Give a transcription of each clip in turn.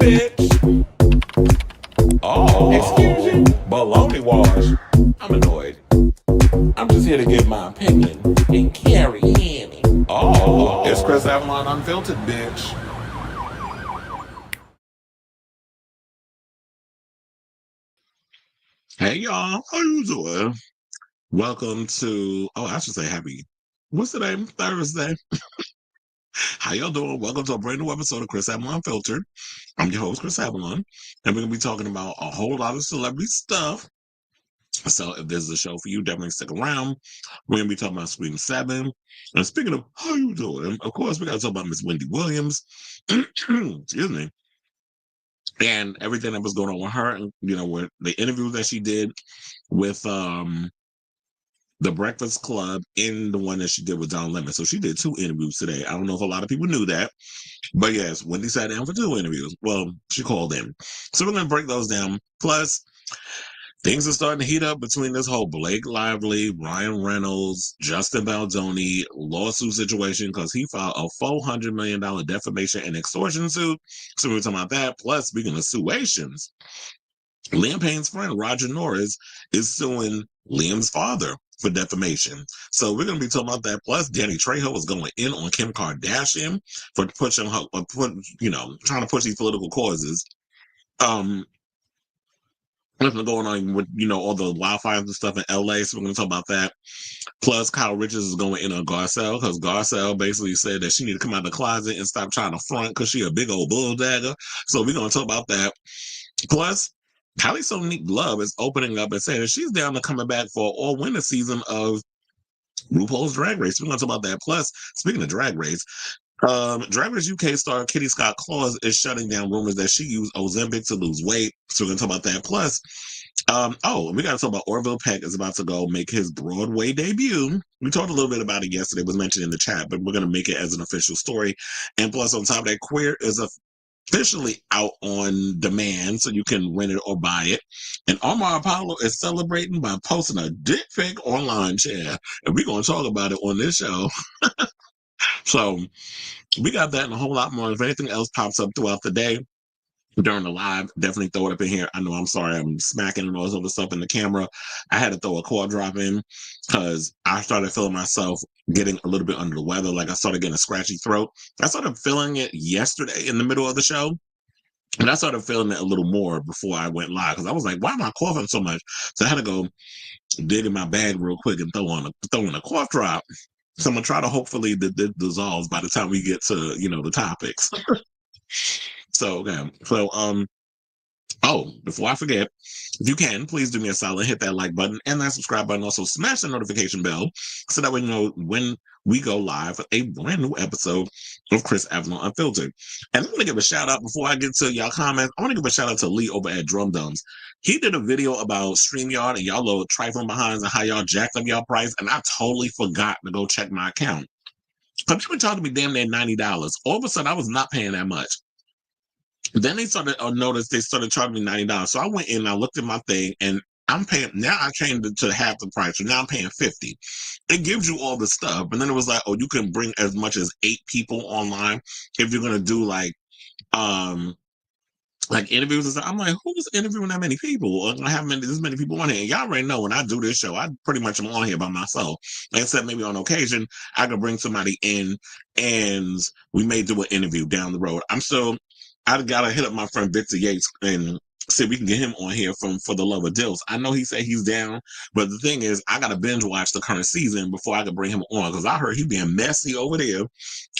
bitch. Oh, excuse you? Baloney wash. I'm annoyed. I'm just here to give my opinion and carry in. Oh, it's Chris Avalon Unfiltered, bitch. Hey, y'all. How you doing? Welcome to, I should say happy, what's the name? Thursday. How y'all doing? Welcome to a brand new episode of Chris Avalon Filtered. I'm your host, Chris Avalon, and we're going to be talking about a whole lot of celebrity stuff. So if this is a show for you, definitely stick around. We're going to be talking about Scream 7. And speaking of how you doing, of course, we got to talk about Miss Wendy Williams. Excuse me. And everything that was going on with her, and with the interview that she did with the Breakfast Club and the one that she did with Don Lemon. So she did 2 interviews today. I don't know if a lot of people knew that, but yes, Wendy sat down for 2 interviews. Well, she called in. So we're going to break those down. Plus, things are starting to heat up between this whole Blake Lively, Ryan Reynolds, Justin Baldoni lawsuit situation because he filed a $400 million defamation and extortion suit. So we're talking about that. Plus, speaking of suations, Liam Payne's friend, Roger Norris, is suing Liam's father for defamation. So we're going to be talking about that. Plus, Danny Trejo is going in on Kim Kardashian for pushing her, trying to push these political causes. What's been going on with, all the wildfires and stuff in LA. So we're going to talk about that. Plus, Kyle Richards is going in on Garcelle because Garcelle basically said that she need to come out of the closet and stop trying to front because she a big old bulldagger. So we're going to talk about that. Plus, Sonique Love is opening up and saying that she's down to coming back for all-winter season of RuPaul's Drag Race. We're going to talk about that. Plus, speaking of Drag Race, Drag Race UK star Kitty Scott-Claus is shutting down rumors that she used Ozempic to lose weight. So we're going to talk about that. Plus, we got to talk about Orville Peck is about to go make his Broadway debut. We talked a little bit about it yesterday. It was mentioned in the chat, but we're going to make it as an official story. And plus, on top of that, Queer is officially out on demand, so you can rent it or buy it. And Omar Apollo is celebrating by posting a dick pic online chair. And we're going to talk about it on this show. So we got that and a whole lot more. If anything else pops up throughout the day during the live, definitely throw it up in here. I know I'm sorry I'm smacking and all this other stuff in the camera. I had to throw a core drop in because I started feeling myself getting a little bit under the weather. Like I started getting a scratchy throat. I started feeling it yesterday in the middle of the show. And I started feeling it a little more before I went live because I was like, why am I coughing so much? So I had to go dig in my bag real quick and throw in a cough drop. So I'm going to try to hopefully that dissolves by the time we get to, the topics. So, okay. So, before I forget, if you can, please do me a solid, hit that like button and that subscribe button. Also, smash the notification bell so that we know when we go live with a brand new episode of Chris Avalon Unfiltered. And I'm going to give a shout out before I get to y'all comments. I want to give a shout out to Lee over at Drum Dums. He did a video about StreamYard and y'all little trifling behinds and how y'all jacked up y'all price. And I totally forgot to go check my account. Because you were talking to me damn near $90. All of a sudden, I was not paying that much. Then they started they started charging me $90. So I went in and I looked at my thing and I'm paying now. I came to half the price, so now I'm paying $50. It gives you all the stuff, and then it was like, you can bring as much as 8 people online if you're gonna do like interviews and stuff. I'm like, who's interviewing that many people? Or I have this many people on here. And y'all already know when I do this show, I pretty much am on here by myself. Except maybe on occasion, I could bring somebody in and we may do an interview down the road. I gotta hit up my friend Victor Yates and see if we can get him on here for the love of Dills. I know he said he's down, but the thing is, I gotta binge watch the current season before I can bring him on because I heard he being messy over there,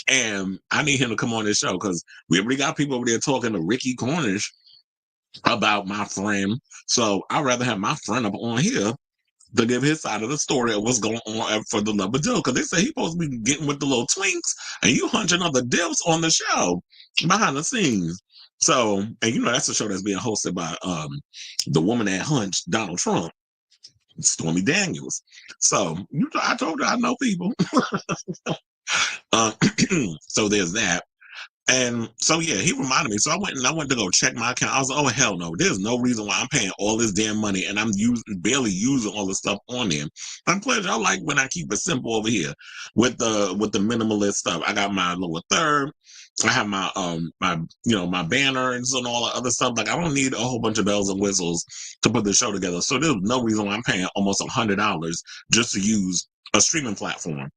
and I need him to come on this show because we already got people over there talking to Ricky Cornish about my friend. So I'd rather have my friend up on here to give his side of the story of what's going on for the love of Dill. Because they say he's supposed to be getting with the little twinks and you hunching other Dills on the show behind the scenes. So, and that's a show that's being hosted by the woman that hunched Donald Trump, Stormy Daniels. So I told her I know people. So there's that. And so, yeah, he reminded me. So I went to go check my account. I was like, oh, hell no. There's no reason why I'm paying all this damn money and I'm barely using all the stuff on there. I'm pleasure. I like when I keep it simple over here with the minimalist stuff. I got my lower third. I have my banners and all the other stuff. Like, I don't need a whole bunch of bells and whistles to put the show together. So there's no reason why I'm paying almost $100 just to use a streaming platform.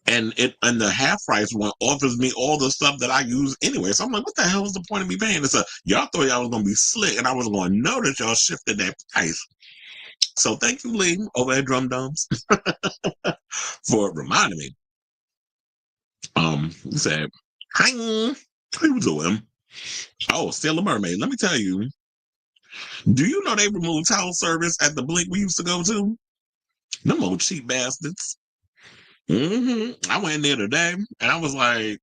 And the half price one offers me all the stuff that I use anyway. So I'm like, what the hell is the point of me paying this? Y'all thought y'all was gonna be slick, and I was gonna know that y'all shifted that price. So thank you, Lee, over at Drum Dums, for reminding me. He said, "Hi, how you doing?" Oh, still a mermaid. Let me tell you. Do you know they removed towel service at the Blink we used to go to? Them old cheap bastards. I went in there today, and I was like,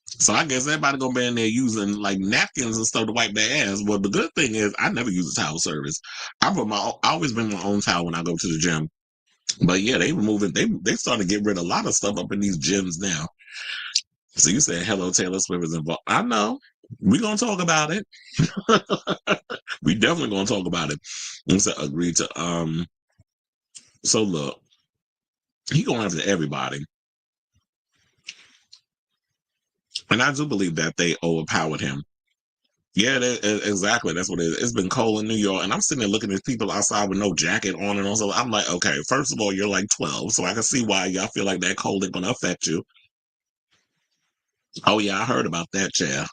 so I guess everybody gonna be in there using like napkins and stuff to wipe their ass. Well, the good thing is I never use a towel service. I always bring my own towel when I go to the gym. But yeah, they remove it. They starting to get rid of a lot of stuff up in these gyms now. So you said hello, Taylor Swift is involved. I know. We gonna talk about it. We definitely gonna talk about it. And so agreed to so look, he going after everybody. And I do believe that they overpowered him. Yeah, exactly. That's what it is. It's been cold in New York, and I'm sitting there looking at people outside with no jacket on and all. So I'm like, okay, first of all, you're like 12, so I can see why y'all feel like that cold ain't gonna affect you. Oh yeah, I heard about that, Chad.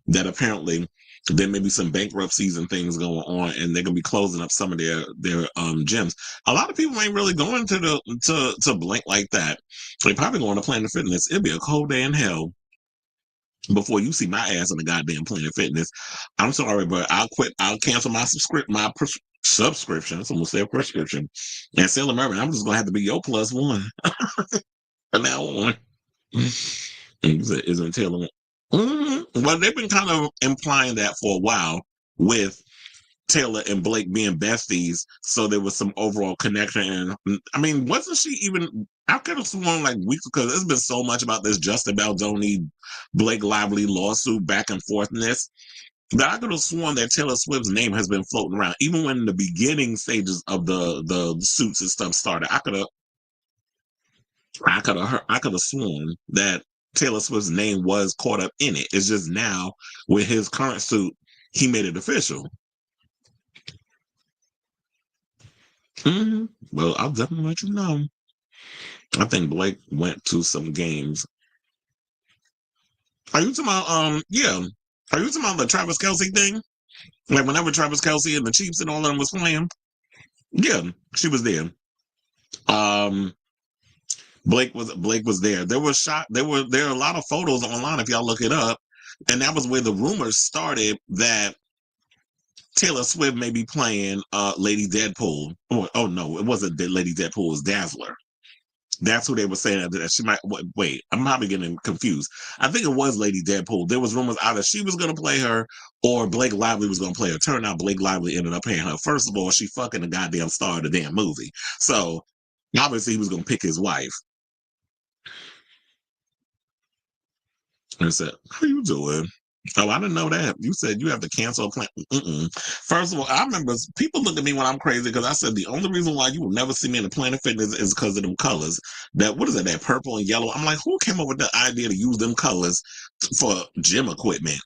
That apparently there may be some bankruptcies and things going on, and they're gonna be closing up some of their gyms. A lot of people ain't really going to to Blink like that. They probably going to Planet Fitness. It'll be a cold day in hell before you see my ass in the goddamn Planet Fitness. I'm sorry, but I'll quit. I'll cancel my subscription. Someone said prescription. And Sailor Mermaid, I'm just gonna have to be your plus one from now on. Isn't Taylor? Well, they've been kind of implying that for a while with Taylor and Blake being besties, so there was some overall connection. And I mean, wasn't she even? I could have sworn like weeks because there's been so much about this Justin Baldoni, Blake Lively lawsuit back and forthness that I could have sworn that Taylor Swift's name has been floating around, even when the beginning stages of the suits and stuff started. I could have sworn that Taylor Swift's name was caught up in it. It's just now with his current suit, he made it official. Well, I'll definitely let you know. I think Blake went to some games. Are you talking about yeah? Are you talking about the Travis Kelce thing? Like whenever Travis Kelce and the Chiefs and all of them was playing? Yeah, she was there. Um Blake was there. There are a lot of photos online if y'all look it up. And that was where the rumors started that Taylor Swift may be playing Lady Deadpool. Oh no, it wasn't Lady Deadpool, it was Dazzler. That's who they were saying that she might. Wait, I'm probably getting confused. I think it was Lady Deadpool. There was rumors either she was going to play her or Blake Lively was going to play her. Turned out Blake Lively ended up playing her. First of all, she fucking the goddamn star of the damn movie. So obviously he was going to pick his wife. And I said, "How you doing?" Oh, I didn't know that. You said you have to cancel a plan. First of all, I remember people look at me when I'm crazy because I said the only reason why you will never see me in the Planet Fitness is because of them colors. What is it? That purple and yellow. I'm like, who came up with the idea to use them colors for gym equipment?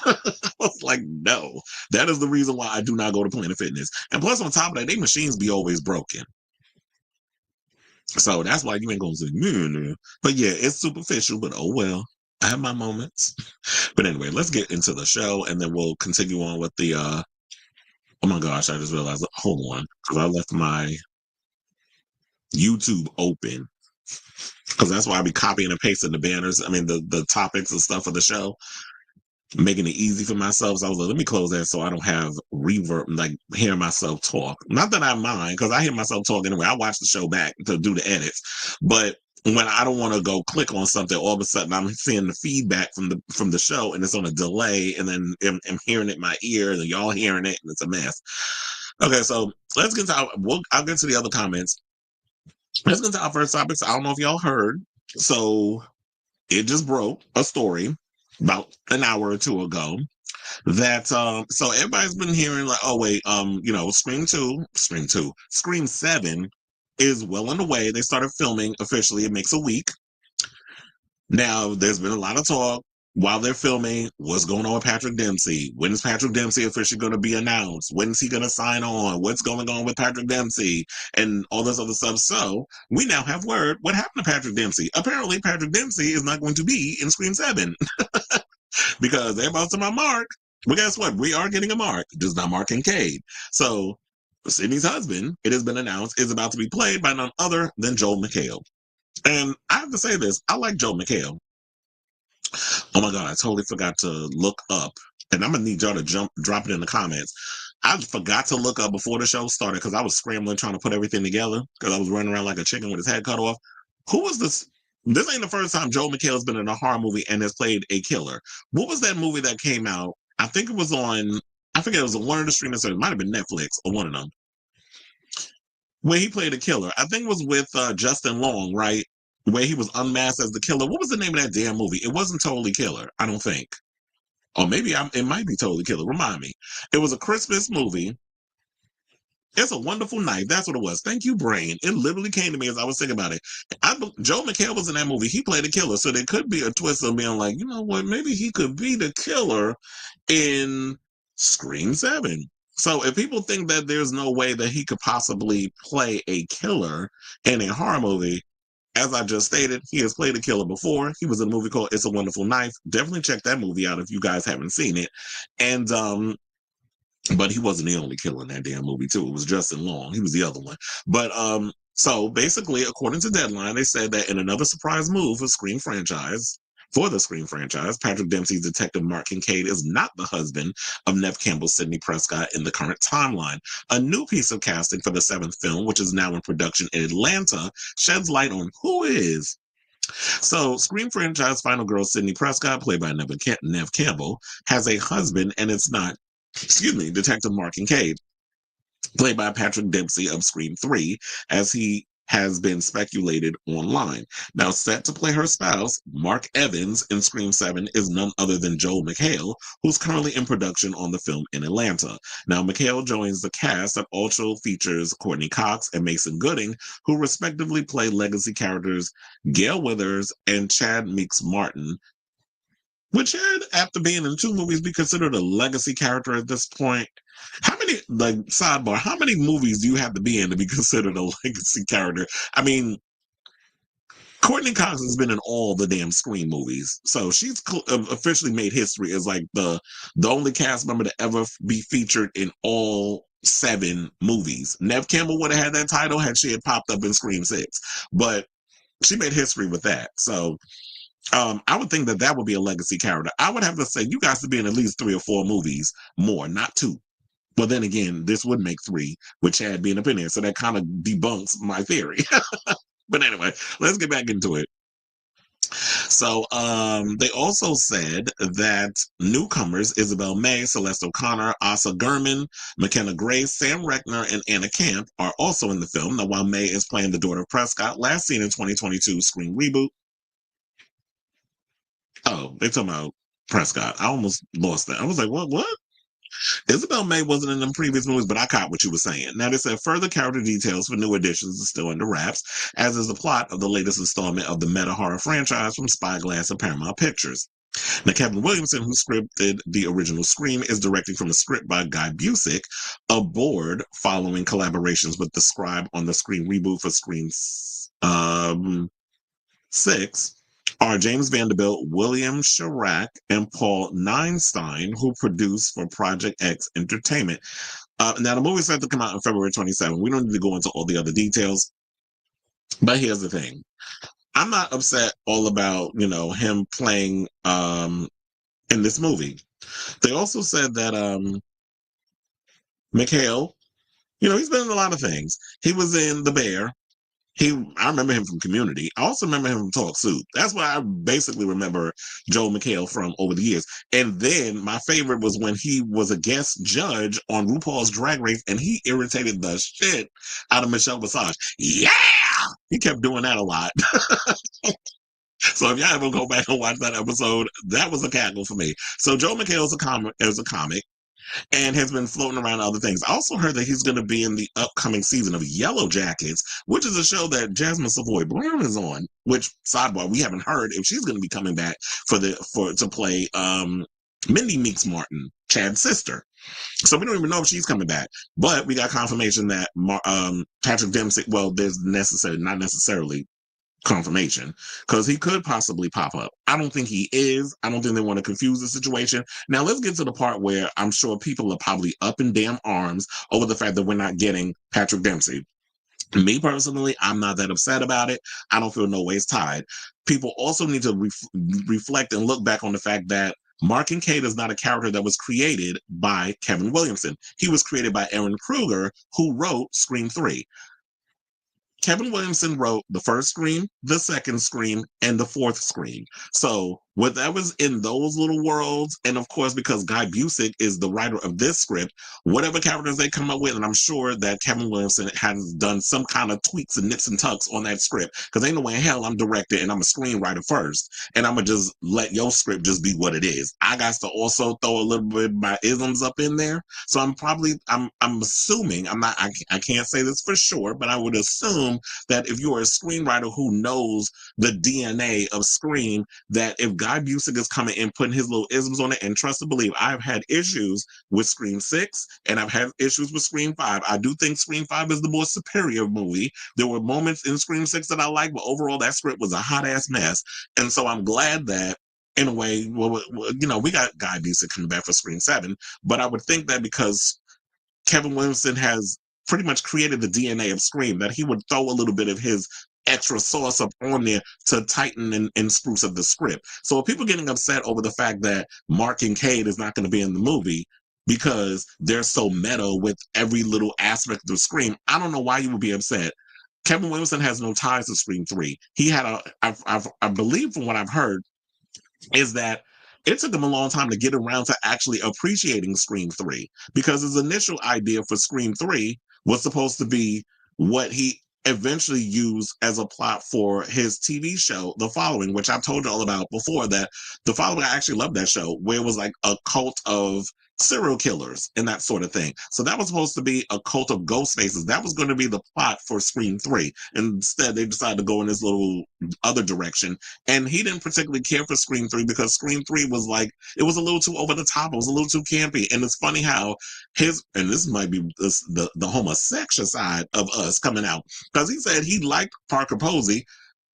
I was like, no, that is the reason why I do not go to Planet Fitness. And plus, on top of that, they machines be always broken. So that's why you ain't gonna say, but yeah, it's superficial, but oh well. I have my moments. But anyway, let's get into the show and then we'll continue on with the oh my gosh, I just realized hold on, because I left my YouTube open. Because that's why I be copying and pasting the banners. I mean the topics and stuff of the show. Making it easy for myself. So I was like, let me close that so I don't have reverb, like hearing myself talk. Not that I mind, because I hear myself talk anyway. I watch the show back to do the edits. But when I don't want to go click on something, all of a sudden I'm seeing the feedback from the show and it's on a delay, and then I'm hearing it in my ear, and y'all hearing it, and it's a mess. Okay, so let's get to I'll get to the other comments. Let's get to our first topics. I don't know if y'all heard. So it just broke a story about an hour or two ago that so everybody's been hearing like, oh wait, Scream 7 is well on the way. They started filming officially. It makes a week. Now, there's been a lot of talk while they're filming. What's going on with Patrick Dempsey? When is Patrick Dempsey officially going to be announced? When is he going to sign on? What's going on with Patrick Dempsey? And all this other stuff. So, we now have word. What happened to Patrick Dempsey? Apparently, Patrick Dempsey is not going to be in Scream 7 because they're about to my Mark. But guess what? We are getting a Mark, just not Mark Kincaid. So, Sydney's husband, it has been announced, is about to be played by none other than Joel McHale. And I have to say this, I like Joel McHale. Oh my God, I totally forgot to look up. And I'm going to need y'all to drop it in the comments. I forgot to look up before the show started because I was scrambling trying to put everything together because I was running around like a chicken with his head cut off. Who was this? This ain't the first time Joel McHale has been in a horror movie and has played a killer. What was that movie that came out? I think it was on, I forget, it was on one of the streaming services. It might have been Netflix or one of them. Where he played a killer. I think it was with Justin Long, right? Where he was unmasked as the killer. What was the name of that damn movie? It wasn't Totally Killer, I don't think. Or maybe it might be Totally Killer. Remind me. It was a Christmas movie. It's a Wonderful Night. That's what it was. Thank you, brain. It literally came to me as I was thinking about it. Joe McHale was in that movie. He played a killer. So there could be a twist of being like, you know what? Maybe he could be the killer in Scream 7. So if people think that there's no way that he could possibly play a killer in a horror movie, as I just stated, he has played a killer before. He was in a movie called It's a Wonderful Knife. Definitely check that movie out if you guys haven't seen it. And but he wasn't the only killer in that damn movie too. It was Justin Long. He was the other one. But so basically, according to Deadline, they said that in another surprise move for the Scream franchise, Patrick Dempsey's detective Mark Kincaid is not the husband of Neve Campbell's Sidney Prescott in the current timeline. A new piece of casting for the 7th film, which is now in production in Atlanta, sheds light on who is. So, Scream franchise final girl Sidney Prescott, played by Neve Campbell, has a husband, and it's not, Detective Mark Kincaid, played by Patrick Dempsey of Scream 3, as he has been speculated online. Now, set to play her spouse, Mark Evans, in Scream 7 is none other than Joel McHale, who's currently in production on the film in Atlanta. Now, McHale joins the cast that also features Courtney Cox and Mason Gooding, who respectively play legacy characters Gail Withers and Chad Meeks Martin, which had, after being in 2 movies, be considered a legacy character at this point. How many, like, sidebar, how many movies do you have to be in to be considered a legacy character? I mean, Courtney Cox has been in all the damn Scream movies. So she's officially made history as, like, the only cast member to ever be featured in all 7 movies. Neve Campbell would have had that title had she had popped up in Scream 6. But she made history with that. So I would think that would be a legacy character. I would have to say you guys to be in at least 3 or 4 movies more, not 2. But then again, this would make 3, with Chad being up in there. So that kind of debunks my theory. But anyway, let's get back into it. So they also said that newcomers Isabel May, Celeste O'Connor, Asa Gurman, McKenna Grace, Sam Reckner, and Anna Camp are also in the film. Now, while May is playing the daughter of Prescott, last seen in 2022 Scream reboot. Oh, they're talking about Prescott. I almost lost that. I was like, what? Isabel May wasn't in them previous movies, but I caught what you were saying. Now, they said further character details for new additions are still under wraps, as is the plot of the latest installment of the meta horror franchise from Spyglass and Paramount Pictures. Now, Kevin Williamson, who scripted the original Scream, is directing from a script by Guy Busick, aboard following collaborations with the scribe on the Scream reboot for Scream 6. Are James Vanderbilt, William Chirac, and Paul Neinstein, who produced for Project X Entertainment. Now, the movie is set to come out on February 27. We don't need to go into all the other details. But here's the thing. I'm not upset all about, him playing in this movie. They also said that McHale, he's been in a lot of things. He was in The Bear. I remember him from Community. I also remember him from Talk Soup. That's why I basically remember Joel McHale from over the years. And then my favorite was when he was a guest judge on RuPaul's Drag Race, and he irritated the shit out of Michelle Visage. Yeah! He kept doing that a lot. So if y'all ever go back and watch that episode, that was a cackle for me. So Joel McHale is a comic. and has been floating around other things. I also heard that he's going to be in the upcoming season of Yellow Jackets, which is a show that Jasmine Savoy Brown is on. Which, sidebar, we haven't heard if she's going to be coming back to play Mindy Meeks Martin, Chad's sister. So we don't even know if she's coming back. But we got confirmation that Patrick Dempsey. Well, there's not necessarily confirmation because he could possibly pop up. I don't think he is. I don't think they want to confuse the situation. Now let's get to the part where I'm sure people are probably up in damn arms over the fact that we're not getting Patrick Dempsey. Me personally, I'm not that upset about it. I don't feel no ways tied. People also need to reflect and look back on the fact that Mark Kincaid is not a character that was created by Kevin Williamson. He was created by Aaron Kruger, who wrote Scream 3. Kevin Williamson wrote the first Scream, the second Scream, and the fourth Scream. So whatever's in those little worlds, and of course, because Guy Busick is the writer of this script, whatever characters they come up with, and I'm sure that Kevin Williamson has done some kind of tweaks and nips and tucks on that script, because ain't no way in hell I'm director and I'm a screenwriter first, and I'm going to just let your script just be what it is. I got to also throw a little bit of my isms up in there. So I'm assuming, I can't say this for sure, but I would assume that if you're a screenwriter who knows the DNA of Scream, that if Guy Busick is coming and putting his little isms on it, and trust and believe, I've had issues with Scream 6 and I've had issues with Scream 5. I do think Scream 5 is the more superior movie. There were moments in Scream 6 that I liked, but overall that script was a hot ass mess. And so I'm glad that in a way, we got Guy Busick coming back for Scream 7, but I would think that because Kevin Williamson has pretty much created the DNA of Scream, that he would throw a little bit of his extra sauce up on there to tighten and spruce up the script. So if people getting upset over the fact that Mark Kincaid is not going to be in the movie because they're so meta with every little aspect of Scream, I don't know why you would be upset. Kevin Williamson has no ties to Scream 3. He had I believe from what I've heard, is that it took him a long time to get around to actually appreciating Scream 3, because his initial idea for Scream 3 was supposed to be what he eventually used as a plot for his TV show, The Following, which I've told you all about before, that The Following, I actually love that show, where it was like a cult of serial killers and that sort of thing. So that was supposed to be a cult of ghost faces. That was going to be the plot for Scream 3. Instead, they decided to go in this little other direction. And he didn't particularly care for Scream 3 because Scream 3 was like, it was a little too over the top. It was a little too campy. And it's funny how and this might be the homosexual side of us coming out, because he said he liked Parker Posey.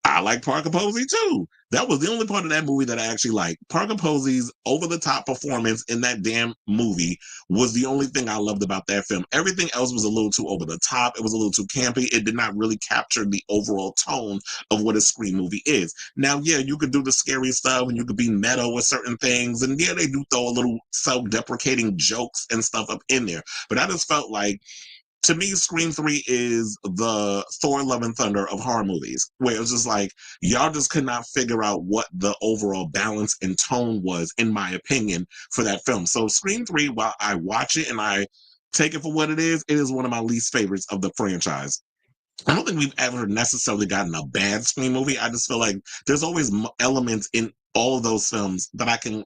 I like Parker Posey too. That was the only part of that movie that I actually liked. Parker Posey's over-the-top performance in that damn movie was the only thing I loved about that film. Everything else was a little too over-the-top. It was a little too campy. It did not really capture the overall tone of what a Scream movie is. Now, yeah, you could do the scary stuff and you could be meta with certain things. And yeah, they do throw a little self-deprecating jokes and stuff up in there. But I just felt like, to me, Scream 3 is the Thor Love and Thunder of horror movies, where it was just like, y'all just could not figure out what the overall balance and tone was, in my opinion, for that film. So Scream 3, while I watch it and I take it for what it is one of my least favorites of the franchise. I don't think we've ever necessarily gotten a bad Scream movie. I just feel like there's always elements in all of those films that I can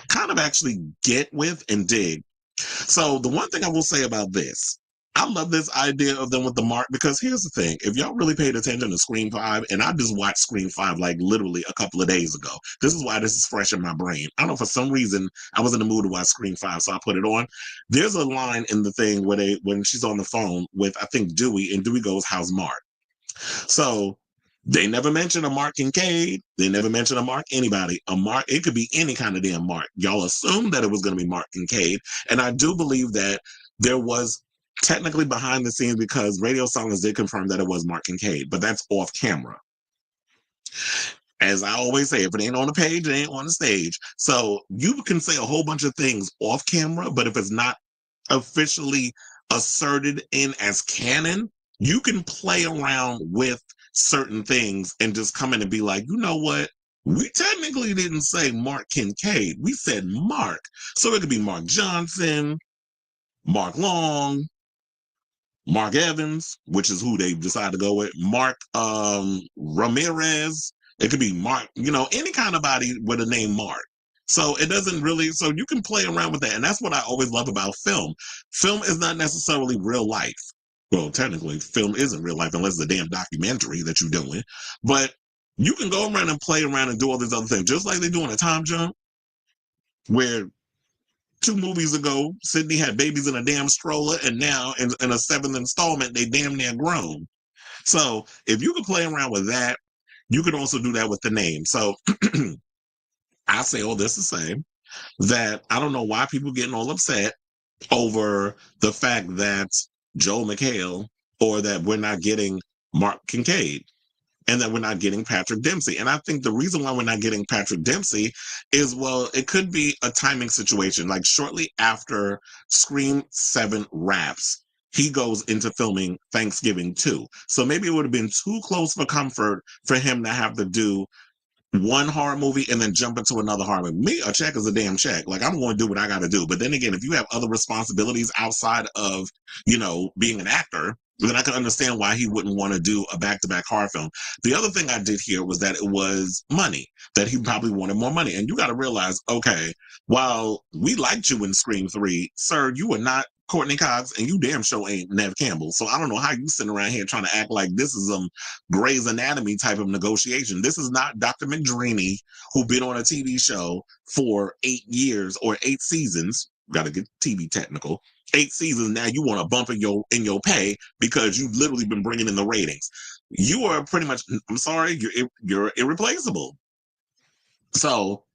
kind of actually get with and dig. So the one thing I will say about this, I love this idea of them with the mark, because here's the thing. If y'all really paid attention to Scream 5, and I just watched Scream 5 like literally a couple of days ago. This is why this is fresh in my brain. I don't know, for some reason, I was in the mood to watch Scream 5, so I put it on. There's a line in the thing where when she's on the phone with, I think, Dewey, and Dewey goes, "How's Mark?" So they never mention a Mark Kincaid. They never mention a Mark anybody. A Mark, it could be any kind of damn Mark. Y'all assumed that it was going to be Mark Kincaid, and I do believe that there was technically behind the scenes, because Radio Silence did confirm that it was Mark Kincaid, but that's off camera. As I always say, if it ain't on the page, it ain't on the stage. So you can say a whole bunch of things off camera, but if it's not officially asserted in as canon, you can play around with certain things and just come in and be like, you know what? We technically didn't say Mark Kincaid. We said Mark. So it could be Mark Johnson, Mark Long, Mark Evans, which is who they decided to go with, Mark Ramirez. It could be Mark, any kind of body with a name Mark. So it doesn't really, so you can play around with that. And that's what I always love about film. Film is not necessarily real life. Well, technically, film isn't real life unless it's a damn documentary that you're doing. But you can go around and play around and do all these other things, just like they do in a time jump, where 2 movies ago, Sydney had babies in a damn stroller, and now in a seventh installment, they damn near grown. So if you can play around with that, you can also do that with the name. So I say all this to say that I don't know why people getting all upset over the fact that Joe McHale or that we're not getting Mark Kincaid and that we're not getting Patrick Dempsey. And I think the reason why we're not getting Patrick Dempsey is, well, it could be a timing situation. Like shortly after Scream 7 wraps, he goes into filming Thanksgiving 2. So maybe it would have been too close for comfort for him to have to do one horror movie and then jump into another horror movie. Me, a check is a damn check. Like, I'm going to do what I got to do. But then again, if you have other responsibilities outside of, being an actor, then I can understand why he wouldn't want to do a back-to-back horror film. The other thing I did hear was that it was money, that he probably wanted more money. And you got to realize, okay, while we liked you in Scream 3, sir, you were not Courtney Cox, and you damn sure ain't Nev Campbell. So I don't know how you sitting around here trying to act like this is Grey's Anatomy type of negotiation. This is not Dr. McDreamy, who been on a TV show for 8 years or 8 seasons. Got to get TV technical. 8 seasons now. You want a bump in your pay because you've literally been bringing in the ratings. You are pretty much. I'm sorry, you're irreplaceable. So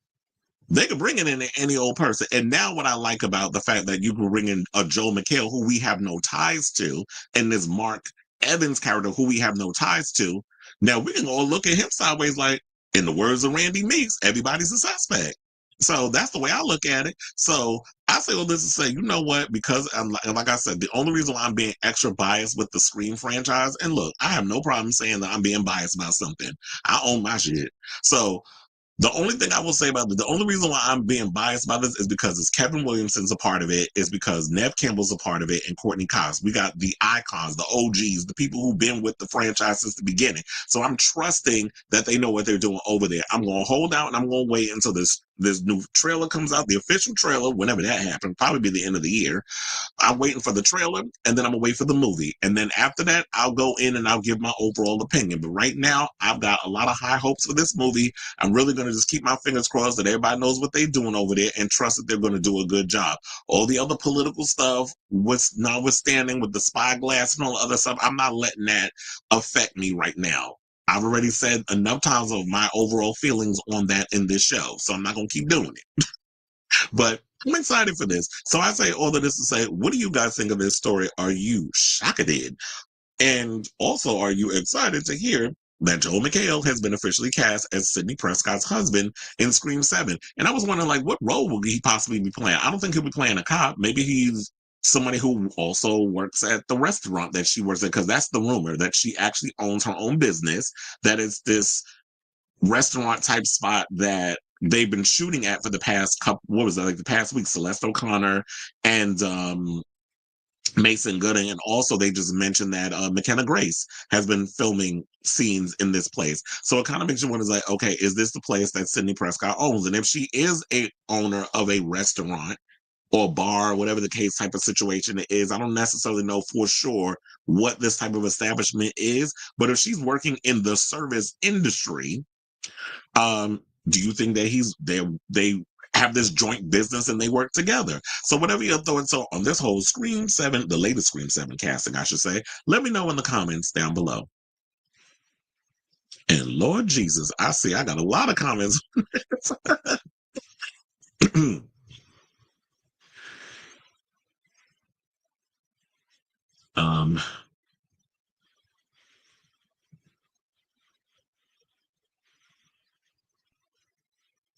they could bring in any old person. And now what I like about the fact that you can bring in a Joel McHale, who we have no ties to, and this Mark Evans character, who we have no ties to, now we can all look at him sideways like, in the words of Randy Meeks, everybody's a suspect. So that's the way I look at it. So I say all this to say, you know what? Because like I said, the only reason why I'm being extra biased with the Scream franchise, and look, I have no problem saying that I'm being biased about something. I own my shit. So the only thing I will say about the only reason why I'm being biased about this is because it's Kevin Williamson's a part of it, is because Nev Campbell's a part of it, and Courtney Cox. We got the icons, the OGs, the people who've been with the franchise since the beginning. So I'm trusting that they know what they're doing over there. I'm going to hold out and I'm going to wait until this new trailer comes out, the official trailer, whenever that happens, probably be the end of the year. I'm waiting for the trailer, and then I'm gonna wait for the movie. And then after that, I'll go in and I'll give my overall opinion. But right now, I've got a lot of high hopes for this movie. I'm really gonna just keep my fingers crossed that everybody knows what they're doing over there and trust that they're gonna do a good job. All the other political stuff, notwithstanding with the spyglass and all the other stuff, I'm not letting that affect me right now. I've already said enough times of my overall feelings on that in this show, so I'm not gonna keep doing it. But I'm excited for this. So I say all of this to say, what do you guys think of this story? Are you shocked? And also, are you excited to hear that Joel McHale has been officially cast as Sidney Prescott's husband in Scream 7? And I was wondering, like, what role will he possibly be playing? I don't think he'll be playing a cop. Maybe he's somebody who also works at the restaurant that she works at, because that's the rumor, that she actually owns her own business, that it's this restaurant type spot that they've been shooting at for the past couple, what was that, like the past week, Celeste O'Connor and Mason Gooding. And also they just mentioned that McKenna Grace has been filming scenes in this place. So it kind of makes you wonder, like, okay, is this the place that Sidney Prescott owns? And if she is a owner of a restaurant or bar, whatever the case type of situation it is, I don't necessarily know for sure what this type of establishment is, but if she's working in the service industry, do you think that they have this joint business and they work together? So whatever your thoughts are on this whole Scream 7, the latest Scream 7 casting, I should say, let me know in the comments down below. And Lord Jesus, I see I got a lot of comments.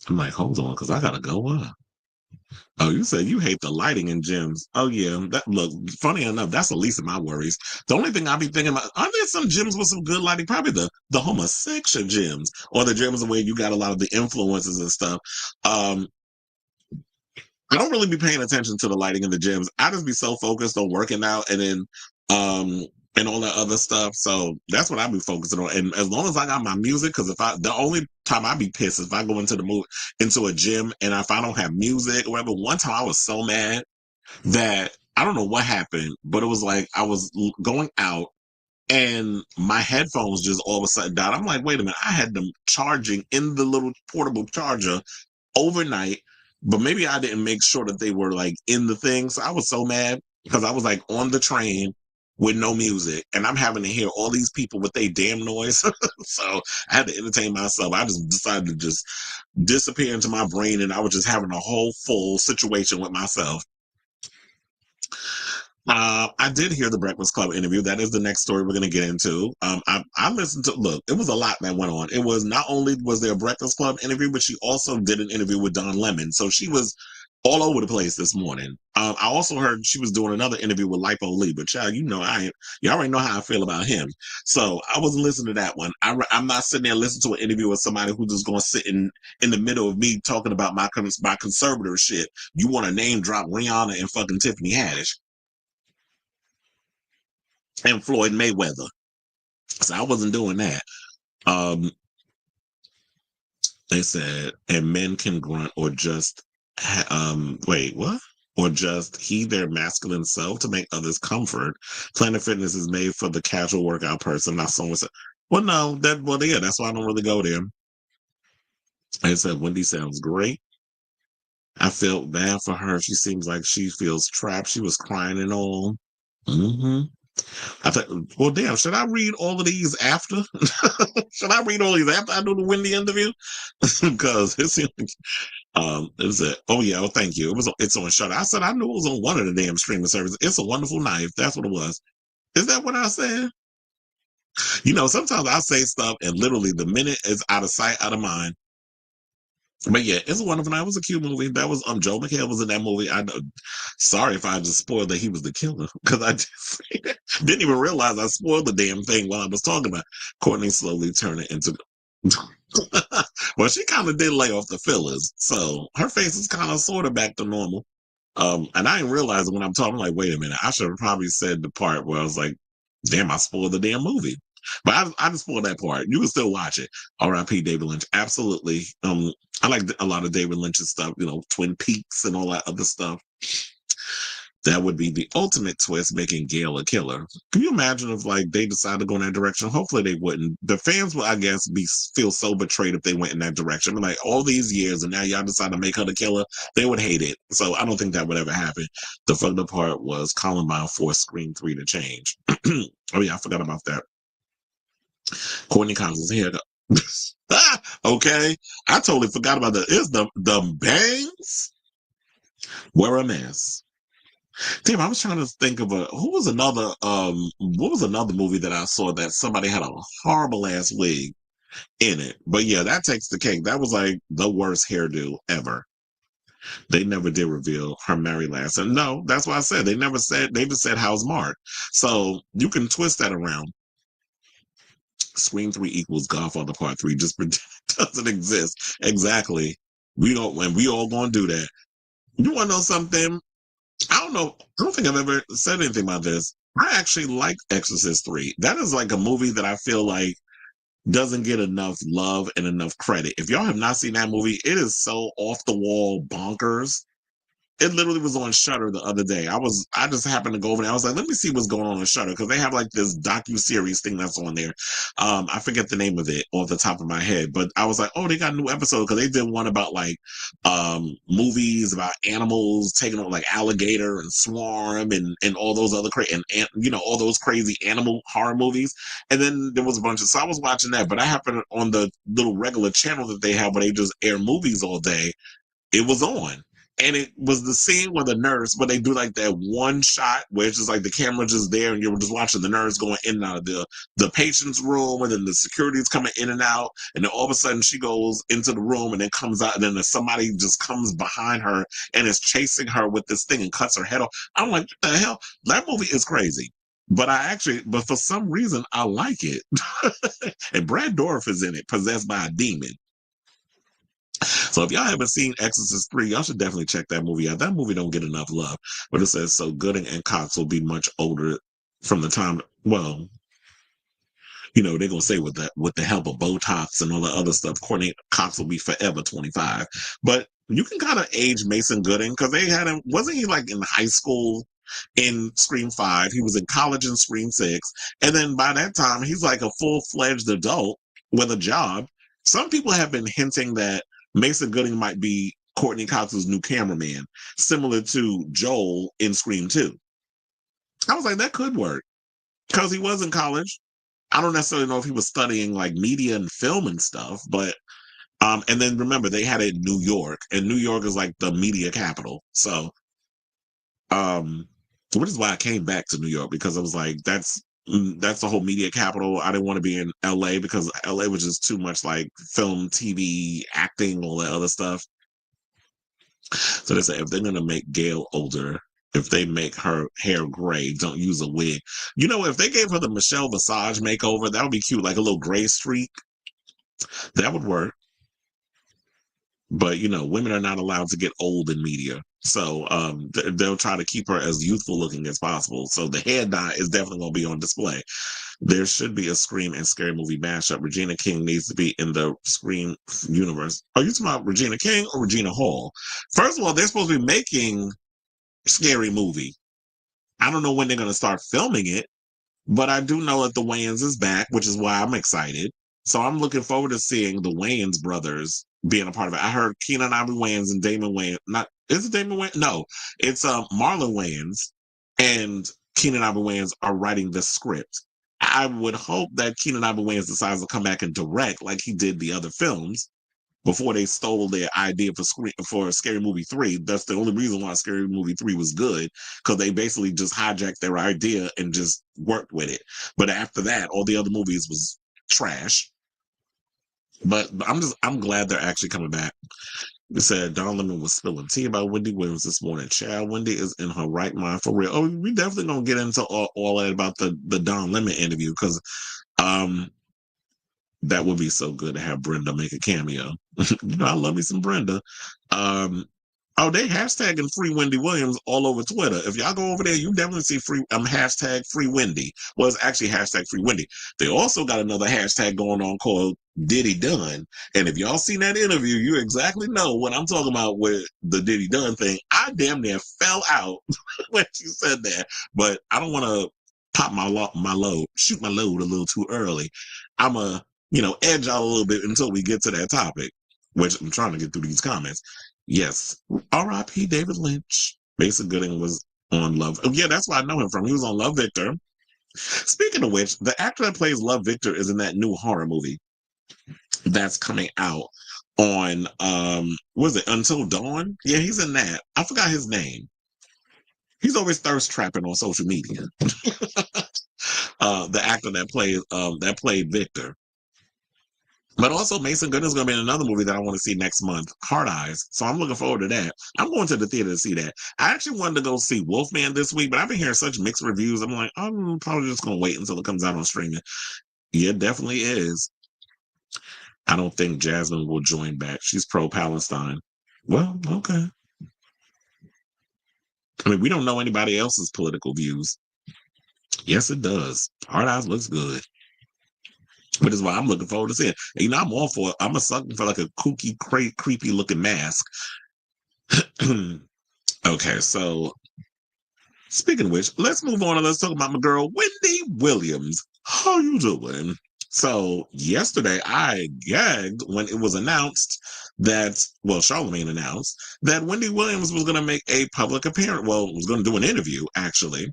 I'm like, hold on, because I gotta go up. Oh, you said you hate the lighting in gyms. Oh yeah, that look. Funny enough, that's the least of my worries. The only thing I be thinking about, are there some gyms with some good lighting? Probably the homosexual gyms, or the gyms where you got a lot of the influences and stuff. I don't really be paying attention to the lighting in the gyms. I just be so focused on working out, and then and all that other stuff. So that's what I be focusing on. And as long as I got my music, because the only time I be pissed is if I go into a gym and if I don't have music or whatever. One time I was so mad that I don't know what happened, but it was like I was going out and my headphones just all of a sudden died. I'm like, wait a minute, I had them charging in the little portable charger overnight, but maybe I didn't make sure that they were like in the thing. So I was so mad because I was like on the train with no music and I'm having to hear all these people with their damn noise. So I had to entertain myself. I just decided to just disappear into my brain and I was just having a whole full situation with myself. I did hear the Breakfast Club interview. That is the next story we're going to get into. I listened to, look, it was a lot that went on. It was not only was there a Breakfast Club interview, but she also did an interview with Don Lemon. So she was all over the place this morning. I also heard she was doing another interview with Lipo Lee, but child, you already know how I feel about him. So I wasn't listening to that one. I'm not sitting there listening to an interview with somebody who's just going to sit in the middle of me talking about my conservative shit. You want to name drop Rihanna and fucking Tiffany Haddish and Floyd Mayweather. So I wasn't doing that. They said, and men can grunt or just, wait, what? Or just heed their masculine self to make others comfort. Planet Fitness is made for the casual workout person, not someone said, well, no, yeah, that's why I don't really go there. They said, Wendy sounds great. I felt bad for her. She seems like she feels trapped. She was crying and all. Mm-hmm. I thought, well, damn, should I read all of these after? Should I read all these after I do the Wendy interview? Because it seemed like, is it? Oh yeah, well, thank you. It's on Shudder. I said I knew it was on one of the damn streaming services. It's a Wonderful Knife. That's what it was. Is that what I said? Sometimes I say stuff and literally the minute is out of sight, out of mind. But yeah, It's a Wonderful Knife. It was a cute movie. That was Joe McHale was in that movie. Sorry if I just spoiled that he was the killer because I just didn't even realize I spoiled the damn thing while I was talking about Courtney slowly turning into. Well, she kind of did lay off the fillers, so her face is kind of sort of back to normal. And I didn't realize it when I'm talking. Like, wait a minute, I should have probably said the part where I was like, "Damn, I spoiled the damn movie." But I just spoiled that part. You can still watch it. R.I.P. David Lynch. Absolutely. I like a lot of David Lynch's stuff. Twin Peaks and all that other stuff. That would be the ultimate twist, making Gail a killer. Can you imagine if they decided to go in that direction? Hopefully they wouldn't. The fans will, I guess, feel so betrayed if they went in that direction. I mean, like all these years, and now y'all decide to make her the killer. They would hate it. So I don't think that would ever happen. The fucked up part was Columbine forced Scream 3 to change. Oh yeah, I forgot about that. Courtney Cox's hair. Okay, I totally forgot about that. Is the bangs were a mess. Damn, I was trying to think of what was another movie that I saw that somebody had a horrible ass wig in it. But yeah, that takes the cake. That was like the worst hairdo ever. They never did reveal her married last. And no, that's what I said. They just said how's Mark. So you can twist that around. Scream 3 equals Godfather Part 3 just doesn't exist. Exactly. We all gonna do that. You wanna know something? I don't know. I don't think I've ever said anything about this. I actually like Exorcist 3. That is like a movie that I feel like doesn't get enough love and enough credit. If y'all have not seen that movie, it is so off the wall bonkers. It literally was on Shudder the other day. I just happened to go over there. I was like, let me see what's going on Shudder because they have like this docu-series thing that's on there. I forget the name of it off the top of my head, but I was like, oh, they got a new episode because they did one about like movies about animals taking on like Alligator and Swarm and all those other crazy and all those crazy animal horror movies. And then there was a bunch of so I was watching that, but I happened on the little regular channel that they have where they just air movies all day. It was on. And it was the scene where the nurse, where they do like that one shot where it's just like the camera just there and you're just watching the nurse going in and out of the patient's room and then the security's coming in and out. And then all of a sudden she goes into the room and then comes out and then somebody just comes behind her and is chasing her with this thing and cuts her head off. I'm like, what the hell? That movie is crazy. But for some reason, I like it. And Brad Dourif is in it, possessed by a demon. So if y'all haven't seen Exorcist 3, y'all should definitely check that movie out. That movie don't get enough love. But it says, so Gooding and Cox will be much older from the time, well, they're gonna say with the help of Botox and all the other stuff, Courtney Cox will be forever 25. But you can kind of age Mason Gooding because they had him. Wasn't he like in high school in Scream 5? He was in college in Scream 6, and then by that time he's like a full-fledged adult with a job. Some people have been hinting that Mason Gooding might be Courtney Cox's new cameraman, similar to Joel in Scream 2. I was like, that could work because he was in college. I don't necessarily know if he was studying like media and film and stuff, but and then remember they had it in New York, and New York is like the media capital. So which is why I came back to New York, because I was like, that's the whole media capital. I didn't want to be in LA because LA was just too much like film, TV, acting, all that other stuff. So they said if they're gonna make Gail older, if they make her hair gray, don't use a wig. If they gave her the Michelle Visage makeover, that would be cute, like a little gray streak. That would work. But women are not allowed to get old in media, so they'll try to keep her as youthful looking as possible. So the hair dye is definitely going to be on display. There should be a Scream and Scary Movie mashup. Regina King needs to be in the Scream universe. Are you talking about Regina King or Regina Hall? First of all, they're supposed to be making Scary Movie. I don't know when they're going to start filming it, but I do know that the Wayans is back, which is why I'm excited. So I'm looking forward to seeing the Wayans brothers being a part of it. I heard Keenen Ivory Wayans and Damon Wayans. Is it Damon Wayans? No, it's Marlon Wayans and Keenen Ivory Wayans are writing the script. I would hope that Keenen Ivory Wayans decides to come back and direct like he did the other films before they stole their idea for Scary Movie 3. That's the only reason why Scary Movie 3 was good, because they basically just hijacked their idea and just worked with it. But after that, all the other movies was trash. But I'm glad they're actually coming back. They said Don Lemon was spilling tea about Wendy Williams this morning. Child, Wendy is in her right mind for real. Oh, we definitely gonna get into all that about the Don Lemon interview, because that would be so good to have Brenda make a cameo. I love me some Brenda. They hashtagging free Wendy Williams all over Twitter. If y'all go over there, you definitely see hashtag free Wendy. Well, it's actually hashtag free Wendy. They also got another hashtag going on called Diddy Done. And if y'all seen that interview, you exactly know what I'm talking about with the Diddy Done thing. I damn near fell out when she said that, but I don't want to pop shoot my load a little too early. I'm edge out a little bit until we get to that topic, which I'm trying to get through these comments. Yes. R.I.P. David Lynch. Mason Gooding was on Love. Oh, yeah, that's where I know him from. He was on Love, Victor. Speaking of which, the actor that plays Love, Victor is in that new horror movie that's coming out on, was it Until Dawn? Yeah, he's in that. I forgot his name. He's always thirst trapping on social media. The actor that played Victor. But also, Mason Gooding's going to be in another movie that I want to see next month, Hard Eyes. So I'm looking forward to that. I'm going to the theater to see that. I actually wanted to go see Wolfman this week, but I've been hearing such mixed reviews. I'm like, I'm probably just going to wait until it comes out on streaming. Yeah, it definitely is. I don't think Jasmine will join back. She's pro-Palestine. Well, okay. I mean, we don't know anybody else's political views. Yes, it does. Hard Eyes looks good. But is why I'm looking forward to seeing it. I'm all for it. I'm a sucker for like a kooky, creepy looking mask. Okay, so speaking of which, let's move on and let's talk about my girl, Wendy Williams. How you doing? So yesterday I gagged when it was announced that, Charlemagne announced that Wendy Williams was going to make a public appearance. Well, was going to do an interview actually.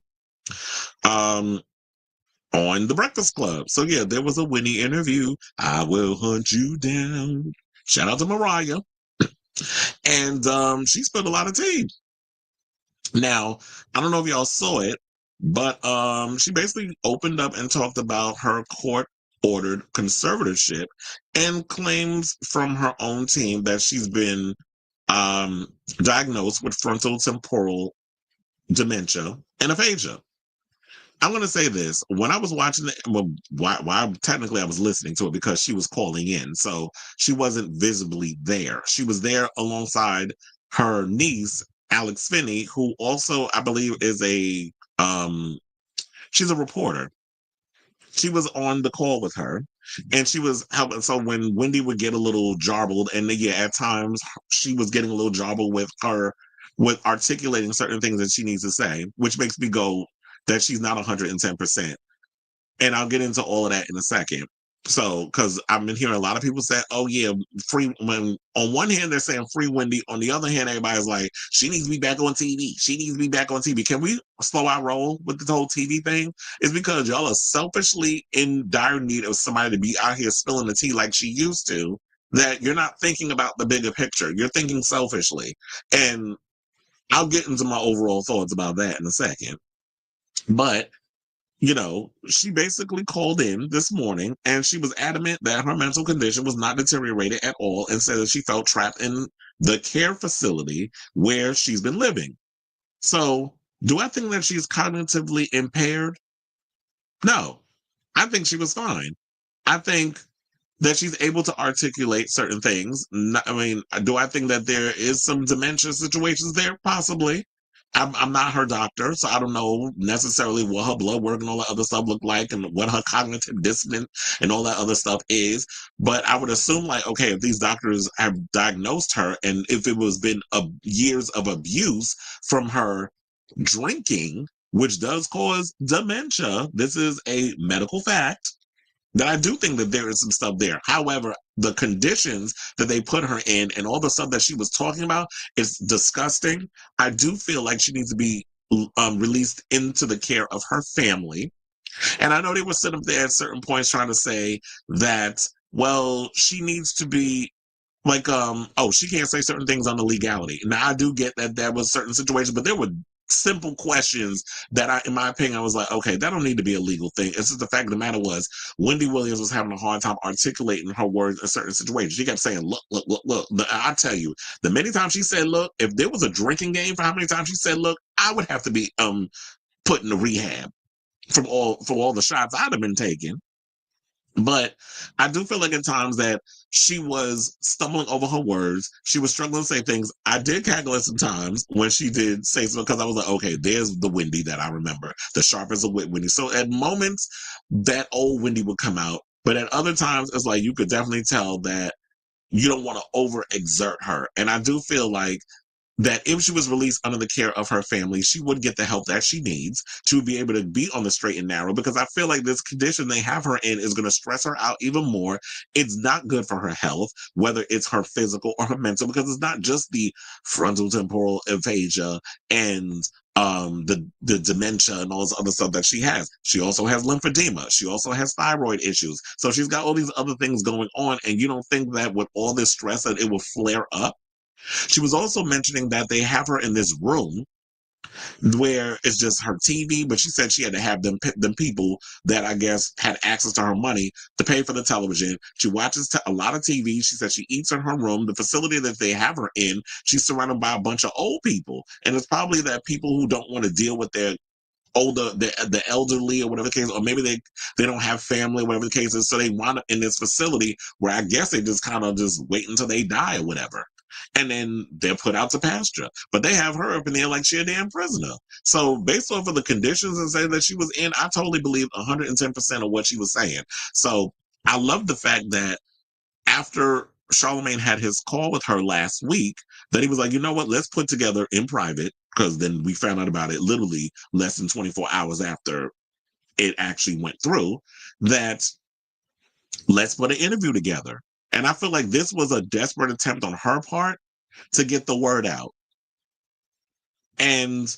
On The Breakfast Club. So yeah, there was a Winnie interview. I will hunt you down. Shout out to Mariah. And she spilled a lot of tea. Now, I don't know if y'all saw it, but she basically opened up and talked about her court-ordered conservatorship and claims from her own team that she's been diagnosed with frontotemporal dementia and aphasia. I'm going to say this. When I was watching it, technically I was listening to it because she was calling in. So she wasn't visibly there. She was there alongside her niece, Alex Finney, who also, I believe, is a She's a reporter. She was on the call with her, and she was helping. So when Wendy would get a little jarbled, and yeah, at times she was getting a little jarbled with her, with articulating certain things that she needs to say, which makes me go that she's not 110%. And I'll get into all of that in a second. So, because I've been hearing a lot of people say, "Oh yeah, free." When on one hand they're saying free Wendy, on the other hand everybody's like, "She needs to be back on TV. She needs to be back on TV." Can we slow our roll with the whole TV thing? It's because y'all are selfishly in dire need of somebody to be out here spilling the tea like she used to. That you're not thinking about the bigger picture. You're thinking selfishly, and I'll get into my overall thoughts about that in a second. But she basically called in this morning and she was adamant that her mental condition was not deteriorated at all and said that she felt trapped in the care facility where she's been living. So, do I think that she's cognitively impaired? No. I think she was fine. I think that she's able to articulate certain things. I mean, do I think that there is some dementia situations there? Possibly. I'm not her doctor, so I don't know necessarily what her blood work and all that other stuff look like and what her cognitive dissonance and all that other stuff is. But I would assume, like, okay, if these doctors have diagnosed her and if it was been years of abuse from her drinking, which does cause dementia, this is a medical fact, that I do think that there is some stuff there. However, the conditions that they put her in and all the stuff that she was talking about is disgusting. I do feel like she needs to be released into the care of her family. And I know they were sitting up there at certain points trying to say that, well, she needs to be like, she can't say certain things on the legality. Now, I do get that there was certain situations, but there were simple questions that in my opinion, I was like, okay, that don't need to be a legal thing. It's just the fact of the matter was Wendy Williams was having a hard time articulating her words in certain situations. She kept saying, look, look, look, look. I tell you, the many times she said, look, if there was a drinking game for how many times she said, look, I would have to be put in the rehab for all the shots I'd have been taking. But I do feel like at times that she was stumbling over her words. She was struggling to say things. I did cackle at some times when she did say something because I was like, okay, there's the Wendy that I remember, the sharp as a wit Wendy. So at moments, that old Wendy would come out. But at other times, it's like you could definitely tell that you don't want to overexert her. And I do feel like that if she was released under the care of her family, she would get the help that she needs to be able to be on the straight and narrow, because I feel like this condition they have her in is going to stress her out even more. It's not good for her health, whether it's her physical or her mental, because it's not just the frontal temporal aphasia and the dementia and all this other stuff that she has. She also has lymphedema. She also has thyroid issues. So she's got all these other things going on, and you don't think that with all this stress that it will flare up? She was also mentioning that they have her in this room where it's just her TV, but she said she had to have them people that I guess had access to her money to pay for the television. She watches a lot of TV. She said she eats in her room. The facility that they have her in, she's surrounded by a bunch of old people, and it's probably that people who don't want to deal with their the elderly or whatever the case, or maybe they don't have family, whatever the case is, so they wind up in this facility where I guess they just kind of just wait until they die or whatever, and then they're put out to pasture. But they have her up in there like she's a damn prisoner. So based off of the conditions and say that she was in, I totally believe 110% of what she was saying. So I love the fact that after Charlemagne had his call with her last week, that he was like, you know what, let's put together in private, because then we found out about it literally less than 24 hours after it actually went through, that let's put an interview together. And I feel like this was a desperate attempt on her part to get the word out. And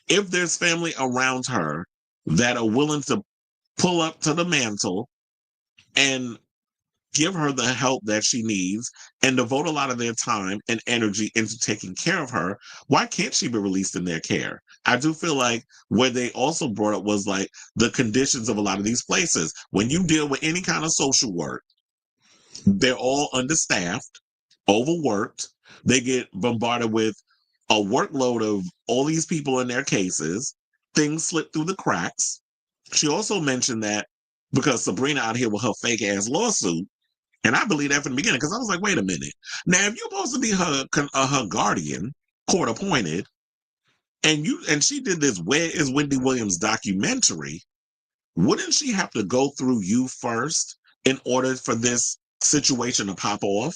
if there's family around her that are willing to pull up to the mantle and give her the help that she needs and devote a lot of their time and energy into taking care of her, why can't she be released in their care? I do feel like where they also brought up was like the conditions of a lot of these places. When you deal with any kind of social work, they're all understaffed, overworked. They get bombarded with a workload of all these people in their cases. Things slip through the cracks. She also mentioned that because Sabrina out here with her fake ass lawsuit, and I believe that from the beginning, because I was like, wait a minute. Now, if you're supposed to be her guardian, court appointed, And she did this Where is Wendy Williams documentary. Wouldn't she have to go through you first in order for this situation to pop off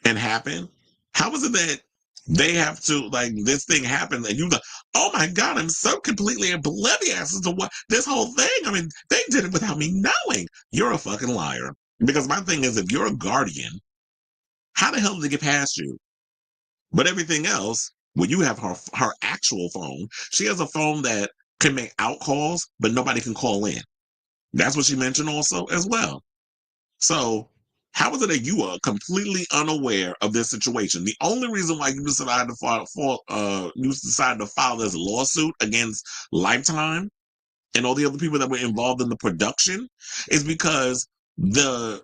and happen? How is it that they have to, like, this thing happened and you're like, oh my God, I'm so completely oblivious as to what this whole thing, I mean, they did it without me knowing. You're a fucking liar. Because my thing is, if you're a guardian, how the hell did it get past you? But everything else, when you have her actual phone, she has a phone that can make out calls, but nobody can call in. That's what she mentioned also as well. So how is it that you are completely unaware of this situation? The only reason why you decided to file this lawsuit against Lifetime and all the other people that were involved in the production is because the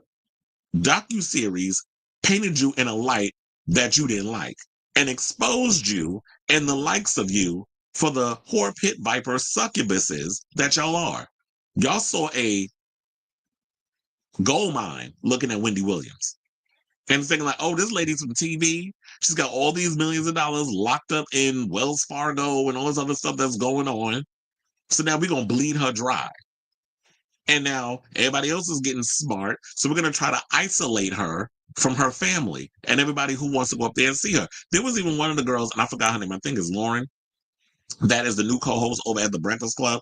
docuseries painted you in a light that you didn't like and exposed you and the likes of you for the whore pit viper succubuses that y'all are. Y'all saw a gold mine looking at Wendy Williams and thinking like, oh, this lady's from TV. She's got all these millions of dollars locked up in Wells Fargo and all this other stuff that's going on. So now we're going to bleed her dry. And now everybody else is getting smart. So we're going to try to isolate her from her family and everybody who wants to go up there and see her. There was even one of the girls, and I forgot her name, I think it's Lauren, that is the new co-host over at the Breakfast Club.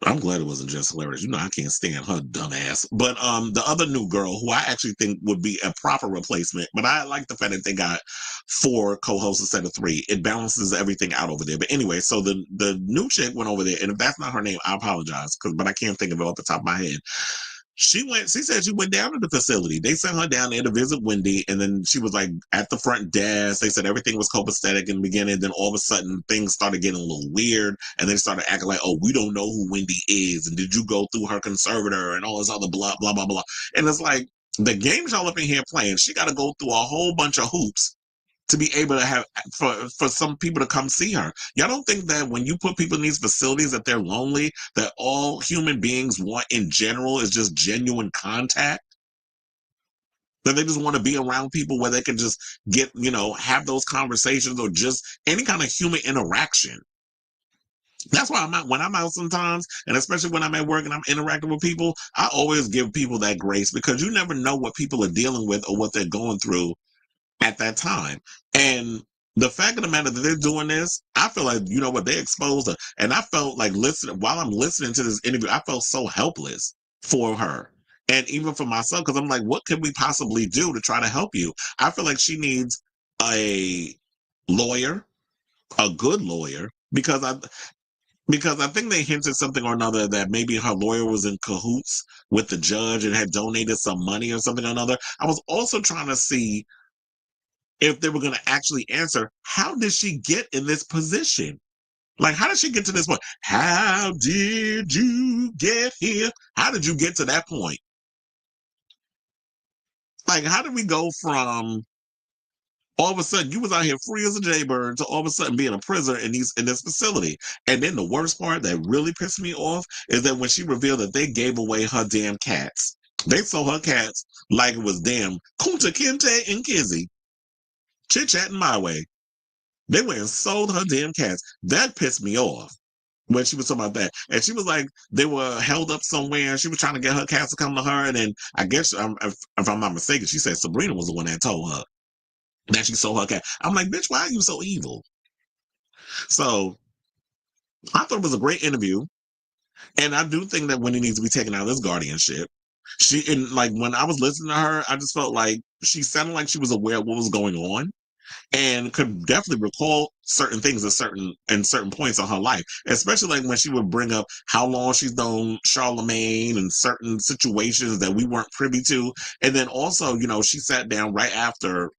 I'm glad it wasn't just hilarious. You know, I can't stand her dumb ass. But the other new girl who I actually think would be a proper replacement, but I like the fact that they got 4 co-hosts instead of 3. It balances everything out over there. But anyway, so the new chick went over there, and if that's not her name, I apologize, but I can't think of it off the top of my head. She said she went down to the facility. They sent her down there to visit Wendy, and then she was like at the front desk. They said everything was copacetic in the beginning. Then all of a sudden things started getting a little weird, and they started acting like, oh, we don't know who Wendy is, and did you go through her conservator and all this other blah, blah, blah, blah. And it's like, the games y'all up in here playing, she got to go through a whole bunch of hoops to be able to have for some people to come see her. Y'all don't think that when you put people in these facilities that they're lonely, that all human beings want in general is just genuine contact? That they just want to be around people where they can just get, have those conversations or just any kind of human interaction. That's why when I'm out sometimes, and especially when I'm at work and I'm interacting with people, I always give people that grace, because you never know what people are dealing with or what they're going through at that time. And the fact of the matter that they're doing this, I feel like, they exposed her. And I felt like while I'm listening to this interview, I felt so helpless for her. And even for myself, because I'm like, what can we possibly do to try to help you? I feel like she needs a lawyer, a good lawyer, because I think they hinted something or another that maybe her lawyer was in cahoots with the judge and had donated some money or something or another. I was also trying to see if they were going to actually answer, how did she get in this position? Like, how did she get to this point? How did you get here? How did you get to that point? Like, how did we go from all of a sudden you was out here free as a jaybird to all of a sudden being a prisoner in this facility? And then the worst part that really pissed me off is that when she revealed that they gave away her damn cats. They sold her cats like it was damn Kunta Kinte and Kizzy. Chit-chatting my way. They went and sold her damn cats. That pissed me off when she was talking about that. And she was like, they were held up somewhere, and she was trying to get her cats to come to her. And then I guess, if I'm not mistaken, she said Sabrina was the one that told her that she sold her cat. I'm like, bitch, why are you so evil? So I thought it was a great interview. And I do think that Wendy needs to be taken out of this guardianship. When I was listening to her, I just felt like she sounded like she was aware of what was going on, and could definitely recall certain things at certain points of her life, especially like when she would bring up how long she's known Charlemagne and certain situations that we weren't privy to. And then also, she sat down right after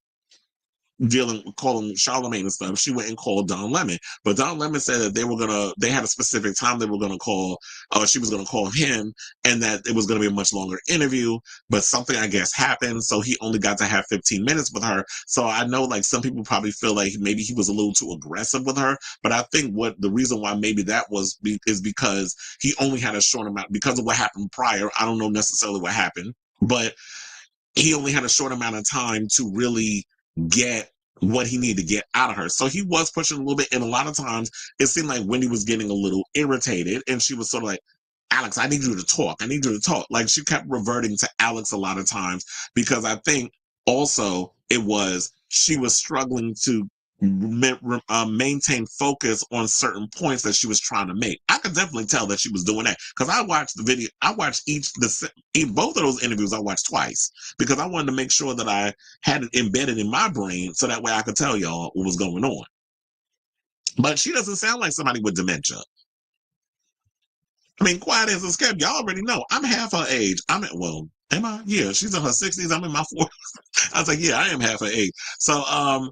calling Charlemagne and stuff. She went and called Don Lemon, but Don Lemon said that they had a specific time they were going to call, she was going to call him, and that it was going to be a much longer interview, but something I guess happened, so he only got to have 15 minutes with her. So I know like some people probably feel like maybe he was a little too aggressive with her, but I think the reason why maybe that is because he only had a short amount, because of what happened prior. I don't know necessarily what happened, but he only had a short amount of time to really get what he needed to get out of her. So he was pushing a little bit. And a lot of times it seemed like Wendy was getting a little irritated and she was sort of like, Alex, I need you to talk. I need you to talk. Like she kept reverting to Alex a lot of times because I think also it was she was struggling to maintain focus on certain points that she was trying to make. I could definitely tell that she was doing that because I watched the video. I watched both of those interviews. I watched twice because I wanted to make sure that I had it embedded in my brain so that way I could tell y'all what was going on. But she doesn't sound like somebody with dementia. I mean, quiet as a skep, y'all already know. I'm half her age. Am I? Yeah, she's in her 60s. I'm in my 40s. I was like, yeah, I am half her age. So,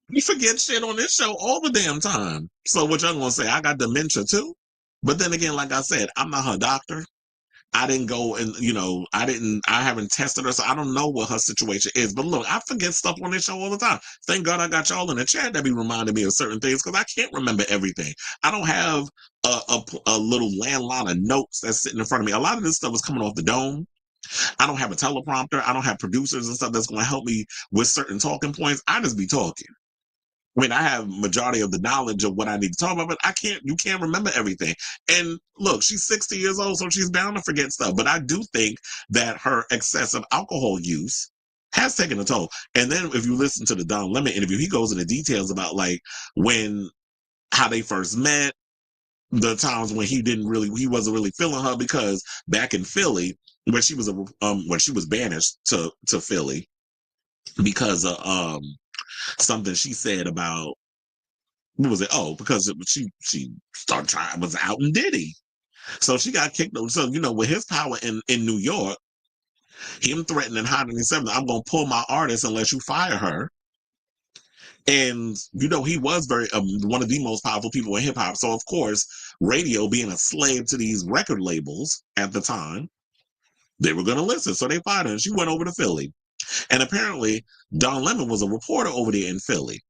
you forget shit on this show all the damn time. So what y'all gonna say? I got dementia too? But then again, like I said, I'm not her doctor. I didn't go and, I haven't tested her, so I don't know what her situation is. But look, I forget stuff on this show all the time. Thank God I got y'all in the chat that be reminding me of certain things because I can't remember everything. I don't have a little landline of notes that's sitting in front of me. A lot of this stuff is coming off the dome. I don't have a teleprompter. I don't have producers and stuff that's going to help me with certain talking points. I just be talking. I mean, I have majority of the knowledge of what I need to talk about, but you can't remember everything. And look, she's 60 years old, so she's bound to forget stuff. But I do think that her excessive alcohol use has taken a toll. And then if you listen to the Don Lemon interview, he goes into details about like how they first met, the times when he wasn't really feeling her because back in Philly, when she was banished to Philly because of something she said about what was it? Oh, because she started trying was out in Diddy, so she got kicked. So with his power in New York, him threatening hiding something, I'm gonna pull my artist unless you fire her. And he was very one of the most powerful people in hip hop. So of course, radio being a slave to these record labels at the time, they were gonna listen. So they fired her, and she went over to Philly. And apparently, Don Lemon was a reporter over there in Philly.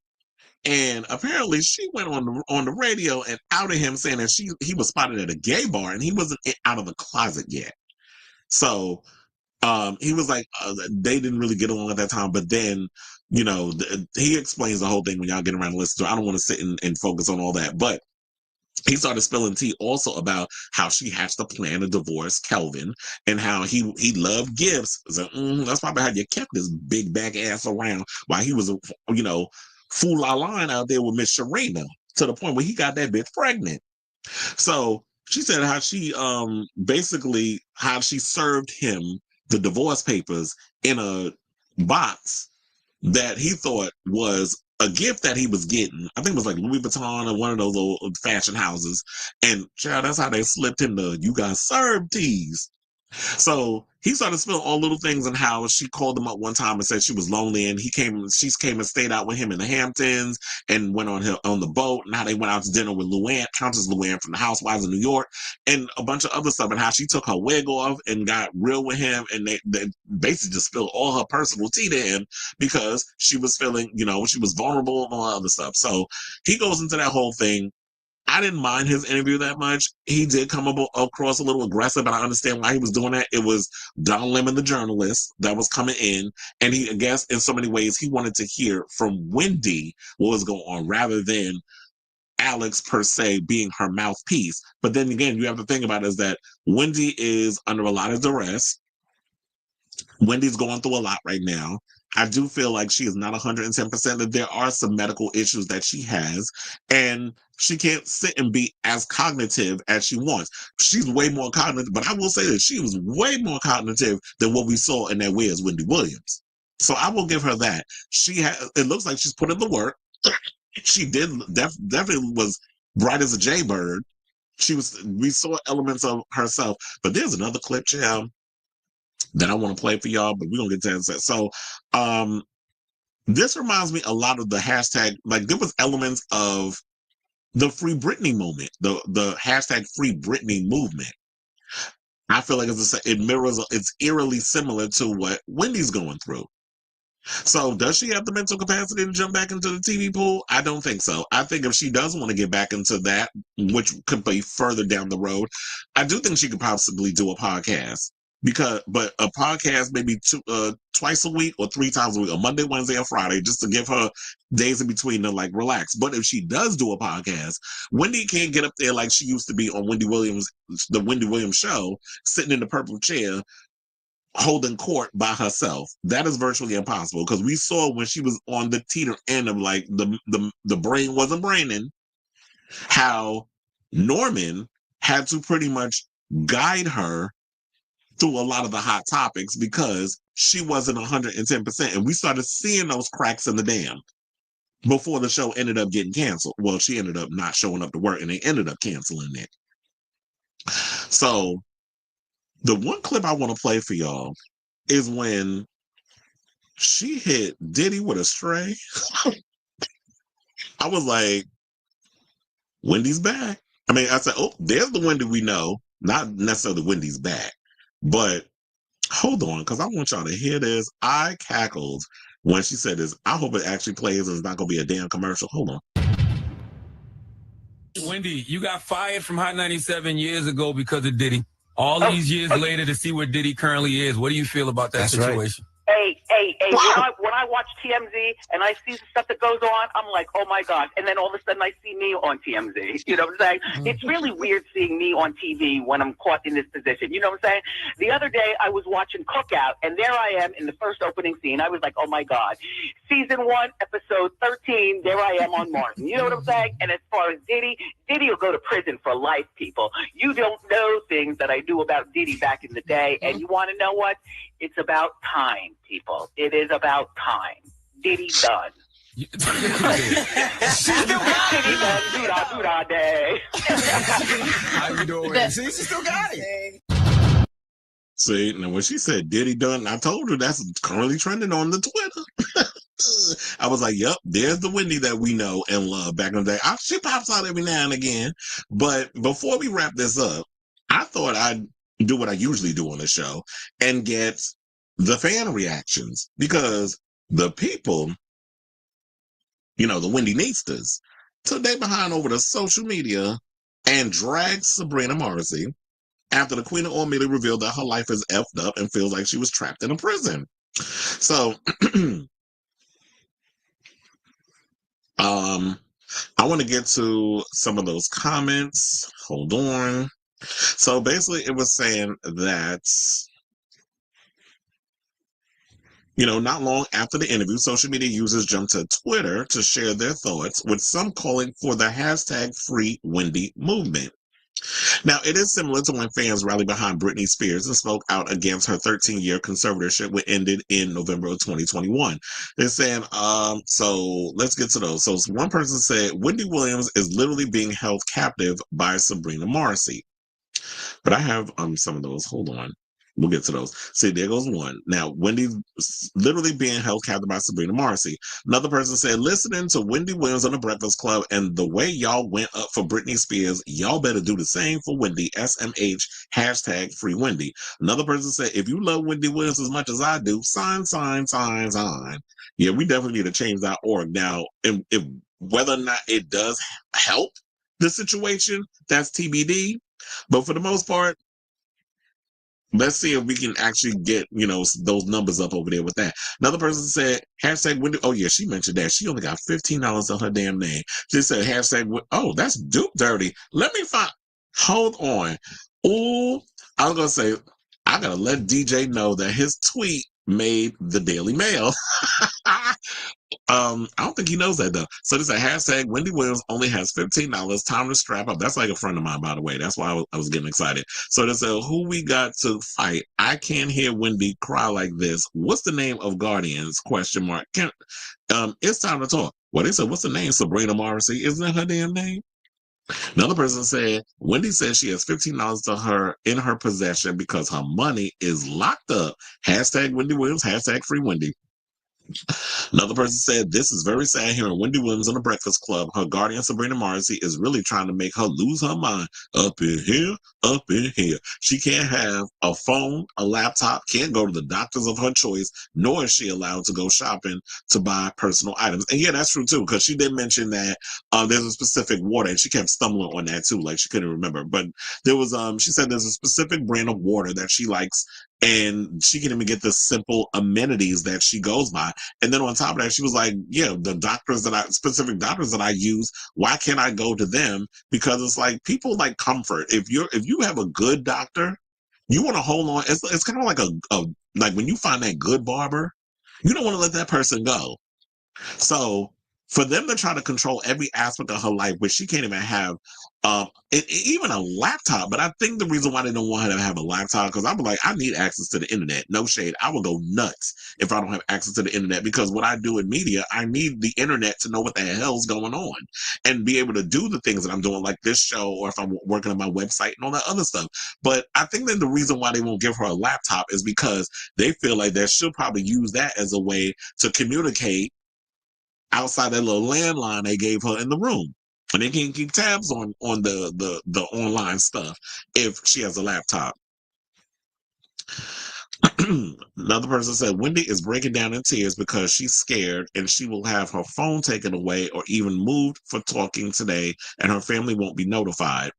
And apparently she went on the radio and outed him saying that he was spotted at a gay bar and he wasn't out of the closet yet. So he was like, they didn't really get along at that time. But then, he explains the whole thing when y'all get around to listen to it. I don't want to sit and focus on all that. But he started spilling tea also about how she hatched a plan to divorce Kelvin and how he loved gifts. So, that's probably how you kept this big back ass around while he was, fool la line out there with Miss Serena to the point where he got that bitch pregnant. So she said how she basically how she served him the divorce papers in a box that he thought was a gift that he was getting. I think it was like Louis Vuitton or one of those old fashion houses. And child, that's how they slipped him the "you got served" tease. So he started spilling all little things and how she called him up one time and said she was lonely, and she came and stayed out with him in the Hamptons and went on the boat, and how they went out to dinner with Countess Luann from the Housewives of New York, and a bunch of other stuff, and how she took her wig off and got real with him, and they basically just spilled all her personal tea to him because she was feeling, she was vulnerable and all that other stuff. So he goes into that whole thing. I didn't mind his interview that much. He did come across a little aggressive, but I understand why he was doing that. It was Don Lemon, the journalist, that was coming in, and I guess in so many ways he wanted to hear from Wendy what was going on rather than Alex per se being her mouthpiece. But then again, you have to think about it is that Wendy is under a lot of duress. Wendy's going through a lot right now. I do feel like she is not 110%, that there are some medical issues that she has, and she can't sit and be as cognitive as she wants. She's way more cognitive, but I will say that she was way more cognitive than what we saw in that way as Wendy Williams. So I will give her that. It looks like she's put in the work. She definitely was bright as a jaybird. We saw elements of herself, but there's another clip, child, that I want to play for y'all, but we're going to get to that. So, this reminds me a lot of the hashtag, like there was elements of the Free Britney moment, the hashtag Free Britney movement. I feel like it's eerily similar to what Wendy's going through. So does she have the mental capacity to jump back into the TV pool? I don't think so. I think if she does want to get back into that, which could be further down the road, I do think she could possibly do a podcast. but a podcast maybe twice a week or 3 times a week, a Monday, Wednesday, or Friday, just to give her days in between to like relax. But if she does do a podcast, Wendy can't get up there like she used to be on the Wendy Williams show, sitting in the purple chair, holding court by herself. That is virtually impossible, because we saw when she was on the teeter end of like the brain wasn't braining, how Norman had to pretty much guide her through a lot of the hot topics because she wasn't 110%. And we started seeing those cracks in the dam before the show ended up getting canceled. Well, she ended up not showing up to work and they ended up canceling it. So the one clip I want to play for y'all is when she hit Diddy with a stray. I was like, Wendy's back. I mean, I said, oh, there's the Wendy we know. Not necessarily Wendy's back. But hold on, because I want y'all to hear this. I cackled when she said this. I hope it actually plays and it's not going to be a damn commercial. Hold on. Wendy, you got fired from Hot 97 years ago because of Diddy. All these years later to see where Diddy currently is. What do you feel about that situation? Hey, when I watch TMZ and I see the stuff that goes on, I'm like, oh my God. And then all of a sudden I see me on TMZ. You know what I'm saying? It's really weird seeing me on TV when I'm caught in this position. You know what I'm saying? The other day I was watching Cookout and there I am in the first opening scene. I was like, oh my God. Season 1, episode 13, there I am on Martin. You know what I'm saying? And as far as Diddy will go to prison for life, people. You don't know things that I knew about Diddy back in the day. And you want to know what? It's about time, people. It is about time. Diddy done. She still got it. Diddy done. Doo-da, day. How you doing? See, she still got it. See, now when she said Diddy done, I told her that's currently trending on the Twitter. I was like, yep, there's the Wendy that we know and love back in the day. She pops out every now and again. But before we wrap this up, I thought I'd do what I usually do on the show and get the fan reactions, because the people, you know, the Wendy Neestas, took they behind over to social media and dragged Sabrina Morrisey after the Queen of All Media revealed that her life is effed up and feels like she was trapped in a prison. So, I want to get to some of those comments. Hold on. So basically it was saying that, you know, not long after the interview, social media users jumped to Twitter to share their thoughts, with some calling for the hashtag Free Wendy movement. Now, it is similar to when fans rallied behind Britney Spears and spoke out against her 13-year conservatorship, which ended in November of 2021. They're saying, so let's get to those. So one person said, Wendy Williams is literally being held captive by Sabrina Morrisey. But I have some of those. Hold on. We'll get to those. See, there goes one. Now, Wendy's literally being held captive by Sabrina Morrisey. Another person said, listening to Wendy Williams on the Breakfast Club and the way y'all went up for Britney Spears, y'all better do the same for Wendy. SMH, hashtag Free Wendy. Another person said, if you love Wendy Williams as much as I do, sign. Yeah, we definitely need to change that org. Now, if whether or not it does help the situation, that's TBD. But for the most part, let's see if we can actually get, you know, those numbers up over there with that. Another person said, hashtag Wendy. Oh, yeah, she mentioned that. She only got $15 on her damn name. She said, hashtag, oh, that's Duke dirty. Let me find, hold on. Oh, I was going to say, I got to let DJ know that his tweet made the Daily Mail. I don't think he knows that though. So this is a hashtag Wendy Williams only has $15. Time to strap up. That's like a friend of mine, by the way. That's why I was getting excited. So they said, who we got to fight? I can't hear Wendy cry like this. What's the name of Guardians? Question mark. It's time to talk. Well, they said, what's the name? Sabrina Morrisey. Isn't that her damn name? Another person said, Wendy says she has $15 to her in her possession because her money is locked up. Hashtag Wendy Williams, hashtag Free Wendy. Another person said, this is very sad hearing Wendy Williams on the Breakfast Club. Her guardian, Sabrina Morrisey, is really trying to make her lose her mind. Up in here, up in here. She can't have a phone, a laptop, can't go to the doctors of her choice, nor is she allowed to go shopping to buy personal items. And yeah, that's true too, because she did mention that there's a specific water, and she kept stumbling on that too, like she couldn't remember. But there was, she said there's a specific brand of water that she likes And she can even get the simple amenities that she goes by. And then on top of that, she was like, yeah, the specific doctors that I use, why can't I go to them? Because it's like, people like comfort. If you have a good doctor, you want to hold on. It's kind of like like when you find that good barber, you don't want to let that person go. So for them to try to control every aspect of her life, where she can't even have even a laptop. But I think the reason why they don't want her to have a laptop, because I'm like, I need access to the internet. No shade. I will go nuts if I don't have access to the internet, because what I do in media, I need the internet to know what the hell's going on and be able to do the things that I'm doing, like this show, or if I'm working on my website and all that other stuff. But I think that the reason why they won't give her a laptop is because they feel like that she'll probably use that as a way to communicate outside that little landline they gave her in the room. And they can keep tabs on the online stuff if she has a laptop. Another person said, Wendy is breaking down in tears because she's scared and she will have her phone taken away or even moved for talking today, and her family won't be notified.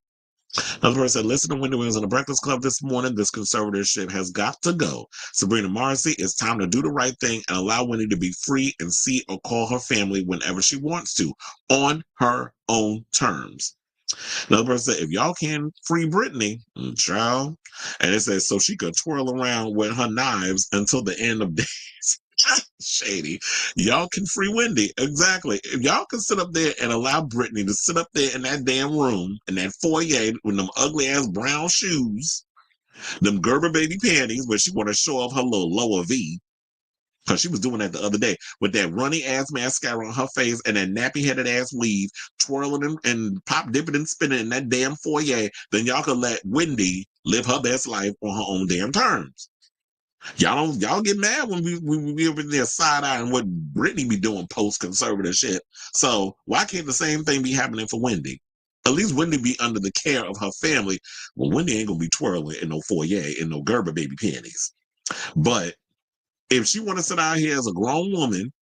Another person said, listen to Wendy when was on the Breakfast Club this morning. This conservatorship has got to go. Sabrina Morrisey, it's time to do the right thing and allow Wendy to be free and see or call her family whenever she wants to, on her own terms. Another person said, if y'all can free Brittany, child. And it says, so she could twirl around with her knives until the end of days. Shady. Y'all can free Wendy. Exactly. If y'all can sit up there and allow Brittany to sit up there in that damn room, in that foyer with them ugly ass brown shoes, them Gerber baby panties where she want to show off her little lower V, because she was doing that the other day with that runny ass mascara on her face and that nappy headed ass weave, twirling and pop dipping and spinning in that damn foyer, then y'all can let Wendy live her best life on her own damn terms. Y'all get mad when we be over there side-eyeing what Brittany be doing post-conservative shit. So why can't the same thing be happening for Wendy? At least Wendy be under the care of her family. Well, Wendy ain't gonna be twirling in no foyer in no Gerber baby panties. But if she want to sit out here as a grown woman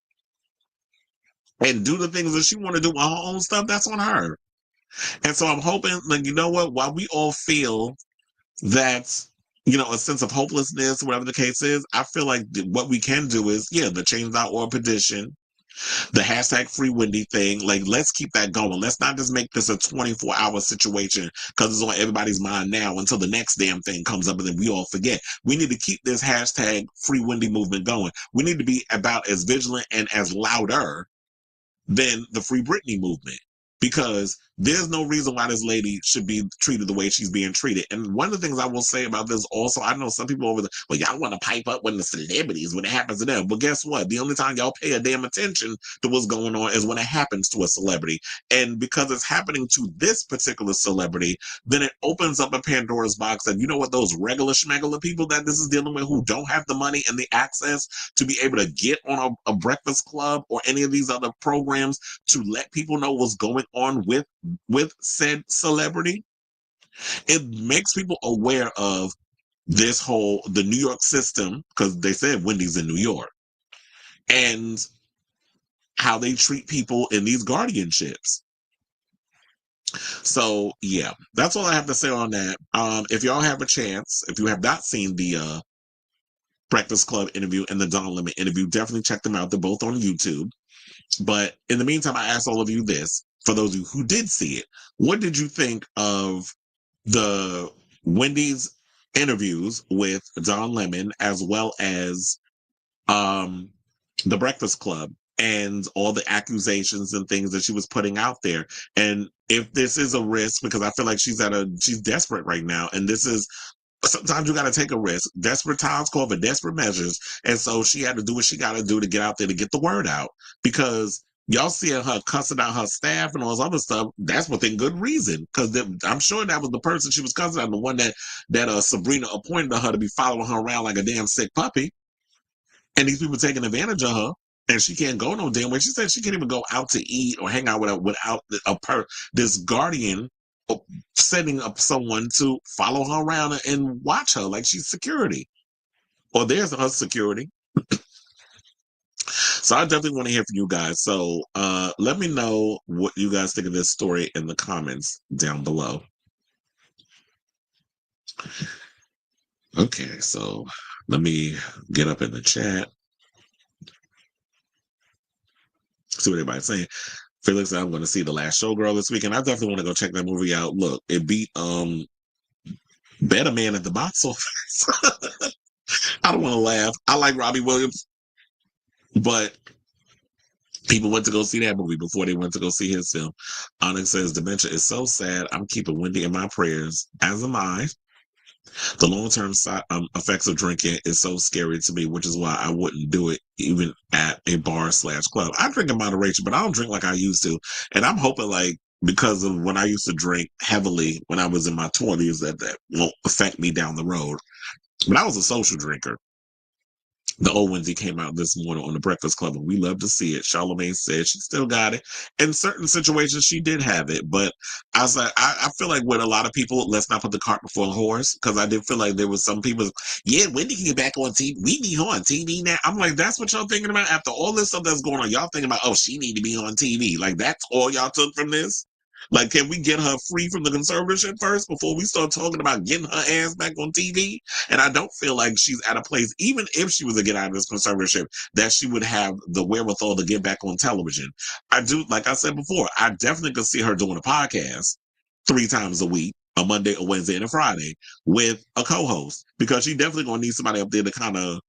and do the things that she want to do with her own stuff, that's on her. And so I'm hoping, like, you know what, while we all feel that, you know, a sense of hopelessness, whatever the case is, I feel like what we can do is, the change.org petition, the hashtag free Wendy thing. Like, let's keep that going. Let's not just make this a 24-hour situation because it's on everybody's mind now until the next damn thing comes up and then we all forget. We need to keep this hashtag free Wendy movement going. We need to be about as vigilant and as louder than the Free Britney movement, because there's no reason why this lady should be treated the way she's being treated. And one of the things I will say about this also, I know some people over there, well, y'all want to pipe up when the celebrities, when it happens to them. But guess what? The only time y'all pay a damn attention to what's going on is when it happens to a celebrity. And because it's happening to this particular celebrity, then it opens up a Pandora's box. And you know what? Those regular schmegular people that this is dealing with, who don't have the money and the access to be able to get on a Breakfast Club or any of these other programs to let people know what's going on with said celebrity, it makes people aware of the New York system, because they said Wendy's in New York, and how they treat people in these guardianships. So yeah, that's all I have to say on that. If y'all have a chance, if you have not seen the Breakfast Club interview and the Don Lemon interview, definitely check them out. They're both on YouTube. But in the meantime, I ask all of you this, for those of you who did see it, what did you think of the Wendy's interviews with Don Lemon, as well as the Breakfast Club, and all the accusations and things that she was putting out there? And if this is a risk, because I feel like she's desperate right now, and this is, sometimes you got to take a risk. Desperate times call for desperate measures. And so she had to do what she got to do to get out there to get the word out, because y'all seeing her cussing out her staff and all this other stuff, that's within good reason, because I'm sure that was the person she was cussing out, the one that Sabrina appointed to her to be following her around like a damn sick puppy. And these people taking advantage of her, and she can't go no damn way. She said she can't even go out to eat or hang out without this guardian setting up someone to follow her around and watch her like she's security, or there's her security. So I definitely want to hear from you guys. So let me know what you guys think of this story in the comments down below. Okay, so Let me get up in the chat. See what everybody's saying. Felix said, I'm going to see The Last Showgirl this weekend. I definitely want to go check that movie out. Look, it beat Better Man at the box office. I don't want to laugh. I like Robbie Williams, but people went to go see that movie before they went to go see his film. Onyx says, dementia is so sad. I'm keeping Wendy in my prayers, as am I. The long-term effects of drinking is so scary to me, which is why I wouldn't do it even at a bar/club. I drink in moderation, but I don't drink like I used to. And I'm hoping, like, because of when I used to drink heavily when I was in my 20s, that won't affect me down the road. But I was a social drinker. The old Wendy came out this morning on the Breakfast Club, and we love to see it. Charlamagne said she still got it. In certain situations, she did have it. But I was like, I feel like with a lot of people, let's not put the cart before the horse, because I did feel like there was some people, yeah, Wendy can get back on TV. We need her on TV now. I'm like, that's what y'all thinking about? After all this stuff that's going on, y'all thinking about, oh, she need to be on TV. Like, that's all y'all took from this? Like, can we get her free from the conservatorship first before we start talking about getting her ass back on TV? And I don't feel like she's at a place, even if she was to get out of this conservatorship, that she would have the wherewithal to get back on television. I do, like I said before, I definitely could see her doing a podcast 3 times a week, a Monday, a Wednesday, and a Friday with a co-host, because she definitely gonna need somebody up there to kind of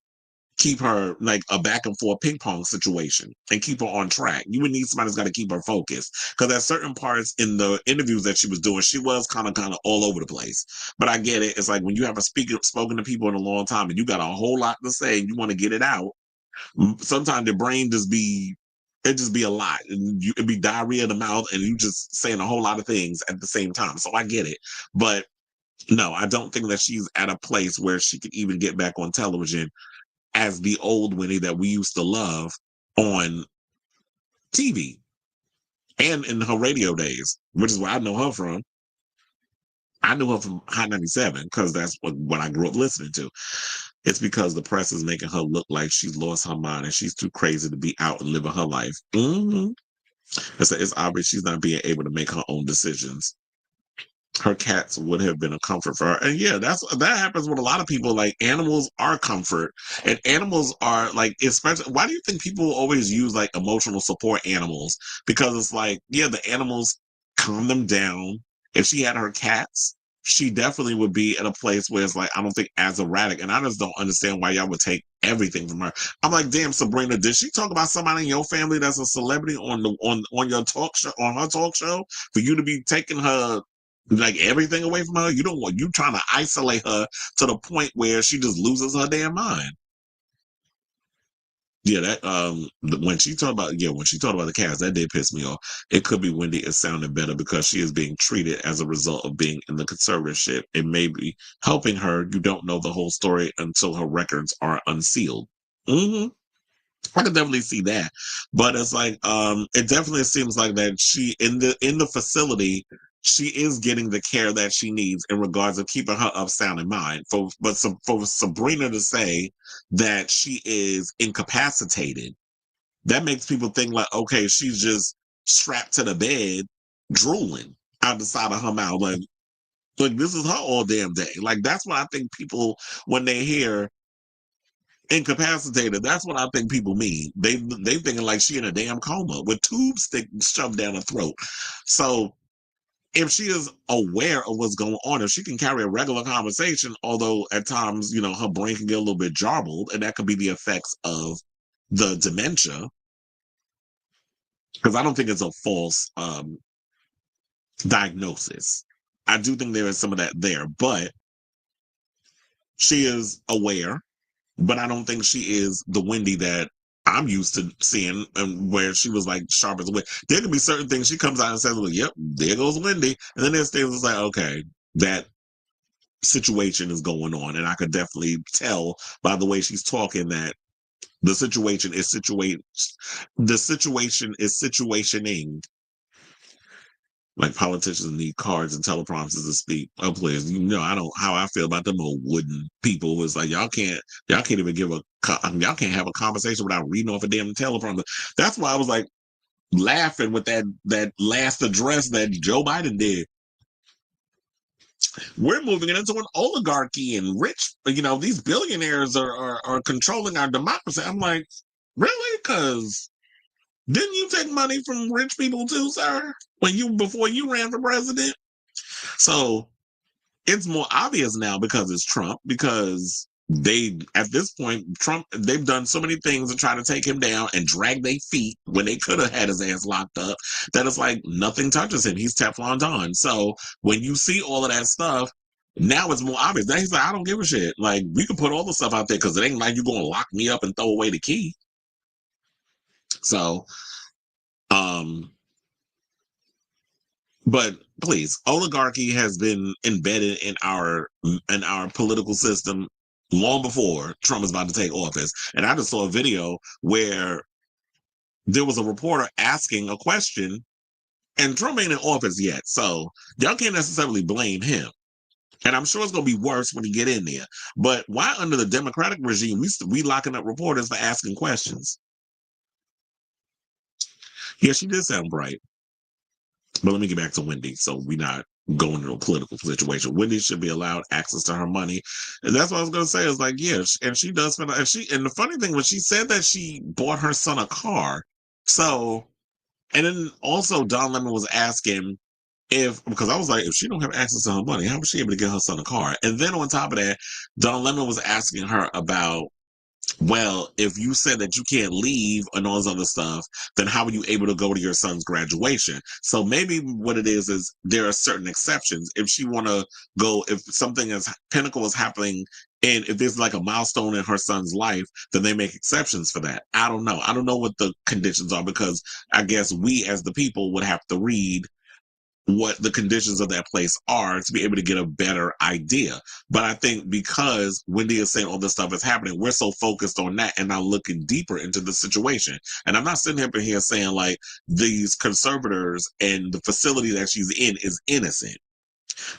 keep her like a back and forth ping pong situation and keep her on track. You would need somebody who's got to keep her focused, because at certain parts in the interviews that she was doing, she was kind of all over the place. But I get it. It's like when you have spoken to people in a long time and you got a whole lot to say and you want to get it out, sometimes the brain just be a lot, and it'd be diarrhea in the mouth and you just saying a whole lot of things at the same time. So I get it. But no, I don't think that she's at a place where she could even get back on television as the old Winnie that we used to love on TV and in her radio days, which is where I know her from. I knew her from Hot 97 because that's what I grew up listening to. It's because the press is making her look like she's lost her mind and she's too crazy to be out and living her life. It's obvious she's not being able to make her own decisions. Her cats would have been a comfort for her. And yeah, that happens with a lot of people. Like, animals are comfort, and animals are like, especially, why do you think people always use like emotional support animals? Because it's like, yeah, the animals calm them down. If she had her cats, she definitely would be at a place where it's like, I don't think as erratic. And I just don't understand why y'all would take everything from her. I'm like, damn, Sabrina, did she talk about somebody in your family that's a celebrity on your talk show, on her talk show, for you to be taking her like everything away from her? You don't want, you trying to isolate her to the point where she just loses her damn mind. Yeah, that when she talked about the cast, that did piss me off. It could be Wendy is sounding better because she is being treated as a result of being in the conservatorship. It may be helping her. You don't know the whole story until her records are unsealed. I could definitely see that, but it's like it definitely seems like that she in the facility, she is getting the care that she needs in regards of keeping her of sound in mind. For Sabrina to say that she is incapacitated, that makes people think like, okay, she's just strapped to the bed, drooling out the side of her mouth, like this is her all damn day. Like, that's what I think people, when they hear incapacitated, that's what I think people mean. They thinking like she in a damn coma with tubes shoved down her throat. So if she is aware of what's going on, if she can carry a regular conversation, although at times, her brain can get a little bit jarbled, and that could be the effects of the dementia, because I don't think it's a false diagnosis. I do think there is some of that there, but she is aware. But I don't think she is the Wendy that I'm used to seeing, and where she was like sharp as a whip. There can be certain things she comes out and says, well, yep, there goes Wendy. And then there's things that's like, okay, that situation is going on. And I could definitely tell by the way she's talking that the situation is situationing. Like, politicians need cards and teleprompters to speak. Oh, please, how I feel about them old wooden people. It's like, y'all can't even y'all can't have a conversation without reading off a damn teleprompter. That's why I was like laughing with that last address that Joe Biden did. we're moving it into an oligarchy and rich, these billionaires are controlling our democracy. I'm like, really? Because didn't you take money from rich people too, sir? Before you ran for president? So it's more obvious now because it's Trump, because at this point, they've done so many things to try to take him down and drag their feet when they could have had his ass locked up, that it's like nothing touches him. He's Teflon Don. So when you see all of that stuff, now it's more obvious. Now he's like, I don't give a shit. Like, we can put all the stuff out there because it ain't like you're going to lock me up and throw away the key. So, but please, oligarchy has been embedded in our political system long before Trump is about to take office. And I just saw a video where there was a reporter asking a question, and Trump ain't in office yet, so y'all can't necessarily blame him. And I'm sure it's going to be worse when he get in there. But why under the Democratic regime, we locking up reporters for asking questions? Yeah, she did sound bright. But let me get back to Wendy, so we're not going into a political situation. Wendy should be allowed access to her money. And that's what I was going to say. Is like, yeah, and she does spend, and the funny thing was she said that she bought her son a car. So, and then also Don Lemon was asking because I was like, if she don't have access to her money, how was she able to get her son a car? And then on top of that, Don Lemon was asking her about, well, if you said that you can't leave and all this other stuff, then how are you able to go to your son's graduation? So maybe what it is there are certain exceptions. If she want to go, if something is pinnacle is happening, and if there's like a milestone in her son's life, then they make exceptions for that. I don't know. I don't know what the conditions are, because I guess we as the people would have to read what the conditions of that place are to be able to get a better idea. But I think because Wendy is saying all this stuff is happening, we're so focused on that and not looking deeper into the situation. And I'm not sitting up in here saying like these conservators and the facility that she's in is innocent.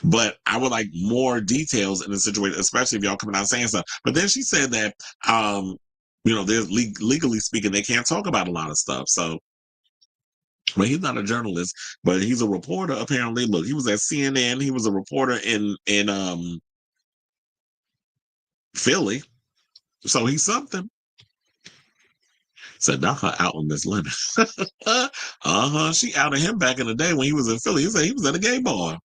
But I would like more details in the situation, especially if y'all coming out saying stuff. But then she said that, there's legally speaking, they can't talk about a lot of stuff. So, but he's not a journalist, but he's a reporter. Apparently, look, he was at CNN. He was a reporter in Philly, so he's something. Said, not her out on this limit. She outed him back in the day when he was in Philly. He said he was at a gay bar.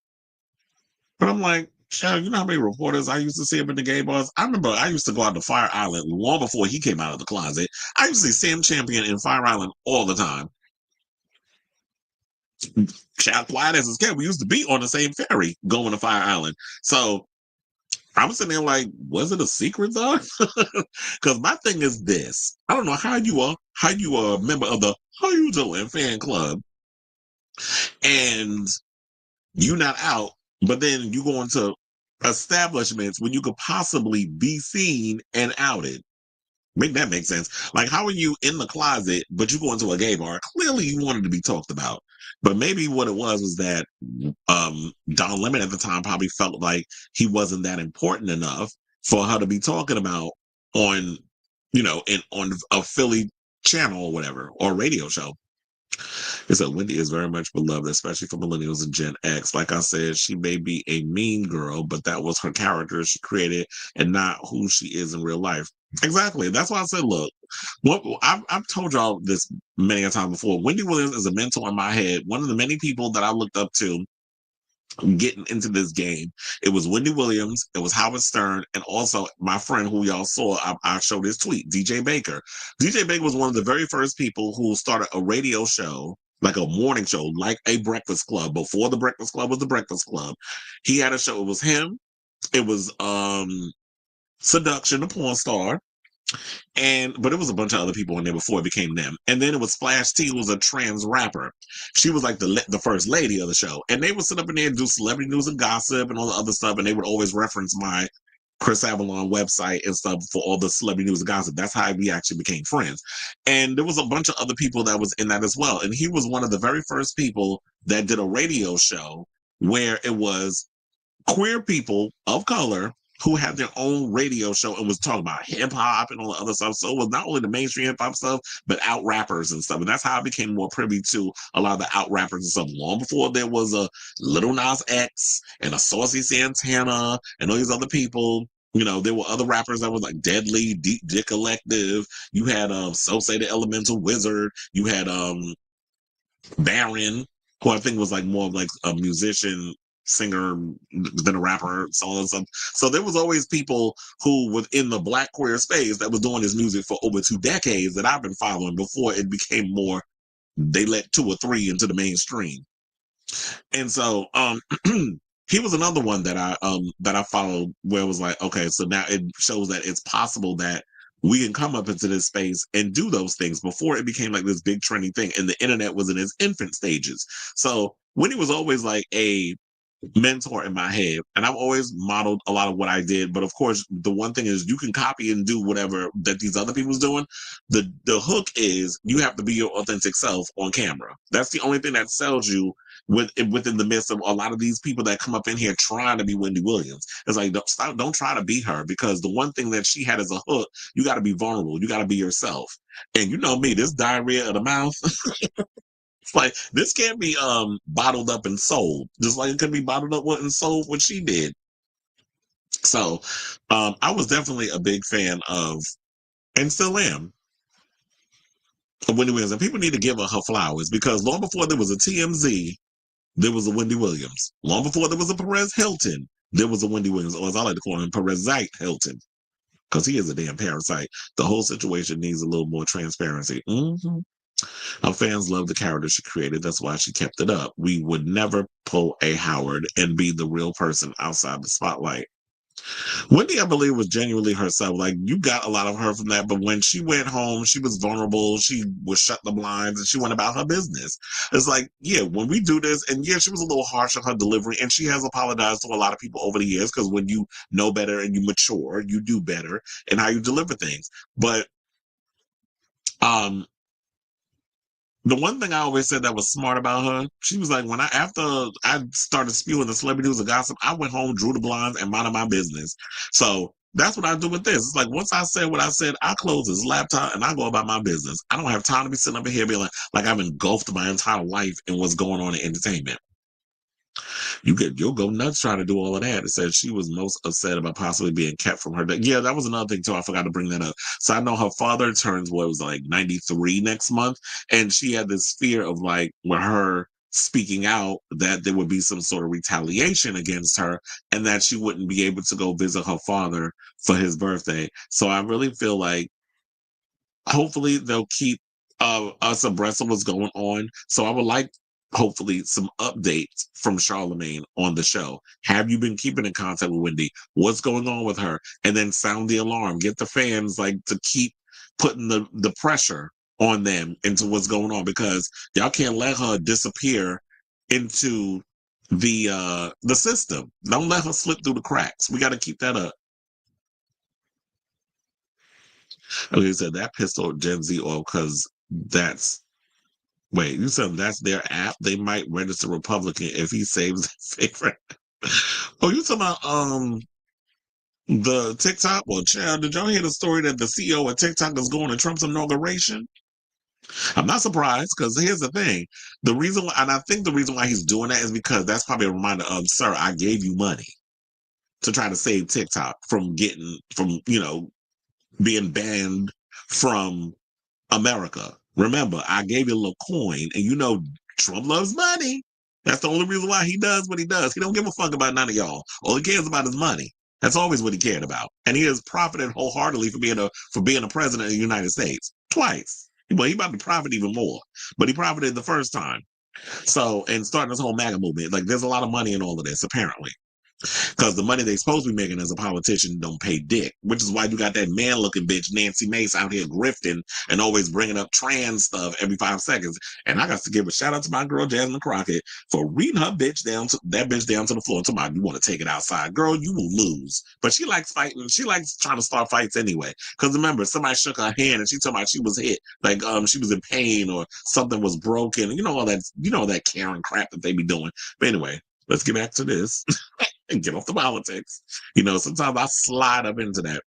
But I'm like, child, you know how many reporters I used to see him in the gay bars? I remember I used to go out to Fire Island long before he came out of the closet. I used to see Sam Champion in Fire Island all the time. Child, quiet as his cat. We used to be on the same ferry going to Fire Island. So I'm sitting there like, was it a secret though? Because my thing is this: I don't know how you are a member of the How You Doing fan club, and you not out, but then you go into establishments when you could possibly be seen and outed. Make that make sense. Like, how are you in the closet, but you go into a gay bar? Clearly, you wanted to be talked about. But maybe what it was that Don Lemon at the time probably felt like he wasn't that important enough for her to be talking about on a Philly channel or whatever, or radio show. It said Wendy is very much beloved, especially for millennials and Gen X. Like I said, she may be a mean girl, but that was her character she created and not who she is in real life. Exactly. That's why I said, look, I've told y'all this many a time before. Wendy Williams is a mentor in my head. One of the many people that I looked up to getting into this game. It was Wendy Williams, it was Howard Stern, and also my friend who y'all saw, I showed his tweet, DJ Baker. DJ Baker was one of the very first people who started a radio show, like a morning show, like a Breakfast Club. Before the Breakfast Club was the Breakfast Club. He had a show. It was him. It was Seduction, the porn star. But it was a bunch of other people in there before it became them. And then it was Flash T, who was a trans rapper. She was like the first lady of the show. And they would sit up in there and do celebrity news and gossip and all the other stuff. And they would always reference my Chris Avalon website and stuff for all the celebrity news and gossip. That's how we actually became friends. And there was a bunch of other people that was in that as well. And he was one of the very first people that did a radio show where it was queer people of color who had their own radio show and was talking about hip hop and all the other stuff. So it was not only the mainstream hip hop stuff, but out rappers and stuff. And that's how I became more privy to a lot of the out rappers and stuff. Long before there was a Little Nas X and a Saucy Santana and all these other people. You know, there were other rappers that was like Deadly, Deep Dick Collective. You had So Say the Elemental Wizard. You had Baron, who I think was like more of like a musician, singer than a rapper, so on and stuff. So there was always people who within the Black queer space that was doing this music for over 2 decades that I've been following before it became more, they let 2 or 3 into the mainstream. And so he was another one that I followed where it was like, okay, so now it shows that it's possible that we can come up into this space and do those things. Before it became like this big trendy thing and the internet was in its infant stages. So Wendy was always like a mentor in my head, and I've always modeled a lot of what I did. But of course, the one thing is you can copy and do whatever that these other people's doing. The hook is you have to be your authentic self on camera. That's the only thing that sells you within the midst of a lot of these people that come up in here trying to be Wendy Williams. It's like, don't try to be her, because the one thing that she had as a hook, you got to be vulnerable. You got to be yourself. And you know me, this diarrhea of the mouth. It's like, this can't be bottled up and sold, just like it could be bottled up and sold what she did. So I was definitely a big fan of, and still am, of Wendy Williams. And people need to give her flowers, because long before there was a TMZ, there was a Wendy Williams. Long before there was a Perez Hilton, there was a Wendy Williams, or as I like to call him, Perezite Hilton, because he is a damn parasite. The whole situation needs a little more transparency. Our fans love the character she created. That's why she kept it up. We would never pull a Howard and be the real person outside the spotlight. Wendy, I believe, was genuinely herself. Like, you got a lot of her from that, but when she went home, she was vulnerable. She was shut the blinds and she went about her business. It's like, yeah, when we do this, and yeah, she was a little harsh on her delivery, and she has apologized to a lot of people over the years, because when you know better and you mature, you do better in how you deliver things. But the one thing I always said that was smart about her, she was like, after I started spewing the celebrity news and gossip, I went home, drew the blinds, and minded my business. So that's what I do with this. It's like, once I said what I said, I close this laptop and I go about my business. I don't have time to be sitting up here being like I've engulfed my entire life in what's going on in entertainment. You'll go nuts trying to do all of that. It says she was most upset about possibly being kept from her. Yeah, that was another thing too. I forgot to bring that up. So I know her father turns, what was it, like 93 next month, and she had this fear of, like, with her speaking out, that there would be some sort of retaliation against her and that she wouldn't be able to go visit her father for his birthday. So I really feel like hopefully they'll keep us abreast of what's going on. So I would like, hopefully, some updates from Charlamagne on the show. Have you been keeping in contact with Wendy? What's going on with her? And then sound the alarm. Get the fans, like, to keep putting the pressure on them into what's going on, because y'all can't let her disappear into the system. Don't let her slip through the cracks. We got to keep that up. Okay, you said that pistol Gen Z oil, because that's, wait, you said that's their app? They might register Republican if he saves their favorite. Oh, you talking about the TikTok? Well, child, did y'all hear the story that the CEO of TikTok is going to Trump's inauguration? I'm not surprised, because here's the thing. The reason why, and I think the reason why he's doing that is because that's probably a reminder of, sir, I gave you money to try to save TikTok from being banned from America. Remember, I gave you a little coin, and Trump loves money. That's the only reason why he does what he does. He don't give a fuck about none of y'all. All he cares about is money. That's always what he cared about. And he has profited wholeheartedly for being a president of the United States twice. Well, he about to profit even more, but he profited the first time. So, and starting this whole MAGA movement, like, there's a lot of money in all of this, apparently. Because the money they're supposed to be making as a politician don't pay dick, which is why you got that man-looking bitch, Nancy Mace, out here grifting and always bringing up trans stuff every 5 seconds. And I got to give a shout out to my girl, Jasmine Crockett, for reading her bitch down to the floor and talking about, you want to take it outside. Girl, you will lose. But she likes fighting. She likes trying to start fights anyway. Because remember, somebody shook her hand and she told me she was hit. Like, she was in pain or something was broken. All that Karen crap that they be doing. But anyway, let's get back to this. and get off the politics. You know, sometimes I slide up into that.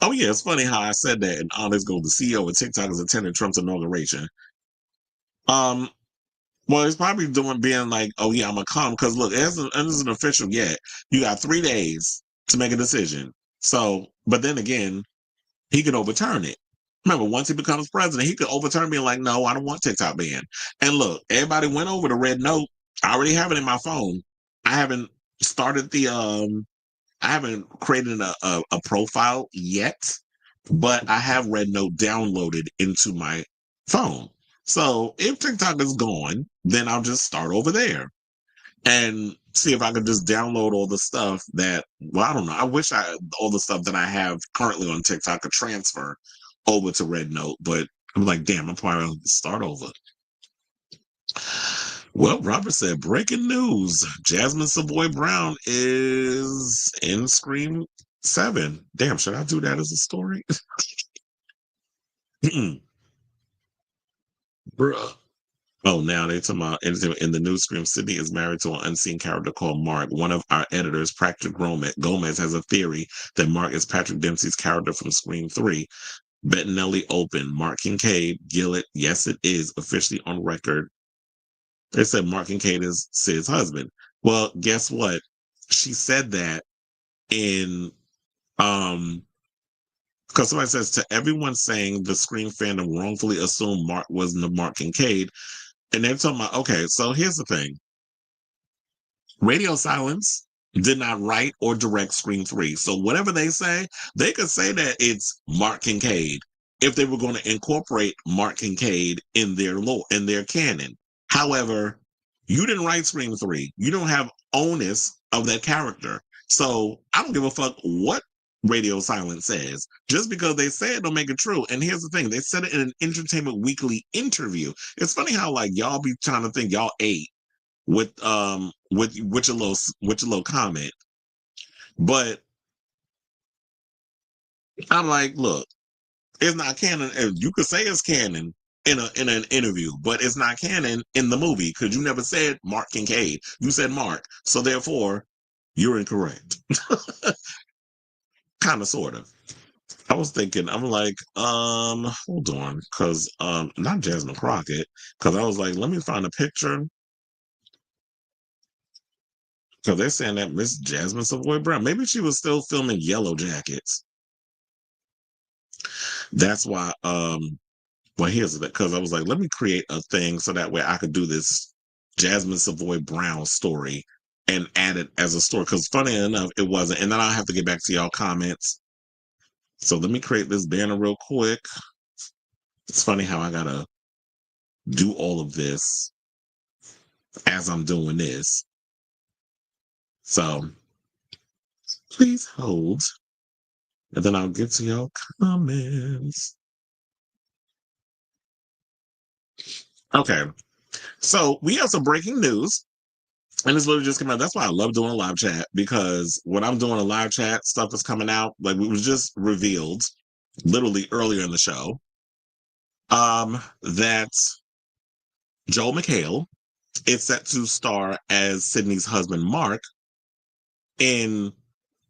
Oh yeah, it's funny how I said that, and all this goes. The CEO of TikTok is attending Trump's inauguration. Um, well, it's probably being like, oh yeah, I'm gonna come because look, it isn't official yet. You got 3 days to make a decision. So, but then again, he could overturn it. Remember, once he becomes president, he could overturn being like, no, I don't want TikTok banned. And look, everybody went over the red note. I already have it in my phone. I haven't started I haven't created a profile yet, but I have Red Note downloaded into my phone. So if TikTok is gone, then I'll just start over there and see if I can just download all the stuff that, well, I don't know. I wish all the stuff that I have currently on TikTok could transfer over to Red Note, but I'm like, damn, I'm probably going to start over. Well, Robert said, breaking news. Jasmine Savoy Brown is in Scream 7. Damn, should I do that as a story? Bruh. Oh, now they're talking about in the new Scream. Sydney is married to an unseen character called Mark. One of our editors, Patrick Gomez, has a theory that Mark is Patrick Dempsey's character from Scream 3. Bettinelli open. Mark Kincaid, Gillett. Yes, it is officially on record. They said Mark Kincaid is Sid's husband. Well, guess what? She said that in because somebody says to everyone saying the Scream fandom wrongfully assumed Mark wasn't the Mark Kincaid. And they're talking about, okay, so here's the thing. Radio Silence did not write or direct Scream 3. So whatever they say, they could say that it's Mark Kincaid if they were going to incorporate Mark Kincaid in their lore, in their canon. However, you didn't write Scream 3. You don't have onus of that character. So I don't give a fuck what Radio Silence says. Just because they say it don't make it true. And here's the thing. They said it in an Entertainment Weekly interview. It's funny how like y'all be trying to think y'all ate with your little comment. But I'm like, look, it's not canon. You could say it's canon in an interview, but it's not canon in the movie because you never said Mark Kincaid. You said Mark, so therefore you're incorrect. Kind of, sort of. I was thinking, I'm like, hold on, because not Jasmine Crockett, because I was like, let me find a picture. Because they're saying that Miss Jasmine Savoy Brown, maybe she was still filming Yellow Jackets. That's why, well, here's the, because I was like, let me create a thing so that way I could do this Jasmine Savoy Brown story and add it as a story. Because funny enough, it wasn't. And then I'll have to get back to y'all comments. So let me create this banner real quick. It's funny how I gotta do all of this as I'm doing this. So please hold. And then I'll get to your comments. Okay. So we have some breaking news. And it's literally just coming out. That's why I love doing a live chat, because when I'm doing a live chat, stuff is coming out. Like it was just revealed literally earlier in the show. That Joel McHale is set to star as Sydney's husband, Mark, in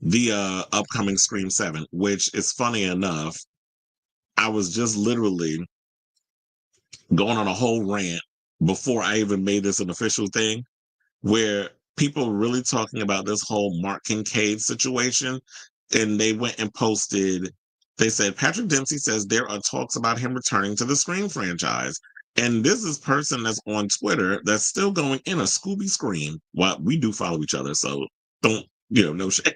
the upcoming Scream 7, which is funny enough. I was just literally going on a whole rant before I even made this an official thing, where people were really talking about this whole Mark Kincaid situation. And they went and posted, they said, Patrick Dempsey says there are talks about him returning to the Scream franchise. And this is person that's on Twitter that's still going in a Scooby Scream. Well, we do follow each other, so don't, no shit.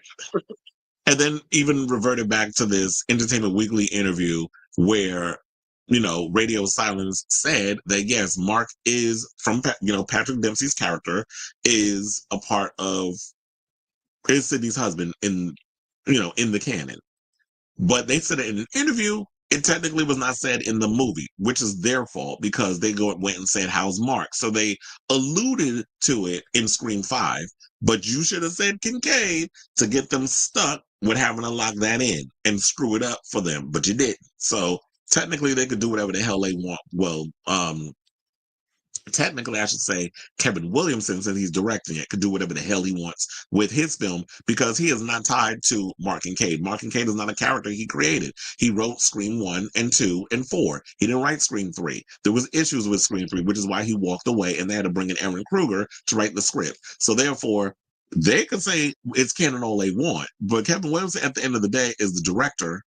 And then even reverted back to this Entertainment Weekly interview where, Radio Silence said that, yes, Mark is from, Patrick Dempsey's character is a part of, is Sydney's husband in the canon. But they said it in an interview. It technically was not said in the movie, which is their fault because they went and said, how's Mark? So they alluded to it in Scream 5, but you should have said Kincaid to get them stuck with having to lock that in and screw it up for them, but you didn't. So technically they could do whatever the hell they want. Well, technically I should say Kevin Williamson, since he's directing it, could do whatever the hell he wants with his film because he is not tied to Mark and Cade. Mark and Cade is not a character he created. He wrote Scream 1 and 2 and 4. He didn't write Scream 3. There was issues with Scream 3, which is why he walked away and they had to bring in Aaron Kruger to write the script. So therefore, they could say it's canon all they want, but Kevin Williamson at the end of the day is the director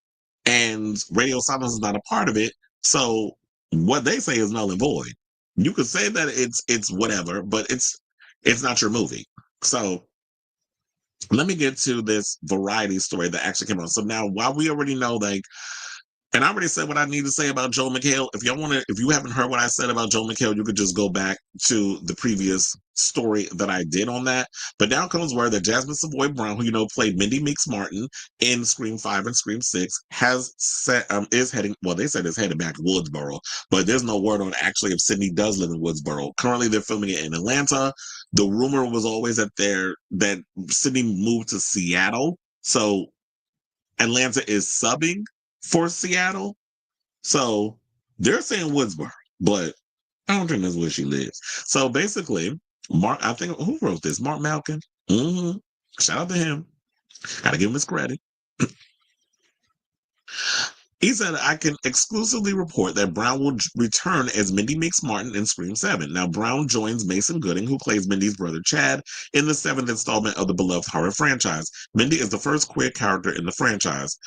and Radio Silence is not a part of it. So what they say is null and void. You could say that it's whatever, but it's not your movie. So let me get to this variety story that actually came out. So now, while we already know, like, and I already said what I need to say about Joel McHale. If you haven't heard what I said about Joel McHale, you could just go back to the previous story that I did on that. But now comes word that Jasmine Savoy Brown, who played Mindy Meeks Martin in Scream 5 and Scream 6, is heading. Well, they said is headed back to Woodsboro, but there's no word on actually if Sydney does live in Woodsboro. Currently, they're filming it in Atlanta. The rumor was always that Sydney moved to Seattle, so Atlanta is subbing for Seattle. So they're saying Woodsboro, but I don't think that's where she lives. So basically, I think, who wrote this? Mark Malkin. Mm-hmm. Shout out to him. Gotta give him his credit. He said, I can exclusively report that Brown will return as Mindy Meeks Martin in Scream 7. Now, Brown joins Mason Gooding, who plays Mindy's brother Chad, in the 7th installment of the beloved horror franchise. Mindy is the first queer character in the franchise.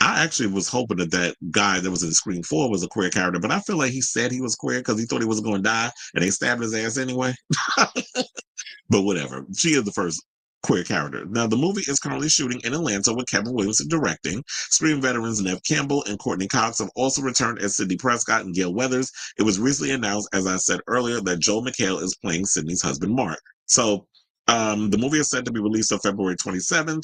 I actually was hoping that guy that was in Scream 4 was a queer character, but I feel like he said he was queer because he thought he wasn't going to die, and they stabbed his ass anyway. But whatever. She is the first queer character. Now, the movie is currently shooting in Atlanta with Kevin Williamson directing. Scream veterans Nev Campbell and Courtney Cox have also returned as Sidney Prescott and Gail Weathers. It was recently announced, as I said earlier, that Joel McHale is playing Sydney's husband, Mark. So, the movie is set to be released on February 27th,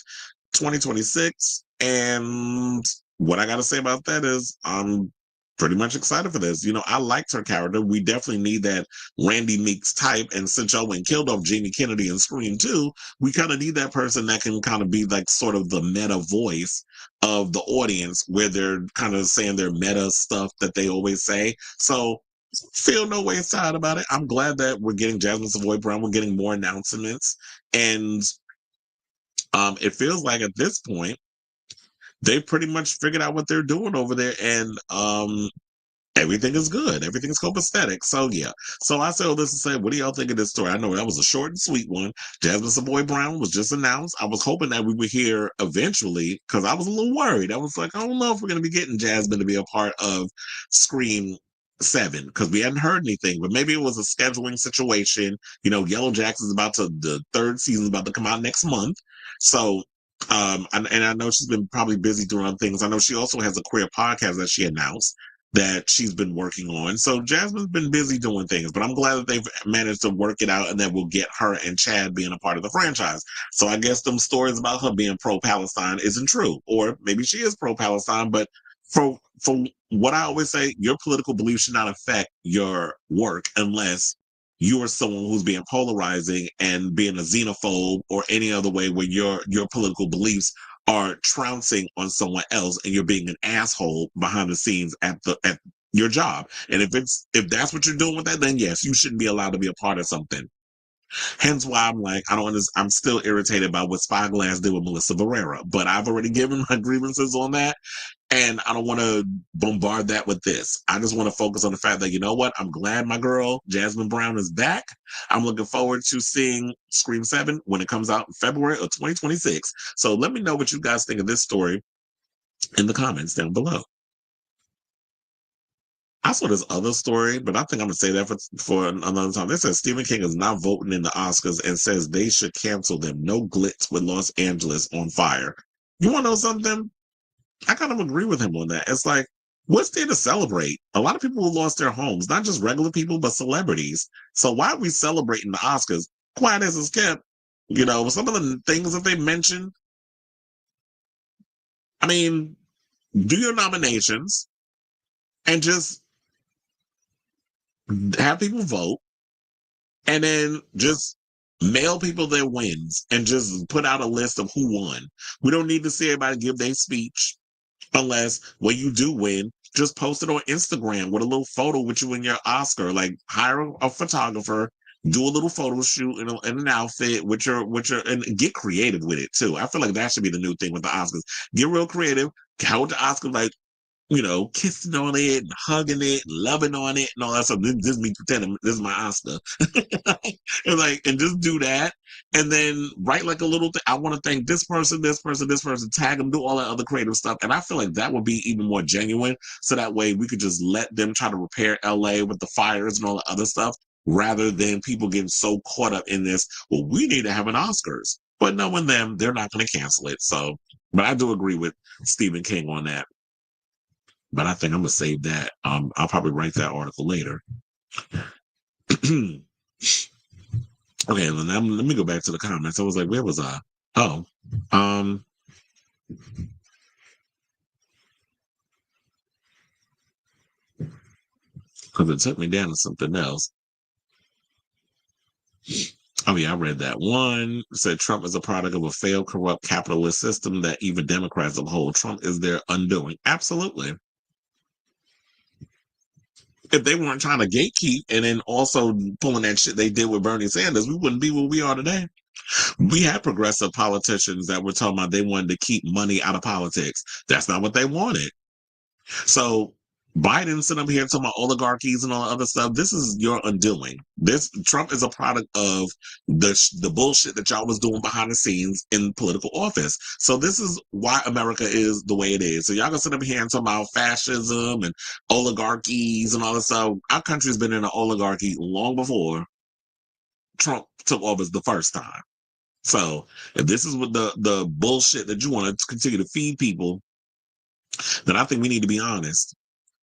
2026. And what I got to say about that is I'm pretty much excited for this. I liked her character. We definitely need that Randy Meeks type. And since y'all went and killed off Jamie Kennedy in Scream 2, we kind of need that person that can kind of be like sort of the meta voice of the audience where they're kind of saying their meta stuff that they always say. So feel no way sad about it. I'm glad that we're getting Jasmine Savoy Brown. We're getting more announcements. And it feels like at this point, they pretty much figured out what they're doing over there, and everything is good. Everything's copacetic. So yeah. So I say all this to say, what do y'all think of this story? I know that was a short and sweet one. Jasmine Savoy Brown was just announced. I was hoping that we would hear eventually, because I was a little worried. I was like, I don't know if we're going to be getting Jasmine to be a part of Scream 7, because we hadn't heard anything, but maybe it was a scheduling situation. Yellow Jackson's the 3rd season is about to come out next month. So and I know she's been probably busy doing other things. I know she also has a queer podcast that she announced that she's been working on. So Jasmine's been busy doing things, but I'm glad that they've managed to work it out and that we'll get her and Chad being a part of the franchise. So I guess them stories about her being pro-Palestine isn't true, or maybe she is pro-Palestine, but for what I always say, your political beliefs should not affect your work unless you are someone who's being polarizing and being a xenophobe or any other way where your political beliefs are trouncing on someone else and you're being an asshole behind the scenes at your job. And if that's what you're doing with that, then yes, you shouldn't be allowed to be a part of something. Hence why I'm like, I'm still irritated by what Spyglass did with Melissa Barrera, but I've already given my grievances on that. And I don't want to bombard that with this. I just want to focus on the fact that, you know what? I'm glad my girl, Jasmine Brown, is back. I'm looking forward to seeing Scream 7 when it comes out in February of 2026. So let me know what you guys think of this story in the comments down below. I saw this other story, but I think I'm going to say that for another time. They said Stephen King is not voting in the Oscars and says they should cancel them. No glitz with Los Angeles on fire. You want to know something? I kind of agree with him on that. It's like, what's there to celebrate? A lot of people who lost their homes, not just regular people, but celebrities. So why are we celebrating the Oscars? Quiet as it's kept. Some of the things that they mentioned. I mean, do your nominations and just have people vote and then just mail people their wins and just put out a list of who won. We don't need to see everybody give their speech unless when you do win, just post it on Instagram with a little photo with you in your Oscar. Like hire a photographer, do a little photo shoot in an outfit with your and get creative with it too. I feel like that should be the new thing with the Oscars. Get real creative. Hold the Oscar like, kissing on it, and hugging it, loving on it, and all that stuff. This is me pretending this is my Oscar. and just do that. And then write like a little thing. I want to thank this person, tag them, do all that other creative stuff. And I feel like that would be even more genuine. So that way we could just let them try to repair LA with the fires and all the other stuff, rather than people getting so caught up in this. Well, we need to have an Oscars. But knowing them, they're not going to cancel it. So, but I do agree with Stephen King on that. But I think I'm gonna save that. I'll probably write that article later. Okay, well, now let me go back to the comments. I was like, where was I? Oh, because it took me down to something else. Oh yeah, I read that one. It said Trump is a product of a failed, corrupt capitalist system that even Democrats uphold. Trump is their undoing. Absolutely. If they weren't trying to gatekeep and then also pulling that shit they did with Bernie Sanders, we wouldn't be where we are today. We had progressive politicians that were talking about they wanted to keep money out of politics. That's not what they wanted. So Biden sitting up here talking about oligarchies and all the other stuff. This is your undoing. Trump is a product of the bullshit that y'all was doing behind the scenes in political office. So this is why America is the way it is. So y'all gonna sit up here and talk about fascism and oligarchies and all this stuff. Our country's been in an oligarchy long before Trump took office the first time. So if this is what the bullshit that you want to continue to feed people, then I think we need to be honest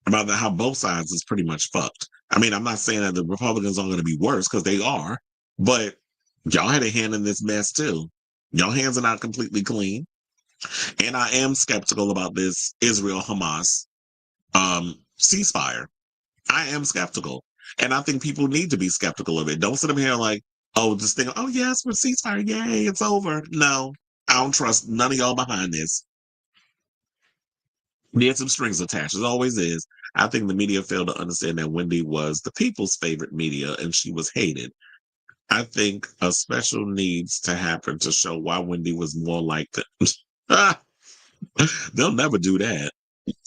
about how both sides is pretty much fucked. I mean, I'm not saying that the Republicans aren't going to be worse, because they are, but y'all had a hand in this mess too. Y'all hands are not completely clean. And I am skeptical about this Israel-Hamas ceasefire. I am skeptical. And I think people need to be skeptical of it. Don't sit up here like, just think, oh yes, we're ceasefire, yay, it's over. No, I don't trust none of y'all behind this. There's some strings attached, as always is. I think the media failed to understand that Wendy was the people's favorite media and she was hated. I think a special needs to happen to show why Wendy was more like that. They'll never do that.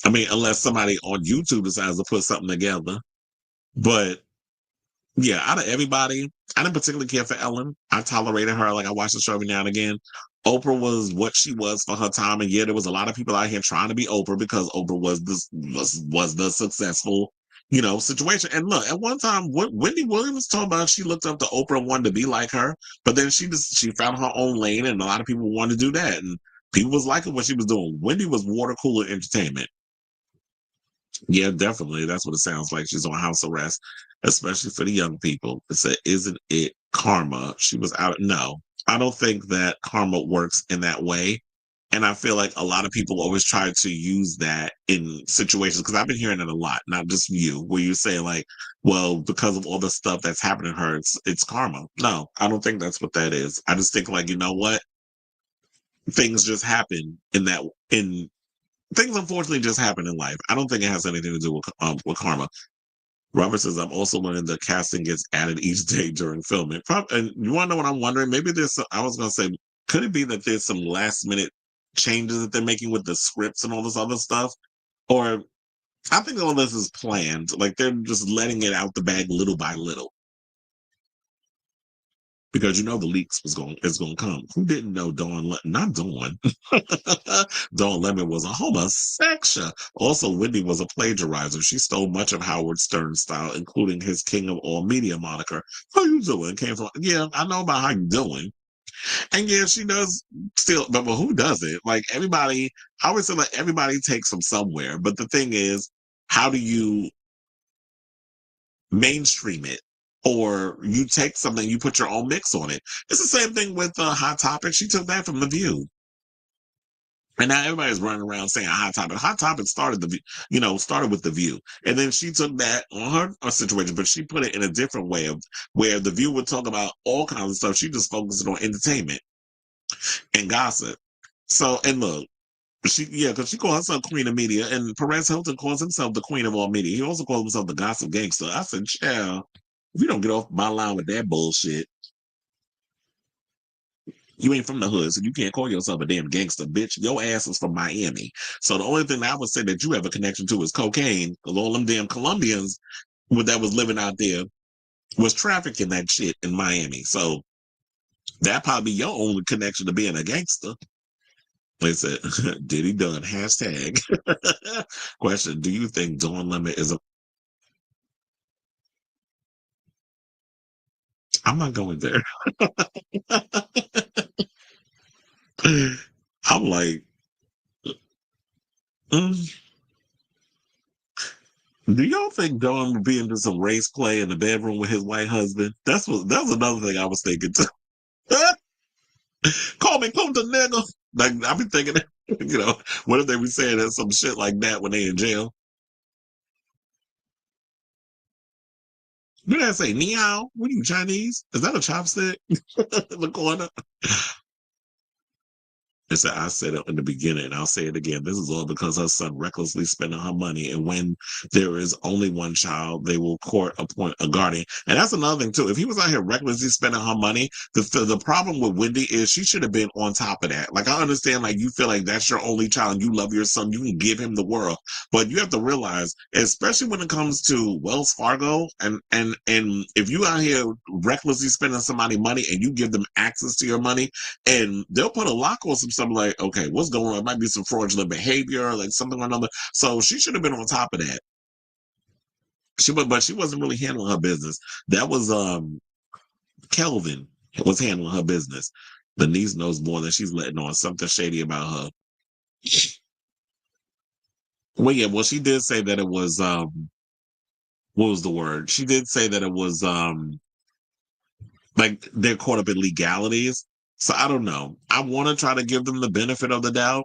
I mean, unless somebody on YouTube decides to put something together. But yeah, out of everybody, I didn't particularly care for Ellen. I tolerated her. Like, I watched the show every now and again. Oprah was what she was for her time, and yeah, there was a lot of people out here trying to be Oprah because Oprah was the successful, situation. And look, at one time, what Wendy Williams was talking about, she looked up to Oprah and wanted to be like her, but then she found her own lane, and a lot of people wanted to do that, and people was liking what she was doing. Wendy was water cooler entertainment. Yeah, definitely. That's what it sounds like. She's on house arrest, especially for the young people. It said, "Isn't it karma?" She was out. No, I don't think that karma works in that way. And I feel like a lot of people always try to use that in situations, because I've been hearing it a lot, not just you, where you say like, well, because of all the stuff that's happening to her, it's karma. No, I don't think that's what that is. I just think like, you know what? Things just happen things unfortunately just happen in life. I don't think it has anything to do with karma. Robert says, I'm also learning the casting gets added each day during filming. And you want to know what I'm wondering? Maybe I was going to say, could it be that there's some last minute changes that they're making with the scripts and all this other stuff? Or I think all this is planned. Like they're just letting it out the bag little by little. Because the leaks is going to come. Who didn't know not Dawn. Dawn Lemon was a homosexual. Also, Wendy was a plagiarizer. She stole much of Howard Stern's style, including his King of All Media moniker. How you doing? Yeah, I know about how you doing. And yeah, she does still, but who does it? Like everybody, I always say like everybody takes from somewhere. But the thing is, how do you mainstream it? Or you take something, you put your own mix on it. It's the same thing with Hot Topic. She took that from The View. And now everybody's running around saying Hot Topic. Hot Topic started with The View. And then she took that on her situation, but she put it in a different way of where The View would talk about all kinds of stuff. She just focused on entertainment and gossip. So, and look, Because she calls herself Queen of Media, and Perez Hilton calls himself the Queen of all media. He also calls himself the Gossip Gangster. I said, child, if you don't get off my line with that bullshit, you ain't from the hood, so you can't call yourself a damn gangster, bitch. Your ass is from Miami. So the only thing I would say that you have a connection to is cocaine, because all them damn Colombians that was living out there was trafficking that shit in Miami. So that probably your only connection to being a gangster. They said, Diddy done, hashtag. Question, do you think Dawn Lemon is a... I'm not going there. I'm like, do y'all think Dawn would be into some race play in the bedroom with his white husband? That's another thing I was thinking too. Call me Punta Nigga. Like, I've been thinking, what if they be saying that some shit like that when they in jail? Did I say ni hao? What are you, Chinese? Is that a chopstick in the corner? I said it in the beginning, and I'll say it again. This is all because her son recklessly spending her money, and when there is only one child, they will appoint a guardian. And that's another thing too. If he was out here recklessly spending her money, the problem with Wendy is she should have been on top of that. Like, I understand, like, you feel like that's your only child, and you love your son, you can give him the world, but you have to realize, especially when it comes to Wells Fargo, and if you out here recklessly spending somebody money, and you give them access to your money, and they'll put a lock on something like, okay, what's going on? It might be some fraudulent behavior, like something or another. So she should have been on top of that. But she wasn't really handling her business. That was Kelvin was handling her business. The niece knows more than she's letting on. Something shady about her. Well, she did say that it was what was the word? She did say that it was like they're caught up in legalities. So I don't know. I want to try to give them the benefit of the doubt.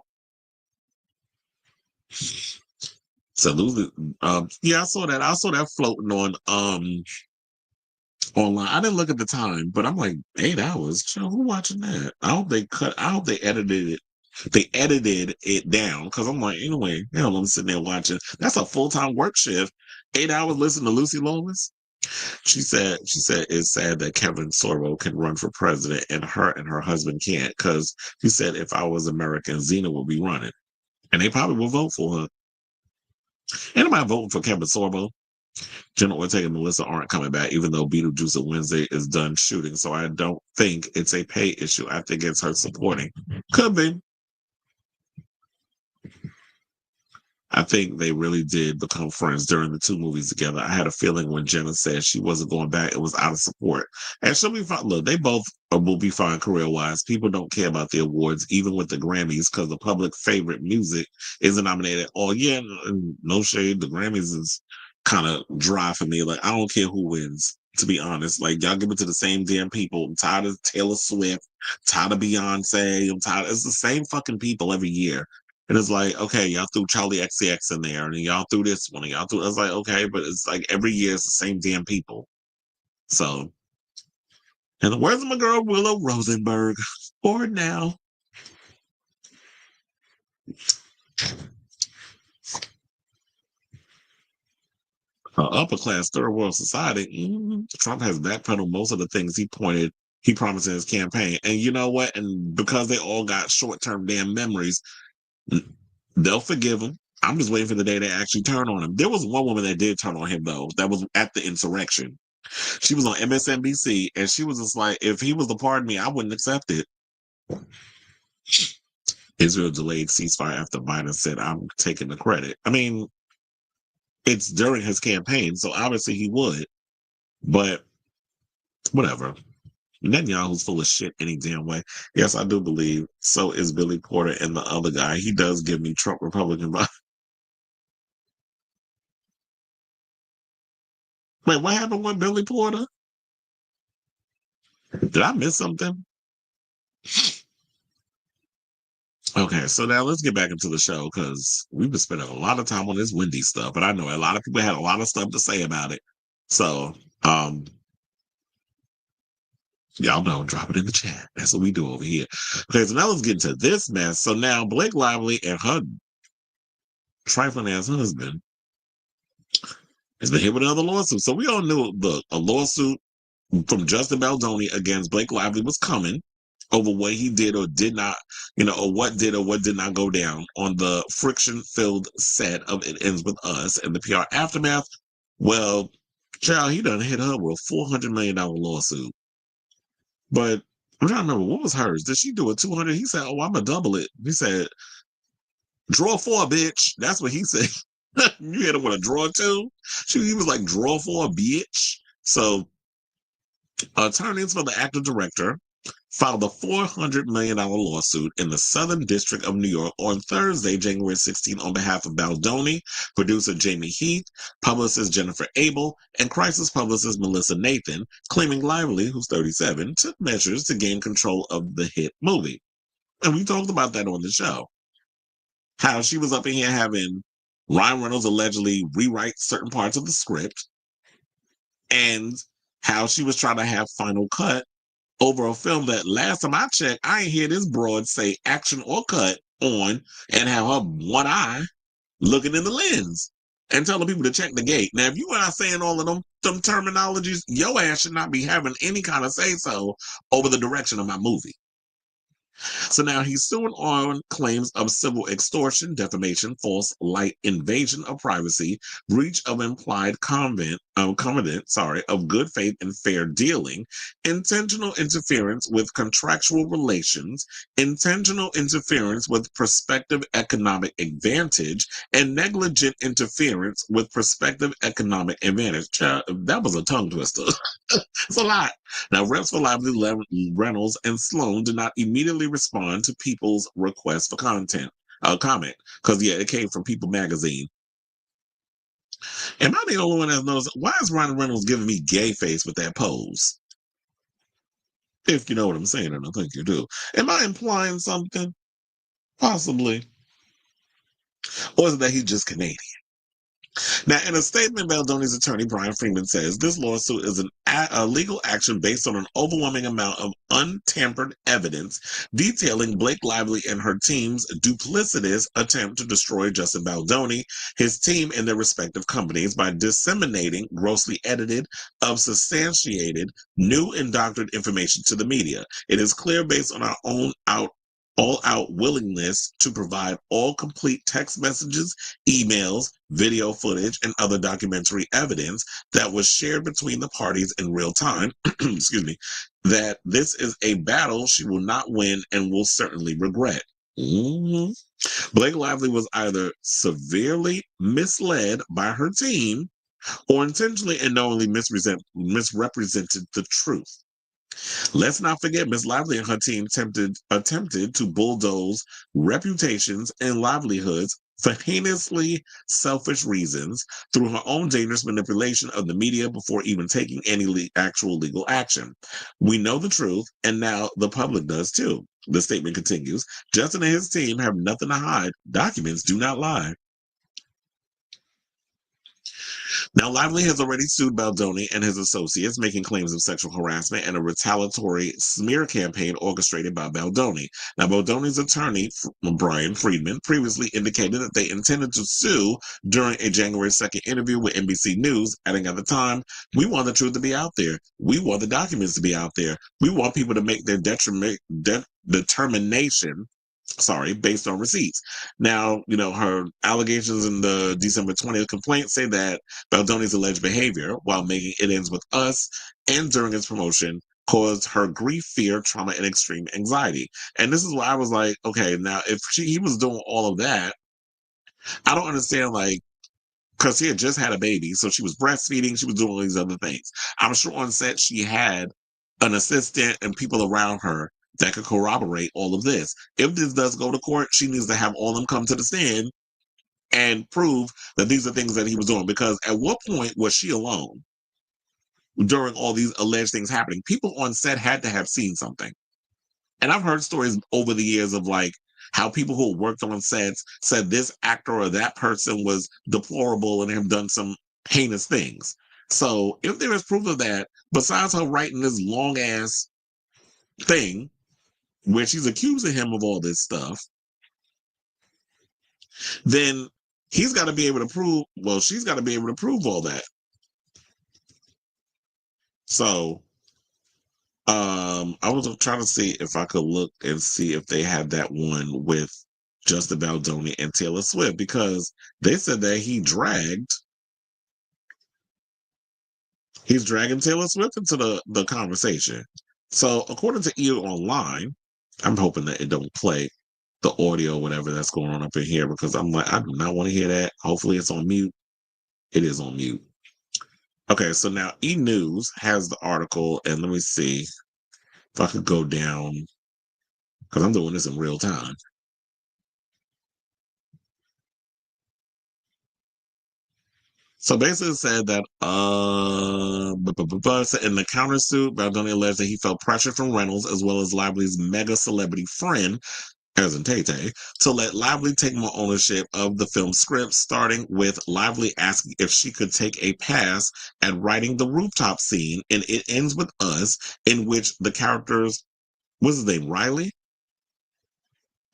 So yeah, I saw that. I saw that floating on online. I didn't look at the time, but I'm like, 8 hours. Child, who watching that? I hope they edited it. They edited it down because I'm like, anyway, hell, I'm sitting there watching. That's a full-time work shift. 8 hours listening to Lucy Lawless. She said it's sad that Kevin Sorbo can run for president and her husband can't, because he said if I was American, Zena would be running. And they probably will vote for her. Anybody voting for Kevin Sorbo? Jenna Ortega and Melissa aren't coming back, even though Beetlejuice on Wednesday is done shooting. So I don't think it's a pay issue. I think it's her supporting. Could be. I think they really did become friends during the 2 movies together. I had a feeling when Jenna said she wasn't going back, it was out of support. And she'll be fine. Look, they both will be fine career-wise. People don't care about the awards, even with the Grammys, because the public favorite music isn't nominated. Oh, yeah, no shade. The Grammys is kind of dry for me. Like, I don't care who wins, to be honest. Like, y'all give it to the same damn people. I'm tired of Taylor Swift, tired of Beyonce. It's the same fucking people every year. And it's like, okay, y'all threw Charlie XCX in there, and y'all threw this one, and y'all threw. I was like, okay, but it's like every year it's the same damn people. So, and where's my girl Willow Rosenberg? For now. Upper class third world society. Trump has backpedaled most of the things he promised in his campaign, and you know what? And because they all got short-term damn memories, they'll forgive him. I'm just waiting for the day they actually turn on him. There was one woman that did turn on him, though. That was at the insurrection. She was on MSNBC, and she was just like, if he was to pardon me, I wouldn't accept it. Israel delayed ceasefire after Biden said, I'm taking the credit. I mean, it's during his campaign, so obviously he would. But whatever. Netanyahu's full of shit any damn way. Yes, I do believe. So is Billy Porter and the other guy. He does give me Trump Republican vibes. Wait, what happened with Billy Porter? Did I miss something? Okay, so now let's get back into the show, because we've been spending a lot of time on this Wendy stuff, but I know a lot of people had a lot of stuff to say about it. So, Y'all know, drop it in the chat. That's what we do over here. Okay, so now let's get into this mess. So now Blake Lively and her trifling ass husband has been hit with another lawsuit. So we all knew a lawsuit from Justin Baldoni against Blake Lively was coming over what he did or did not, or what did or what did not go down on the friction-filled set of It Ends With Us and the PR aftermath. Well, child, he done hit her with a $400 million lawsuit. But I'm trying to remember, what was hers? Did she do a 200? He said, oh, I'm going to double it. He said, draw 4, bitch. That's what he said. You hit her with a draw 2? He was like, draw 4, bitch. So attorneys for the actor director filed a $400 million lawsuit in the Southern District of New York on Thursday, January 16, on behalf of Baldoni, producer Jamie Heath, publicist Jennifer Abel, and crisis publicist Melissa Nathan, claiming Lively, who's 37, took measures to gain control of the hit movie. And we talked about that on the show. How she was up in here having Ryan Reynolds allegedly rewrite certain parts of the script, and how she was trying to have final cut over a film that last time I checked, I ain't hear this broad say action or cut on, and have her one eye looking in the lens and telling people to check the gate. Now, if you are not saying all of them terminologies, your ass should not be having any kind of say-so over the direction of my movie. So now he's suing on claims of civil extortion, defamation, false light invasion of privacy, breach of implied covenant, of good faith and fair dealing, intentional interference with contractual relations, intentional interference with prospective economic advantage, and negligent interference with prospective economic advantage. That was a tongue twister. It's a lot. Now, reps for Lively, Reynolds, and Sloan did not immediately respond to People's request for comment, because, it came from People magazine. Am I the only one that knows? Why is Ryan Reynolds giving me gay face with that pose? If you know what I'm saying, and I think you do. Am I implying something? Possibly. Or is it that he's just Canadian? Now, in a statement, Baldoni's attorney, Brian Freeman, says this lawsuit is a legal action based on an overwhelming amount of untampered evidence detailing Blake Lively and her team's duplicitous attempt to destroy Justin Baldoni, his team, and their respective companies by disseminating grossly edited, unsubstantiated, new and doctored information to the media. It is clear based on our own all-out willingness to provide all complete text messages, emails, video footage, and other documentary evidence that was shared between the parties in real time, excuse me, that this is a battle she will not win and will certainly regret. Mm-hmm. Blake Lively was either severely misled by her team or intentionally and knowingly misrepresented the truth. Let's not forget, Miss Lively and her team attempted to bulldoze reputations and livelihoods for heinously selfish reasons through her own dangerous manipulation of the media before even taking any actual legal action. We know the truth, and now the public does too. The statement continues, Justin and his team have nothing to hide. Documents do not lie. Now, Lively has already sued Baldoni and his associates, making claims of sexual harassment and a retaliatory smear campaign orchestrated by Baldoni. Now, Baldoni's attorney, Brian Freeman, previously indicated that they intended to sue during a January 2nd interview with NBC News, adding at the time, we want the truth to be out there. We want the documents to be out there. We want people to make their determination based on receipts. Now, her allegations in the December 20th complaint say that Baldoni's alleged behavior while making It Ends With Us and during its promotion caused her grief, fear, trauma, and extreme anxiety. And this is why I was like, okay, now if he was doing all of that, I don't understand, because he had just had a baby, so she was breastfeeding, she was doing all these other things. I'm sure on set she had an assistant and people around her that could corroborate all of this. If this does go to court, she needs to have all of them come to the stand and prove that these are things that he was doing. Because at what point was she alone during all these alleged things happening? People on set had to have seen something. And I've heard stories over the years of how people who worked on sets said this actor or that person was deplorable and have done some heinous things. So if there is proof of that, besides her writing this long ass thing where she's accusing him of all this stuff, then he's got to be able to prove, well, she's got to be able to prove all that. So, I was trying to see if I could look and see if they had that one with Justin Baldoni and Taylor Swift, because they said that he's dragging Taylor Swift into the conversation. So, according to E! Online, I'm hoping that it don't play the audio, whatever that's going on up in here, because I'm like, I do not want to hear that. Hopefully it's on mute. It is on mute. Okay, so now E! News has the article, and let me see if I could go down, because I'm doing this in real time. So basically it said that in the countersuit, Baldoni alleged that he felt pressure from Reynolds as well as Lively's mega celebrity friend, as in Tay-Tay, to let Lively take more ownership of the film's script, starting with Lively asking if she could take a pass at writing the rooftop scene, and it ends with us, in which the characters, what's his name, Riley?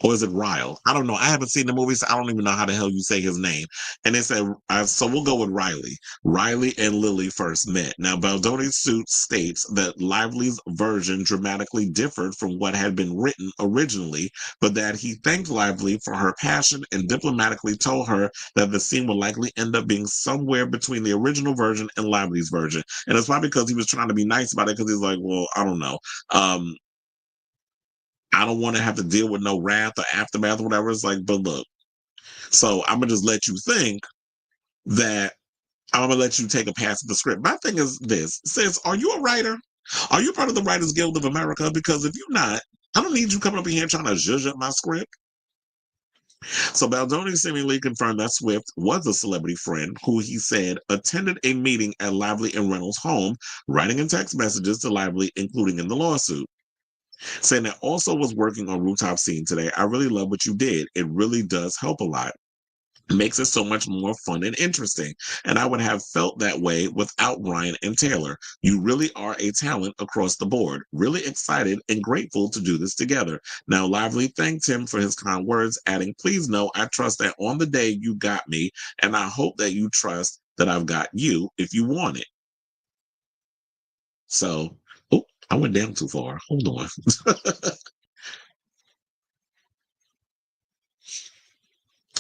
Or is it Ryle? I don't know. I haven't seen the movie, so I don't even know how the hell you say his name. And they said, so we'll go with Riley. Riley and Lily first met. Now, Baldoni's suit states that Lively's version dramatically differed from what had been written originally, but that he thanked Lively for her passion and diplomatically told her that the scene would likely end up being somewhere between the original version and Lively's version. And it's probably because he was trying to be nice about it, because he's like, well, I don't know. I don't want to have to deal with no wrath or aftermath or whatever. It's like, but look, so I'm going to just let you think that I'm going to let you take a pass at the script. My thing is this, sis, are you a writer? Are you part of the Writers Guild of America? Because if you're not, I don't need you coming up in here trying to zhuzh up my script. So Baldoni seemingly confirmed that Swift was a celebrity friend who he said attended a meeting at Lively and Reynolds' home, writing in text messages to Lively, including in the lawsuit. Saying that also was working on rooftop scene today. I really love what you did. It really does help a lot. It makes it so much more fun and interesting. And I would have felt that way without Ryan and Taylor. You really are a talent across the board. Really excited and grateful to do this together. Now, Lively thanked him for his kind words, adding, please know I trust that on the day you got me, and I hope that you trust that I've got you if you want it. So, oh, I went down too far. Hold on.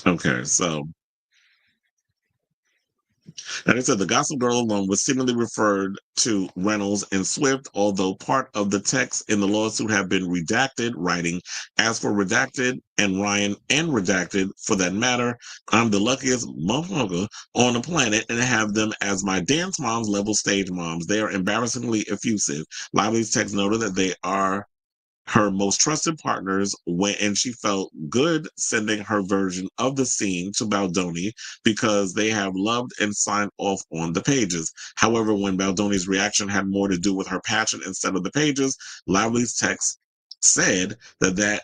Okay, so and it said the Gossip Girl alone was seemingly referred to Reynolds and Swift, although part of the text in the lawsuit have been redacted, writing, as for redacted and Ryan and redacted for that matter, I'm the luckiest motherfucker on the planet and have them as my dance moms level stage moms. They are embarrassingly effusive. Lively's text noted that they are her most trusted partners and she felt good sending her version of the scene to Baldoni because they have loved and signed off on the pages. However, when Baldoni's reaction had more to do with her passion instead of the pages, Lively's text said that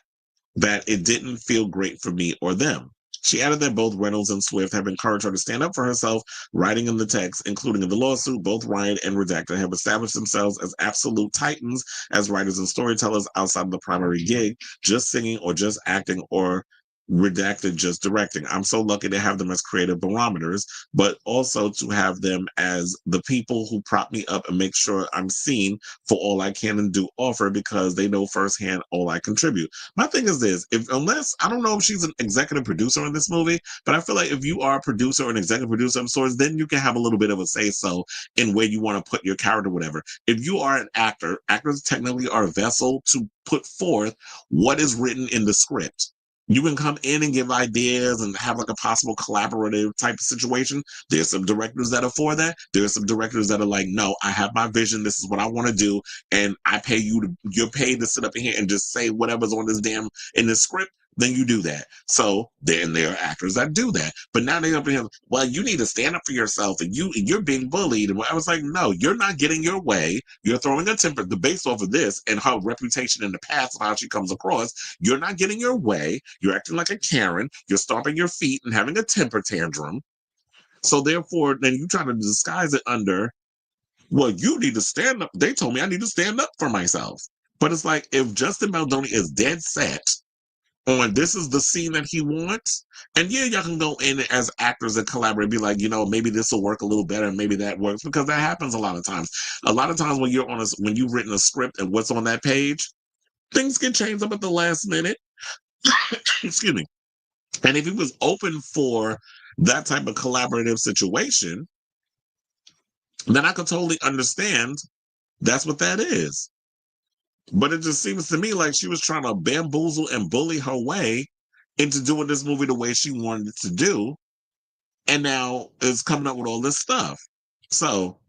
it didn't feel great for me or them. She added that both Reynolds and Swift have encouraged her to stand up for herself, writing in the text, including in the lawsuit. Both Ryan and Redacted have established themselves as absolute titans as writers and storytellers outside of the primary gig, just singing or just acting, or Redacted just directing. I'm so lucky to have them as creative barometers, but also to have them as the people who prop me up and make sure I'm seen for all I can and do offer, because they know firsthand all I contribute. My thing is this, unless, I don't know if she's an executive producer in this movie, but I feel like if you are a producer or an executive producer of sorts, then you can have a little bit of a say-so in where you want to put your character, whatever. If you are an actor, actors technically are a vessel to put forth what is written in the script. You can come in and give ideas and have like a possible collaborative type of situation. There's some directors that are for that. There's some directors that are like, no, I have my vision. This is what I want to do. And I pay you you're paid to sit up in here and just say whatever's on this in the script. Then you do that. So then there are actors that do that. But now they're up in here, well, you need to stand up for yourself and you're being bullied. And I was like, no, you're not getting your way. You're throwing a temper based off of this and her reputation in the past and how she comes across. You're not getting your way. You're acting like a Karen. You're stomping your feet and having a temper tantrum. So therefore, then you try to disguise it under, well, you need to stand up. They told me I need to stand up for myself. But it's like, if Justin Baldoni is dead set on this is the scene that he wants, and yeah, y'all can go in as actors and collaborate, be like, maybe this will work a little better, and maybe that works, because that happens a lot of times. A lot of times when when you've written a script and what's on that page, things can change up at the last minute. Excuse me. And if he was open for that type of collaborative situation, then I could totally understand that's what that is. But it just seems to me like she was trying to bamboozle and bully her way into doing this movie the way she wanted it to do. And now is coming up with all this stuff. So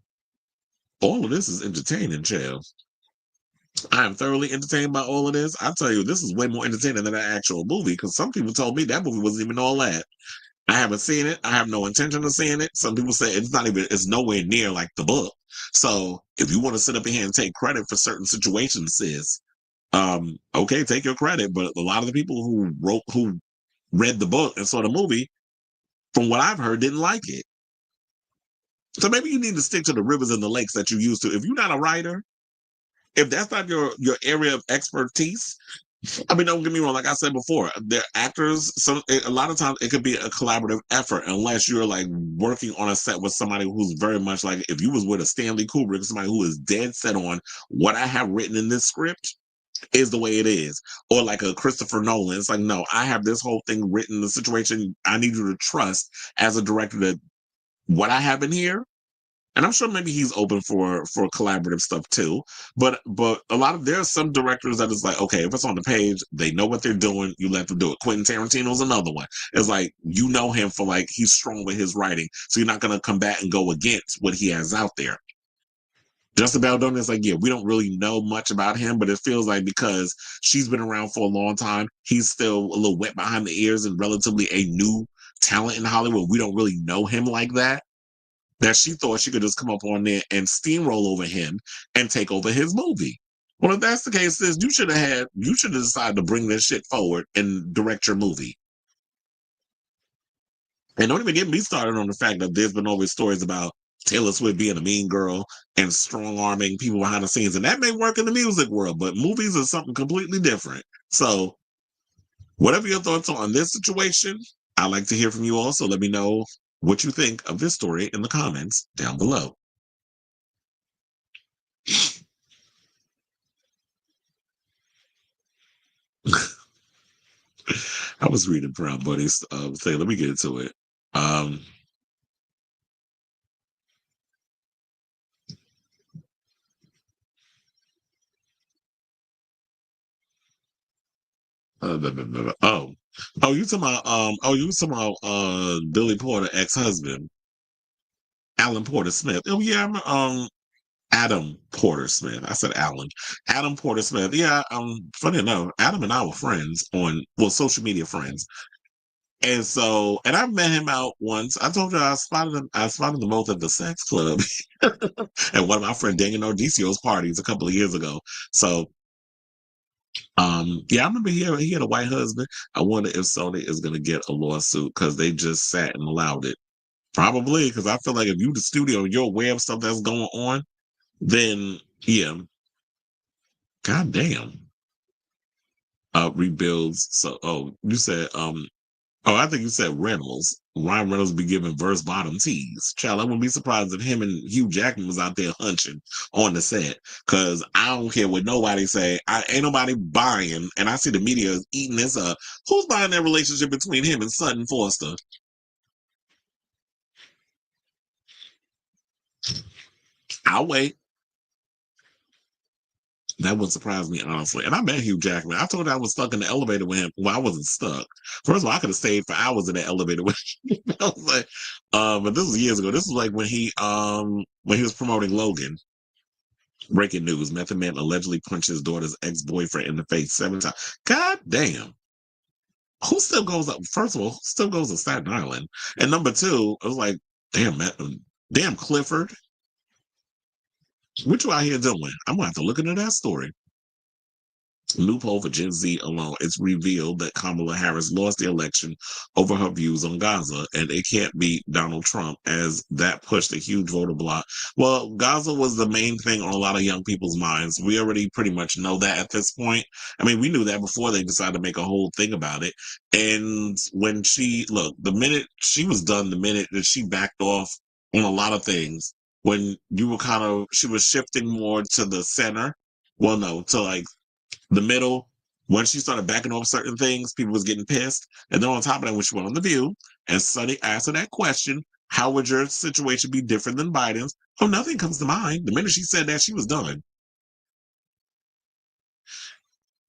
all of this is entertaining, child. I am thoroughly entertained by all of this. I tell you, this is way more entertaining than that actual movie, because some people told me that movie wasn't even all that. I haven't seen it. I have no intention of seeing it. Some people say it's nowhere near like the book. So if you want to sit up here and take credit for certain situations, sis, okay, take your credit. But a lot of the people who read the book and saw the movie, from what I've heard, didn't like it. So maybe you need to stick to the rivers and the lakes that you used to. If you're not a writer, if that's not your area of expertise, I mean, don't get me wrong. Like I said before, they're actors. A lot of times it could be a collaborative effort, unless you're like working on a set with somebody who's very much like, if you was with a Stanley Kubrick, somebody who is dead set on what I have written in this script is the way it is, or like a Christopher Nolan. It's like, no, I have this whole thing written. The situation I need you to trust as a director that what I have in here. And I'm sure maybe he's open for collaborative stuff too. But there's some directors that is like, okay, if it's on the page, they know what they're doing, you let them do it. Quentin Tarantino's another one. It's like, him for like, he's strong with his writing. So you're not going to come back and go against what he has out there. Justin Baldoni is like, yeah, we don't really know much about him, but it feels like because she's been around for a long time, he's still a little wet behind the ears and relatively a new talent in Hollywood. We don't really know him like that she thought she could just come up on there and steamroll over him and take over his movie. Well, if that's the case, you should have decided to bring this shit forward and direct your movie. And don't even get me started on the fact that there's been always stories about Taylor Swift being a mean girl and strong-arming people behind the scenes. And that may work in the music world, but movies are something completely different. So whatever your thoughts are on this situation, I'd like to hear from you also. Let me know what you think of this story in the comments down below. I was reading Brown Buddy's thing. Let me get into it. You talking about Billy Porter ex-husband, Alan Porter Smith. Oh yeah, I'm Adam Porter Smith. I said Alan. Adam Porter Smith. Yeah, funny enough, Adam and I were friends social media friends. And so, and I've met him out once. I told you I spotted them both at the sex club at one of my friend Daniel Nordicio's parties a couple of years ago. So yeah, I remember he had a white husband. I wonder if Sony is gonna get a lawsuit because they just sat and allowed it. Probably, because I feel like if you the studio, you're aware of stuff that's going on, then yeah. God damn. Rebuilds. So you said I think you said Reynolds. Ryan Reynolds be giving verse bottom tees. Child, I wouldn't be surprised if him and Hugh Jackman was out there hunching on the set. Cause I don't care what nobody say. Ain't nobody buying, and I see the media is eating this up. Who's buying that relationship between him and Sutton Foster? I'll wait. That wouldn't surprise me, honestly. And I met Hugh Jackman. I told you I was stuck in the elevator with him. Well, I wasn't stuck. First of all, I could have stayed for hours in that elevator with him. I was like, but this was years ago. This was like when he was promoting Logan. Breaking news: Method Man allegedly punched his daughter's ex-boyfriend in the face 7 times. God damn. Who still goes up? First of all, who still goes to Staten Island? And number two, I was like, damn Clifford. What you out here doing? I'm gonna have to look into that story. loophole for Gen Z alone. It's revealed that Kamala Harris lost the election over her views on Gaza, and it can't be Donald Trump, as that pushed a huge voter block. Well, Gaza was the main thing on a lot of young people's minds. We already pretty much know that at this point. I mean, we knew that before they decided to make a whole thing about it. And when the minute she was done, the minute that she backed off on a lot of things, when she was shifting more to the center. Well, no, to like the middle, when she started backing off certain things, people was getting pissed. And then on top of that, when she went on The View and Sonny asked her that question, how would your situation be different than Biden's? Oh, nothing comes to mind. The minute she said that, she was done.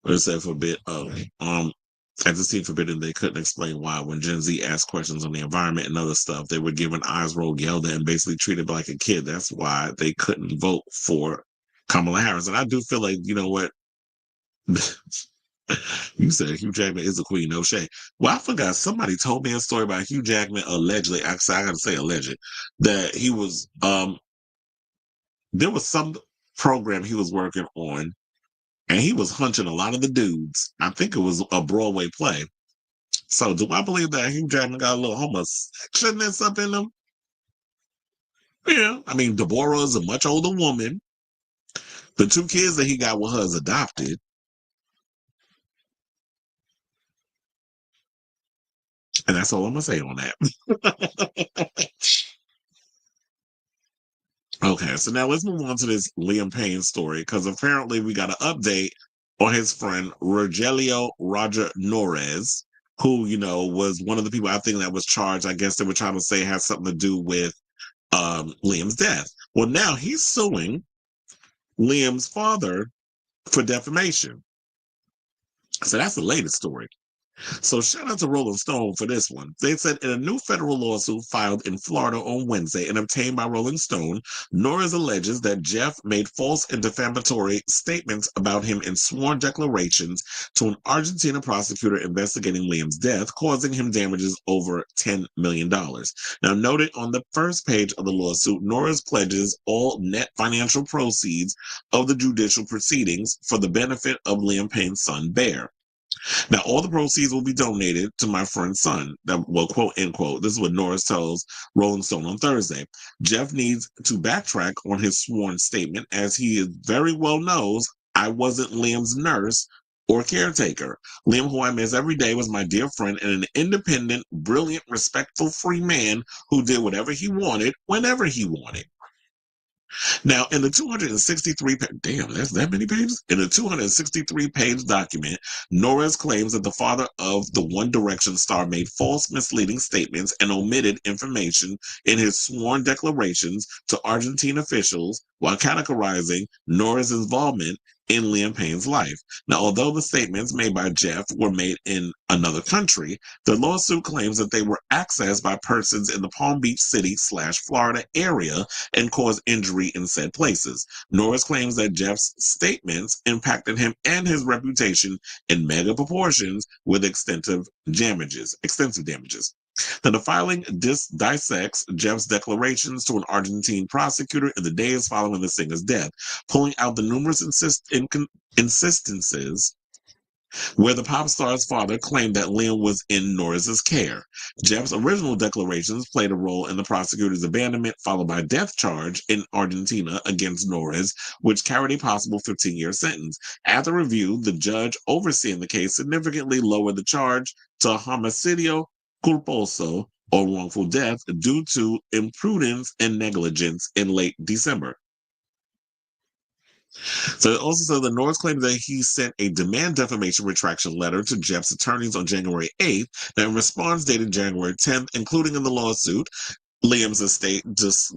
It said for a bit of at the scene forbidden, they couldn't explain why when Gen Z asked questions on the environment and other stuff, they were given eyes rolled, yelled at, and basically treated like a kid. That's why they couldn't vote for Kamala Harris. And I do feel like, you know what? You said Hugh Jackman is a queen, no shade. Well, I forgot. Somebody told me a story about Hugh Jackman allegedly. Actually, I got to say alleged that he was there was some program he was working on, and he was hunching a lot of the dudes. I think it was a Broadway play. So, do I believe that Hugh Jackman got a little homosexualness up in him? Yeah, I mean, Deborah is a much older woman. The 2 kids that he got with her is adopted. And that's all I'm going to say on that. Okay, so now let's move on to this Liam Payne story, because apparently we got an update on his friend Rogelio Roger Norris, who, was one of the people I think that was charged. I guess they were trying to say has something to do with Liam's death. Well, now he's suing Liam's father for defamation. So that's the latest story. So shout out to Rolling Stone for this one. They said in a new federal lawsuit filed in Florida on Wednesday and obtained by Rolling Stone, Norris alleges that Jeff made false and defamatory statements about him in sworn declarations to an Argentina prosecutor investigating Liam's death, causing him damages over $10 million. Now, noted on the first page of the lawsuit, Norris pledges all net financial proceeds of the judicial proceedings for the benefit of Liam Payne's son, Bear. Now, all the proceeds will be donated to my friend's son. Well, quote, end quote. This is what Norris tells Rolling Stone on Thursday. Jeff needs to backtrack on his sworn statement, as he very well knows I wasn't Liam's nurse or caretaker. Liam, who I miss every day, was my dear friend and an independent, brilliant, respectful, free man who did whatever he wanted, whenever he wanted. Now, in the 263, damn, that's that many pages? In the 263-page document, Norris claims that the father of the One Direction star made false, misleading statements and omitted information in his sworn declarations to Argentine officials while categorizing Norris' involvement in Liam Payne's life. Now, although the statements made by Jeff were made in another country, the lawsuit claims that they were accessed by persons in the Palm Beach City/Florida area and caused injury in said places. Norris claims that Jeff's statements impacted him and his reputation in mega proportions with extensive damages. Then the filing dissects Jeff's declarations to an Argentine prosecutor in the days following the singer's death, pulling out the numerous instances where the pop star's father claimed that Liam was in Norris's care. Jeff's original declarations played a role in the prosecutor's abandonment, followed by a death charge in Argentina against Norris, which carried a possible 15-year sentence. After review, the judge overseeing the case significantly lowered the charge to homicidio culposo, or wrongful death, due to imprudence and negligence in late December. So it also says that Norris claimed that he sent a demand defamation retraction letter to Jeff's attorneys on January 8th. Now, in response dated January 10th, including in the lawsuit, Liam's estate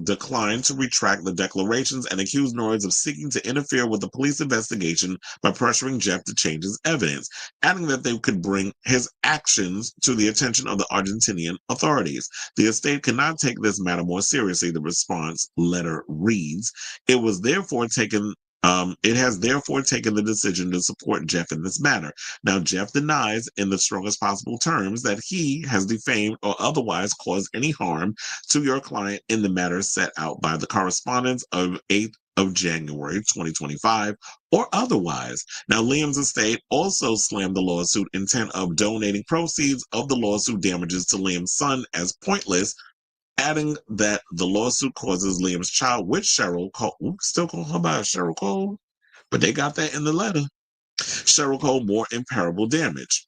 declined to retract the declarations and accused Norris of seeking to interfere with the police investigation by pressuring Jeff to change his evidence, adding that they could bring his actions to the attention of the Argentinian authorities. The estate cannot take this matter more seriously, the response letter reads. It has therefore taken the decision to support Jeff in this matter. Now, Jeff denies in the strongest possible terms that he has defamed or otherwise caused any harm to your client in the matter set out by the correspondence of of January 2025 or otherwise. Now, Liam's estate also slammed the lawsuit, intent of donating proceeds of the lawsuit damages to Liam's son as pointless, adding that the lawsuit causes Liam's child with Cheryl Cole, we still call her by Cheryl Cole, but they got that in the letter, Cheryl Cole more irreparable damage.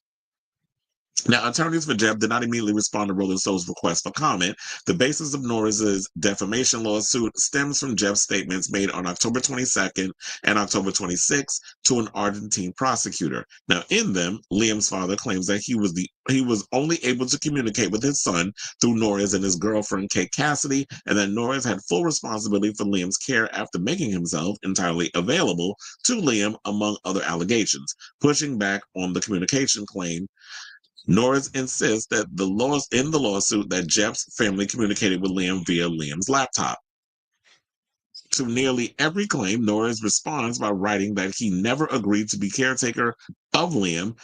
Now, attorneys for Jeff did not immediately respond to Rolling Stone's request for comment. The basis of Norris's defamation lawsuit stems from Jeff's statements made on October 22nd and October 26th to an Argentine prosecutor. Now, in them, Liam's father claims that he was only able to communicate with his son through Norris and his girlfriend, Kate Cassidy, and that Norris had full responsibility for Liam's care after making himself entirely available to Liam, among other allegations. Pushing back on the communication claim, Norris insists that in the lawsuit that Jeff's family communicated with Liam via Liam's laptop. To nearly every claim, Norris responds by writing that he never agreed to be caretaker of Liam,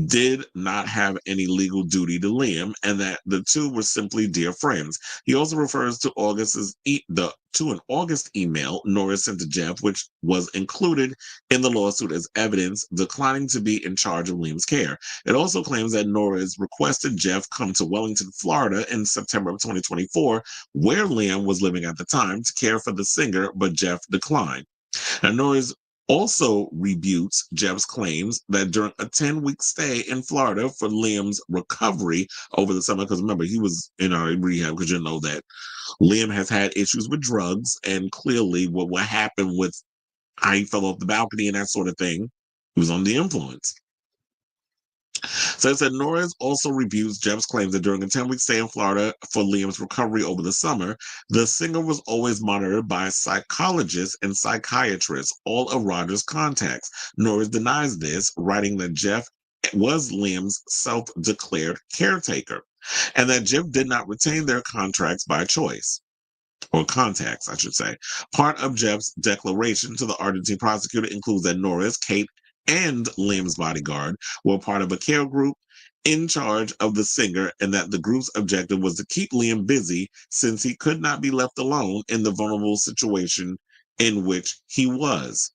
did not have any legal duty to Liam, and that the two were simply dear friends. He also refers to an August email Norris sent to Jeff, which was included in the lawsuit as evidence, declining to be in charge of Liam's care. It also claims that Norris requested Jeff come to Wellington, Florida in September of 2024, where Liam was living at the time, to care for the singer, but Jeff declined. Now, Norris also rebutes Jeff's claims that during a 10-week stay in Florida for Liam's recovery over the summer, because remember, he was in our rehab, because you know that Liam has had issues with drugs, and clearly what happened with how he fell off the balcony and that sort of thing, he was under the influence. So it said Norris also rebukes Jeff's claims that during a 10-week stay in Florida for Liam's recovery over the summer, the singer was always monitored by psychologists and psychiatrists, all of Rogers' contacts. Norris denies this, writing that Jeff was Liam's self-declared caretaker, and that Jeff did not retain their contracts by choice. Or contacts, I should say. Part of Jeff's declaration to the Argentine prosecutor includes that Norris, Kate, and Liam's bodyguard were part of a care group in charge of the singer, and that the group's objective was to keep Liam busy since he could not be left alone in the vulnerable situation in which he was.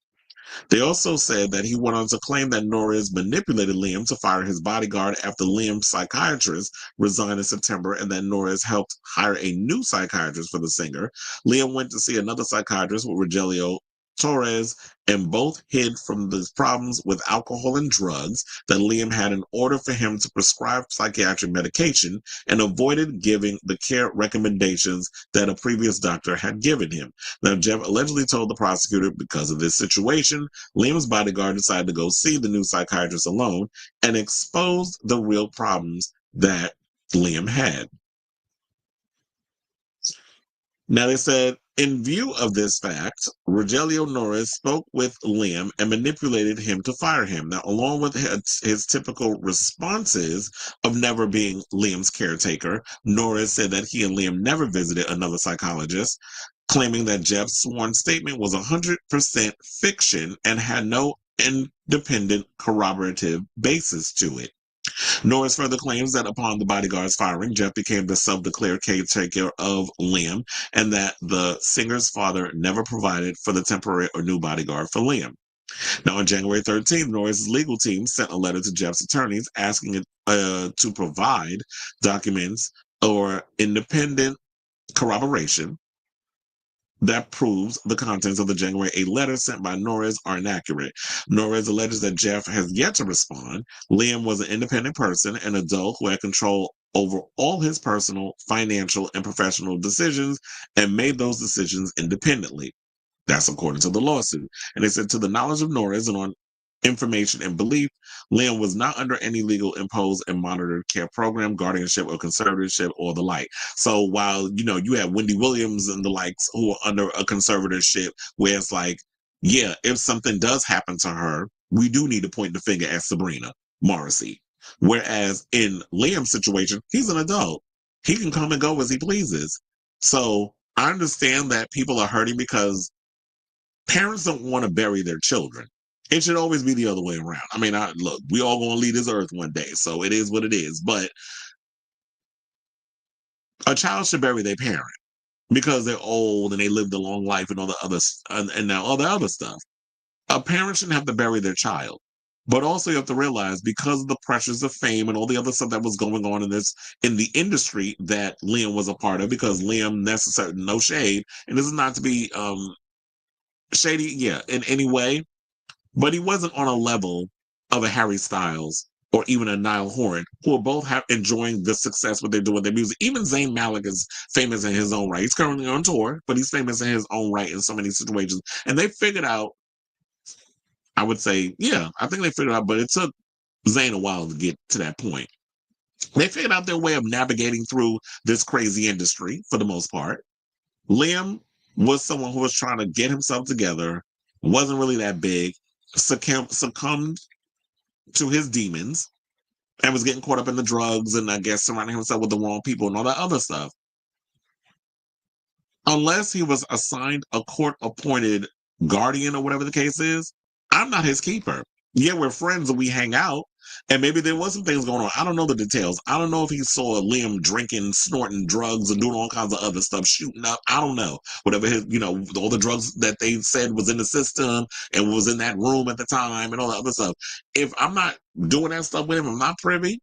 They also said that he went on to claim that Norris manipulated Liam to fire his bodyguard after Liam's psychiatrist resigned in September, and that Norris helped hire a new psychiatrist for the singer. Liam went to see another psychiatrist with Rogelio Torres, and both hid from the problems with alcohol and drugs that Liam had in order for him to prescribe psychiatric medication, and avoided giving the care recommendations that a previous doctor had given him. Now, Jeff allegedly told the prosecutor because of this situation, Liam's bodyguard decided to go see the new psychiatrist alone and exposed the real problems that Liam had. Now, they said, in view of this fact, Rogelio Norris spoke with Liam and manipulated him to fire him. Now, along with his typical responses of never being Liam's caretaker, Norris said that he and Liam never visited another psychologist, claiming that Jeff's sworn statement was 100% fiction and had no independent corroborative basis to it. Norris further claims that upon the bodyguard's firing, Jeff became the self-declared caretaker of Liam, and that the singer's father never provided for the temporary or new bodyguard for Liam. Now, on January 13th, Norris's legal team sent a letter to Jeff's attorneys asking it to provide documents or independent corroboration that proves the contents of the January 8 letter sent by Norris are inaccurate. Norris alleges that Jeff has yet to respond. Liam was an independent person, an adult who had control over all his personal, financial, and professional decisions, and made those decisions independently. That's according to the lawsuit. And they said, to the knowledge of Norris and on information and belief, Liam was not under any legal imposed and monitored care program, guardianship, or conservatorship, or the like. So while, you have Wendy Williams and the likes who are under a conservatorship where it's like, yeah, if something does happen to her, we do need to point the finger at Sabrina, Morrisey. Whereas in Liam's situation, he's an adult. He can come and go as he pleases. So I understand that people are hurting because parents don't want to bury their children. It should always be the other way around. I mean, look, we all going to leave this earth one day, so it is what it is. But a child should bury their parent. because they're old and they lived a long life and all the other and now all the other stuff. A parent shouldn't have to bury their child. But also you have to realize because of the pressures of fame and all the other stuff that was going on in the industry that Liam was a part of, because Liam necessarily, no shade, and this is not to be shady, in any way, but he wasn't on a level of a Harry Styles or even a Niall Horan, who are both enjoying the success what they're doing with their music. Even Zayn Malik is famous in his own right. He's currently on tour, but he's famous in his own right in so many situations. And they figured out, I would say, I think they figured out, but it took Zayn a while to get to that point. They figured out their way of navigating through this crazy industry for the most part. Liam was someone who was trying to get himself together, wasn't really that big, succumbed to his demons, and was getting caught up in the drugs and I guess surrounding himself with the wrong people and all that other stuff. Unless he was assigned a court-appointed guardian or whatever the case is, I'm not his keeper. Yeah, we're friends and we hang out, and maybe there was some things going on. I don't know the details. I don't know if he saw Liam drinking, snorting drugs, and doing all kinds of other stuff, shooting up. I don't know. Whatever his, all the drugs that they said was in the system and was in that room at the time and all the other stuff. If I'm not doing that stuff with him, I'm not privy.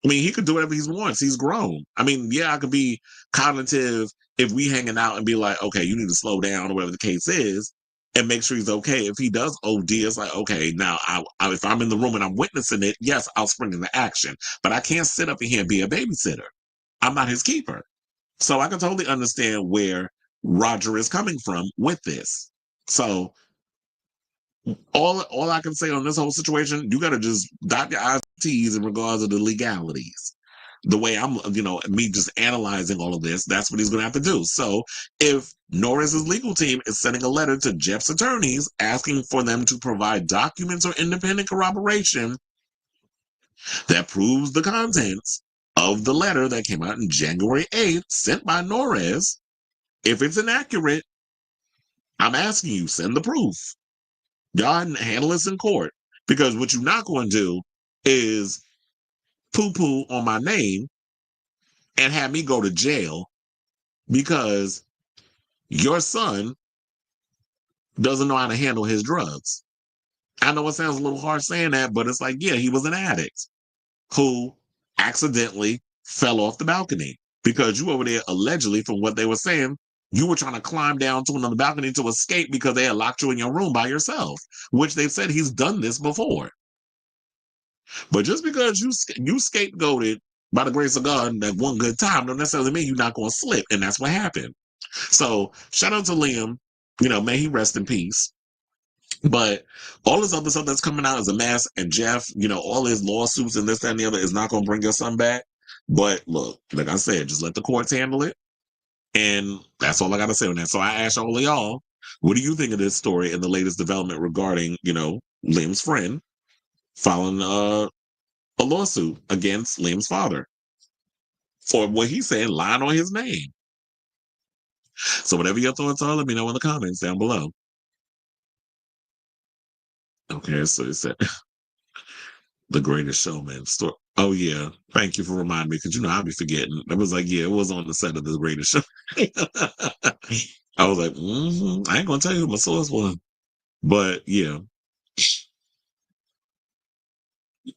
I mean, he could do whatever he wants. He's grown. I mean, I could be cognitive if we hanging out and be like, okay, you need to slow down or whatever the case is, and make sure he's okay. If he does OD, it's like, okay, now if I'm in the room and I'm witnessing it, yes, I'll spring into action. But I can't sit up in here and be a babysitter. I'm not his keeper. So I can totally understand where Roger is coming from with this. So all I can say on this whole situation, you got to just dot your I's and T's in regards to the legalities. The way I'm, me just analyzing all of this, that's what he's going to have to do. So if Norris's legal team is sending a letter to Jeff's attorneys asking for them to provide documents or independent corroboration that proves the contents of the letter that came out on January 8th, sent by Norris, if it's inaccurate, I'm asking you, send the proof. Y'all handle this in court, because what you're not going to do is poo-poo on my name and have me go to jail because your son doesn't know how to handle his drugs. I know it sounds a little harsh saying that, but it's like, he was an addict who accidentally fell off the balcony because you over there allegedly, from what they were saying, you were trying to climb down to another balcony to escape because they had locked you in your room by yourself, which they've said he's done this before. But just because you scapegoated by the grace of God that one good time don't necessarily mean you're not going to slip, and that's what happened. So shout out to Liam. May he rest in peace. But all this other stuff that's coming out is a mess, and Jeff, all his lawsuits and this, that, and the other is not going to bring your son back. But look, like I said, just let the courts handle it, and that's all I got to say on that. So I ask all of y'all, what do you think of this story and the latest development regarding, Liam's friend filing a lawsuit against Liam's father for what he said, lying on his name? So whatever your thoughts are, let me know in the comments down below. Okay, so it said The Greatest Showman story. Oh yeah, thank you for reminding me, because I'll be forgetting. I was like, it was on the set of The Greatest Show. I was like, I ain't gonna tell you who my source was, but yeah.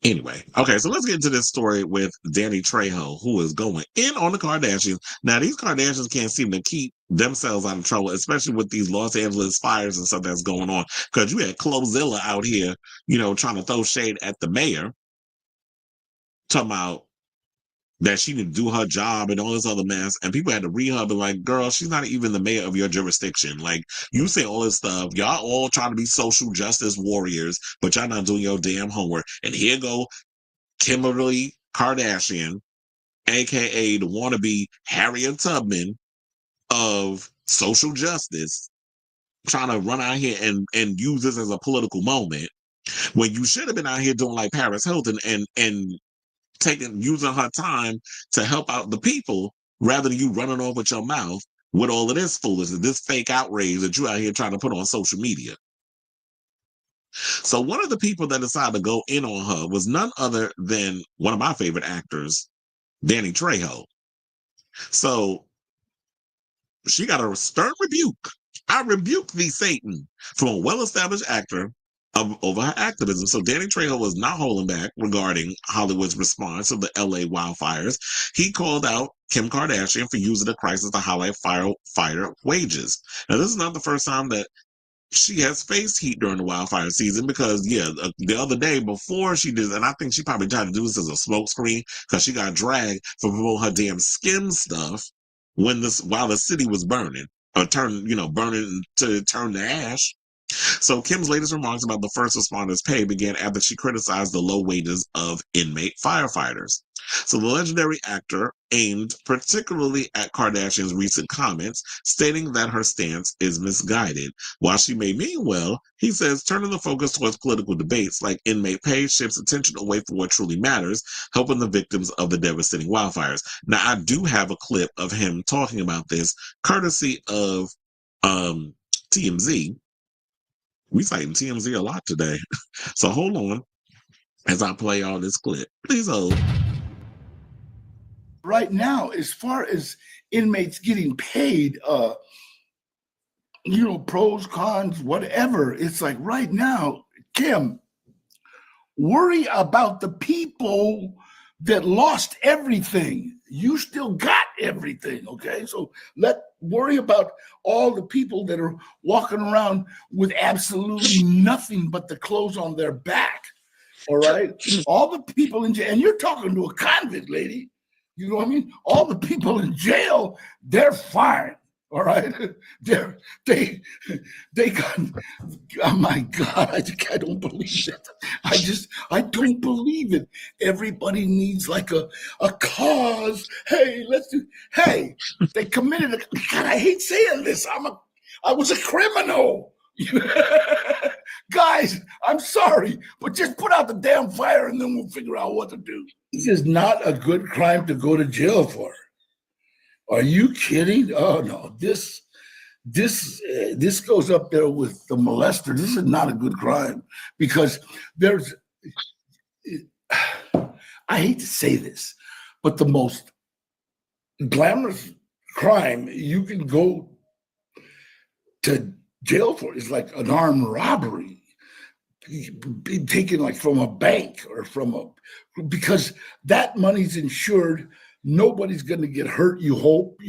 Anyway, okay, so let's get into this story with Danny Trejo, who is going in on the Kardashians. Now, these Kardashians can't seem to keep themselves out of trouble, especially with these Los Angeles fires and stuff that's going on. Because you had Clozilla out here, trying to throw shade at the mayor, talking about that she didn't do her job and all this other mess. And people had to rehab and like, girl, she's not even the mayor of your jurisdiction. Like, you say all this stuff. Y'all all trying to be social justice warriors, but y'all not doing your damn homework. And here go Kimberly Kardashian, a.k.a. the wannabe Harriet Tubman of social justice, trying to run out here and use this as a political moment when you should have been out here doing like Paris Hilton and using her time to help out the people rather than you running off with your mouth with all of this foolishness, this fake outrage that you out here trying to put on social media. So one of the people that decided to go in on her was none other than one of my favorite actors, Danny Trejo. So she got a stern rebuke. I rebuke thee, Satan, from a well-established actor over her activism. So Danny Trejo was not holding back regarding Hollywood's response to the LA wildfires. He called out Kim Kardashian for using the crisis to highlight firefighter wages. Now, this is not the first time that she has faced heat during the wildfire season because, the other day before she did, and I think she probably tried to do this as a smokescreen because she got dragged for promoting her damn skim stuff while the city was burning or burning to turn to ash. So Kim's latest remarks about the first responders' pay began after she criticized the low wages of inmate firefighters. So the legendary actor aimed particularly at Kardashian's recent comments, stating that her stance is misguided. While she may mean well, he says turning the focus towards political debates like inmate pay shifts attention away from what truly matters, helping the victims of the devastating wildfires. Now, I do have a clip of him talking about this, courtesy of TMZ. We citing TMZ a lot today. So hold on as I play all this clip. Please hold. Right now, as far as inmates getting paid, pros, cons, whatever, it's like right now, Kim, worry about the people that lost everything. You still got everything, okay? So worry about all the people that are walking around with absolutely nothing but the clothes on their back, all right? All the people in jail, and you're talking to a convict, lady. You know what I mean? All the people in jail, they're fine. All right. They got, oh my God, I don't believe it. I don't believe it. Everybody needs like a cause. Hey, they committed God, I hate saying this. I was a criminal. Guys, I'm sorry, but just put out the damn fire and then we'll figure out what to do. This is not a good crime to go to jail for. Are you kidding? Oh no, this goes up there with the molester. This is not a good crime because I hate to say this, but the most glamorous crime you can go to jail for is like an armed robbery, being taken like from a bank or because that money's insured. Nobody's going to get hurt, you hope.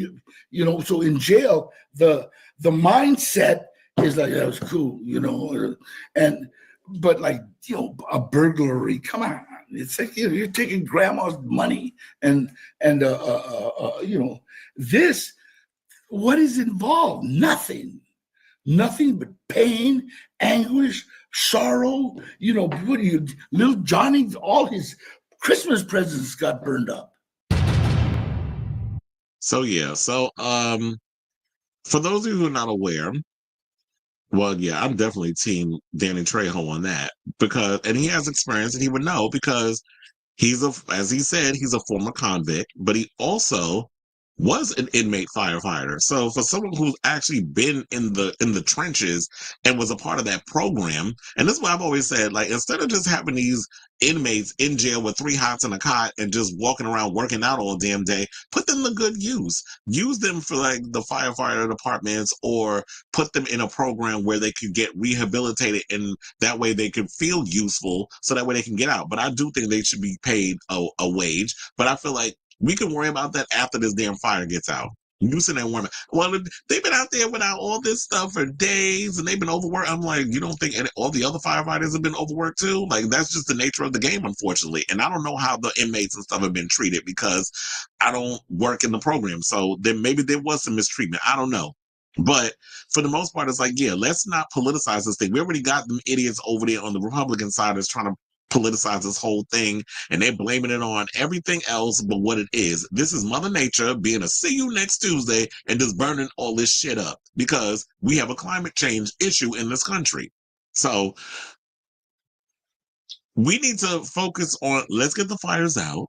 So in jail, the mindset is like, that was cool, but a burglary, come on. It's like, you're taking grandma's money and this, what is involved? Nothing but pain, anguish, sorrow. What are you, little Johnny, all his Christmas presents got burned up. So for those of you who are not aware, I'm definitely team Danny Trejo on that and he has experience and he would know because as he said, he's a former convict, but he also was an inmate firefighter. So for someone who's actually been in the trenches and was a part of that program, and this is what I've always said, like, instead of just having these inmates in jail with 3 hots and a cot and just walking around working out all damn day, put them to good use. Use them for like the firefighter departments or put them in a program where they could get rehabilitated and that way they could feel useful so that way they can get out. But I do think they should be paid a wage. But I feel like we can worry about that after this damn fire gets out. You sitting there worrying, well, they've been out there without all this stuff for days and they've been overworked. I'm like, you don't think all the other firefighters have been overworked too? Like, that's just the nature of the game, unfortunately. And I don't know how the inmates and stuff have been treated because I don't work in the program. So then maybe there was some mistreatment. I don't know. But for the most part, it's like, let's not politicize this thing. We already got them idiots over there on the Republican side that's trying to politicize this whole thing, and they're blaming it on everything else but what it is. This is Mother Nature being a see you next Tuesday and just burning all this shit up because we have a climate change issue in this country. So we need to focus on, let's get the fires out.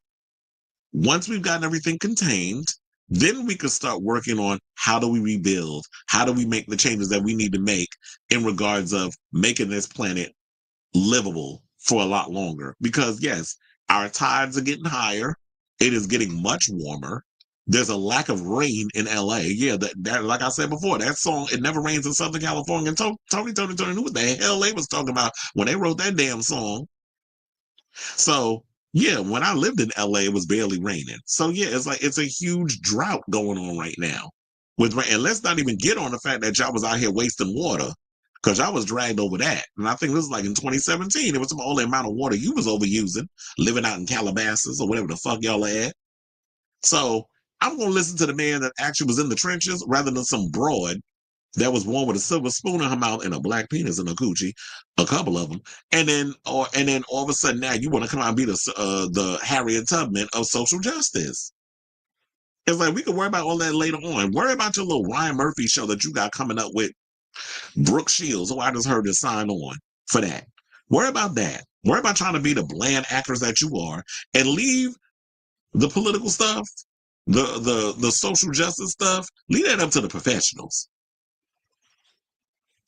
Once we've gotten everything contained, then we can start working on how do we rebuild? How do we make the changes that we need to make in regards of making this planet livable for a lot longer? Because yes, our tides are getting higher. It is getting much warmer. there's a lack of rain in LA. Yeah, that like I said before, that song, It Never Rains in Southern California. And Tony knew what the hell they was talking about when they wrote that damn song. So yeah, when I lived in LA, it was barely raining. So yeah, it's like it's a huge drought going on right now with rain. And let's not even get on the fact that y'all was out here wasting water, because y'all was dragged over that. And I think this was like in 2017. It was all the amount of water you was overusing, living out in Calabasas or whatever the fuck y'all are at. So I'm gonna listen to the man that actually was in the trenches rather than some broad that was born with a silver spoon in her mouth and a black penis in her coochie, a couple of them, and then all of a sudden now you want to come out and be the Harriet Tubman of social justice. It's like we can worry about all that later on. Worry about your little Ryan Murphy show that you got coming up with Brooke Shields, who I just heard to sign on for that. Worry about that. Worry about trying to be the bland actors that you are, and leave the political stuff, the social justice stuff, leave that up to the professionals.